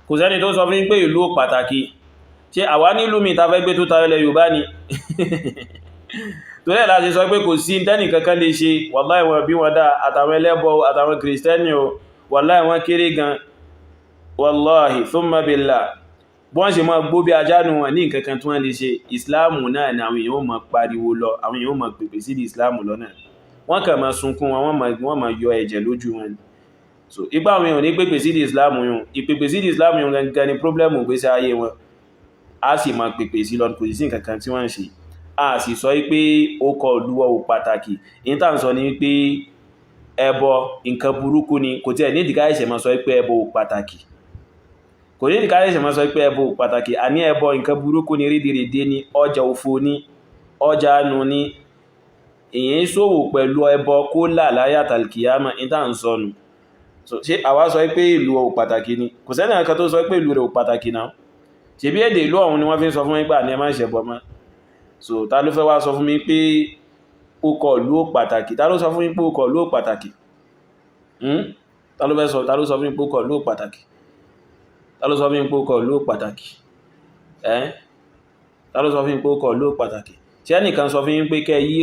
Kò sẹ́ni tó sọ fún pé ìlú ó pàtàkì. Ṣé àwa nílùú mi ta fẹ́ gbé tó tayọ ilẹ̀ Yorùbá ni? Tó rẹ̀ láti sọ pé kò sí tẹ́nì kankan lè ṣe, wàláhì wọn bí wọn dá, àtàwọn ẹlẹ́bọ àtàwọn kìrìsìtẹ́nì o, wàláhì wọn kéré gan, wàláhì thumma billah. Bọ́n ṣe máa gbó bí ajánu wọn ní nǹkankan tí wọ́n lè ṣe. Ìsìláàmù náà ni àwọn èèyàn ó máa pariwo lọ, àwọn èèyàn ó máa pèpè sí ìsìláàmù lọ́nà. Wọ́n kàn máa sunkún wọn, wọ́n máa yọ ẹ̀jẹ̀ lójú wọn. So ipa àwọn èèyàn ní pèpè sí ìsìláàmù yun, ìpèpè sí ìsìláàmù yun gangan ni pọ́blẹ́mù gbésí ayé wọn. A sì máa pèpè sí lọ, kò sí nǹkankan tí wọ́n ń ṣe. A sì sọ pé ó kọ olúwa ò pàtàkì. Ìyẹn tá ń sọ ni pé ẹbọ nǹkan burúkú ni kò tí ẹ̀ ní ìdíká ẹ̀ṣẹ̀ máa sọ pé ẹbọ pàtàkì kò ní ìdíká ẹ̀ṣẹ̀ máa sọ pé ẹbọ pàtàkì àní ẹbọ nǹkan burúkú ni rídìrídé ní ọjà òfò ní ọjà nù ní èyàn ṣòwò pẹ̀lú ẹbọ kó là láyà tàlkìyàmà ìta ń sọnù ṣe àwa sọ pé ìlú ò pàtàkì ni kò sẹ́ni kan tó sọ pé ìlú rẹ̀ ò pàtàkì náà ṣe bí èdè ìlú ọ̀hún ni wọ́n fi ń sọ fún mi pé àní ẹ má ṣẹbọ mọ́ so ta ló fẹ́ wá sọ fún mi pé ó kọ ìlú ò pàtàkì ta ló sọ fún mi pé ó kọ ìlú ò pàtàkì ta ló sọ fún mi pé ó kọ ìlú ò pàtàkì ta ló sọ fún mi pé ó kọ ìlú ò pàtàkì ta ló sọ fún mi pé ó kọ ìlú ò pàtàkì tí ẹnìkan sọ fún mi pé kẹ́ yí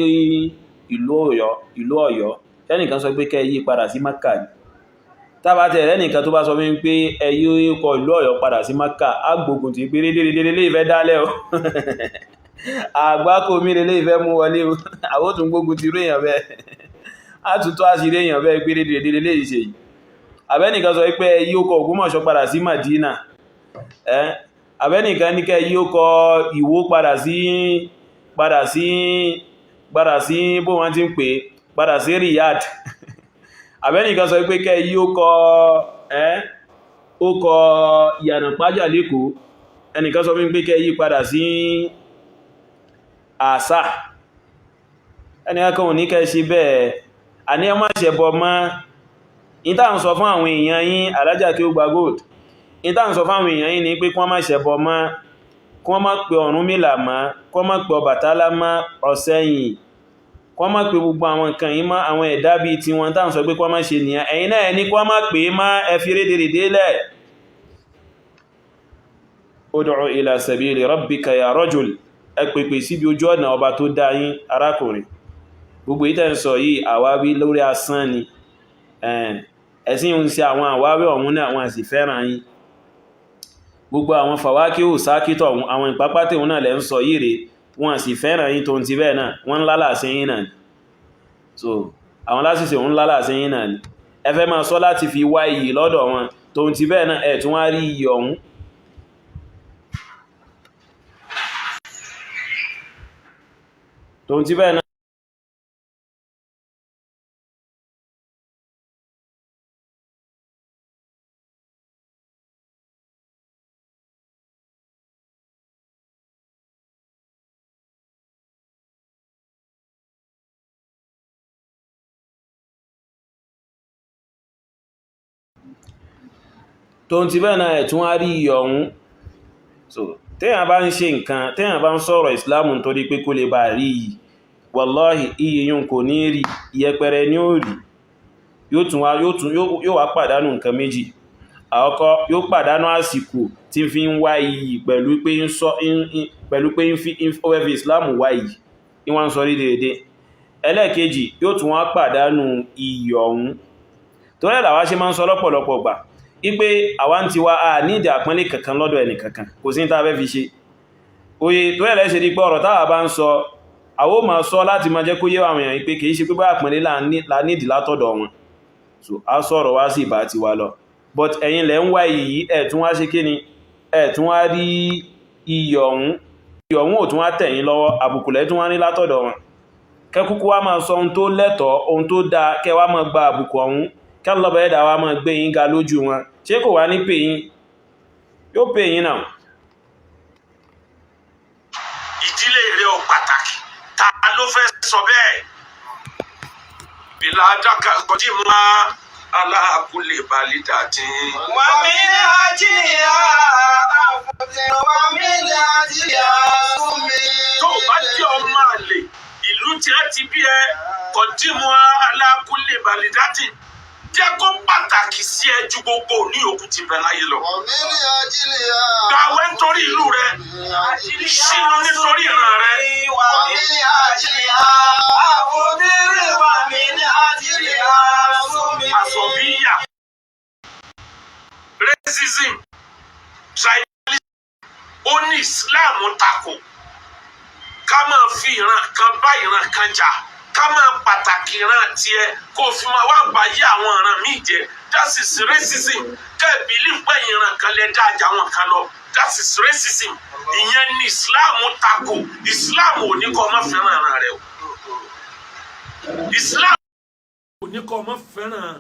ìlú Ọ̀yọ́ tí ẹnìkan sọ pé kẹ́ yí padà sí Mákà ni tábàtẹ̀ ẹnìkan tó bá sọ fún mi pé ẹ yí kọ ìlú Ọ̀yọ́ padà sí Mákà agbógun ti pé dédédédé lè fẹ́ dálẹ̀ o àgbákò mi lè fẹ́ mú wọlé o àwọn tún gbógun ti rú èèyàn bẹ́ẹ̀ àtúntò àṣírí èèyàn bẹ́ẹ̀ pé dédédédé lè ṣe yìí àbẹ́nìkan sọ pé ẹ yí kọ Ògbómọ̀ṣọ́ padà sí Màdínà àbẹ́nìkan ní kẹ́ yí kọ Ìwó padà sí bó wọ́n ti ń pè padà sí Riyadh àbẹ́nìkan sọ pé kẹ́ yí ó kọ Ìyànàpájà lẹ́kọ̀ọ́ ẹnìkan sọ pé kẹ́ yí padà sí àṣà ẹnìkan ò ní kẹ́ ṣe bẹ́ẹ̀ àní ẹ má ṣẹbọ mọ́ ìta ń sọ fún àwọn èèyàn yín Alhaji Akewu-Gbagold ìta ń sọ fún àwọn èèyàn yín ni pé kí wọ́n má ṣẹbọ mọ́ kí wọ́n má pe Ọ̀rúnmìlà mọ́ kí wọ́n má pe Ọbàtálá mọ́ Ọ̀sẹ́yìn kí wọ́n má pe gbogbo àwọn nǹkan yìí mọ́ àwọn ẹ̀dá bíi tí wọ́n tá ń sọ pé kí wọ́n má ṣe nìyẹn ẹ̀yin náà ní kí wọ́n má pè é mọ́ ẹ fi rédèrèdè lẹ̀ ud'u ila sabili rabbika ya rajul ẹ pèpè síbi ojú ọ̀nà ọba tó dá yín arákùnrin gbogbo ìtẹ́ ń sọ yìí àwáwí lórí asán ni ẹ̀sìn ń ṣe àwọn àwáwí ọ̀hún náà wọ́n sì fẹ́ràn yín gbogbo àwọn fàwákíhù sákítọ̀ àwọn ìpápátẹ̀ òun náà lẹ́ ń sọ yìí rẹ̀ wọ́n sì fẹ́ràn yín tó ń ti bẹ́ẹ̀ náà wọ́n lálàsí yín náà ni so àwọn lásìsì òun lálàsí yín náà ni ẹ fẹ́ máa sọ láti fi wá iyì lọ́dọ̀ wọn tó ń ti bẹ́ẹ̀ náà ẹ̀ tún wá rí iyì ọ̀hún tó ń ti bẹ́ẹ̀ náà tó ń ti bẹ́ẹ̀ náà ẹ̀tún á rí iyọ̀ ọ̀hún so téèyàn bá ń ṣe nǹkan téèyàn bá ń sọ̀rọ̀ ìsìláàmù nítorí pé kó lè bá rí iyì wàláhì iyì yún kò ní rí ìyẹpẹrẹ ní ó rí yóò wá pàdánù nǹkan méjì àkọ́kọ́ yóò pàdánù àsìkò tí fi ń wá iyì pẹ̀lú pé ó fẹ́ fi ìsìláàmù wá iyì ìwọ̀n ń sọ rí déédéé ẹlẹ́ẹ̀kejì yóò tún wá pàdánù iyì ọ̀hún torí ẹ̀ làwa ṣe máa ń sọ lọ́pọ̀lọpọ̀ gbà ipé àwa ń ti wá a ní ìdí àpọ́nlé kankan lọ́dọ̀ ẹni kankan kò sí ní tàbẹ́ fi ṣe oye tó ẹ̀lẹ́ ṣe dípọ̀ ọ̀rọ̀ táwà bá ń sọ àwó ma sọ láti ma jẹ́ kó yé àwọn èèyàn pé kìí ṣe pé bá àpọ́nlé la ní ìdí látọ̀dọ̀ wọn so a sọ̀rọ̀ wá sí ìbá ti wá lọ but ẹ̀yin lẹ́ ń wá iyì ẹ̀tún wá ṣe kí ni ẹ̀tún wá rí iyì ọ̀hún ò tún wá tẹ̀yìn lọ́wọ́ àbùkù lẹ́tún wá ní látọ̀dọ̀ wọn kẹ́kúkú wá máa sọ ohun tó lẹ́tọ̀ọ́ ohun tó dáa kẹ́ wá máa gba àbùkù ọ̀hún kálọ́bẹ̀ ẹ̀dà wa máa gbé yín ga lójú wọn ṣé kò wá ní pè yín yóò pè yín náà. ìdílé rẹ̀ ò pàtàkì ta ló fẹ́ sọ bẹ́ẹ̀ bílá dákà kọjí máa aláàkúlè balìdà tí. wà mí ní àjíyá àfọ̀tẹ̀ wà mí ní àjíyá súnmi. tó bá jẹ́ ọmọ àlè ìlú tí a ti bí ẹ kọjí máa aláàkúlè balìdà tí jẹ́ kó pàtàkì sí ẹ ju gbogbo ní òkú ti bẹ̀ láyé lọ. Gbàwẹ̀ nítorí ìlú rẹ, ṣínú nítorí ìran rẹ. Àsọ̀bíyà, racism, tribalism, ó ní Islam takò. Ká máa fi ìran kan bá ìran kan jà. Ká máa pàtàkì ìran tiẹ̀ kó fi máa wá báyé àwọn ìran míì jẹ́. That is racism. Kẹ́ ẹ̀ believe pé ìran kan lè dá ajá wọn kan lọ. That is racism. Ìyẹn ni Islam takò. Islam ò ní kó má fẹ́ràn ìran rẹ̀ o. Islam ò ní kọ́ ọmọ fẹ́ràn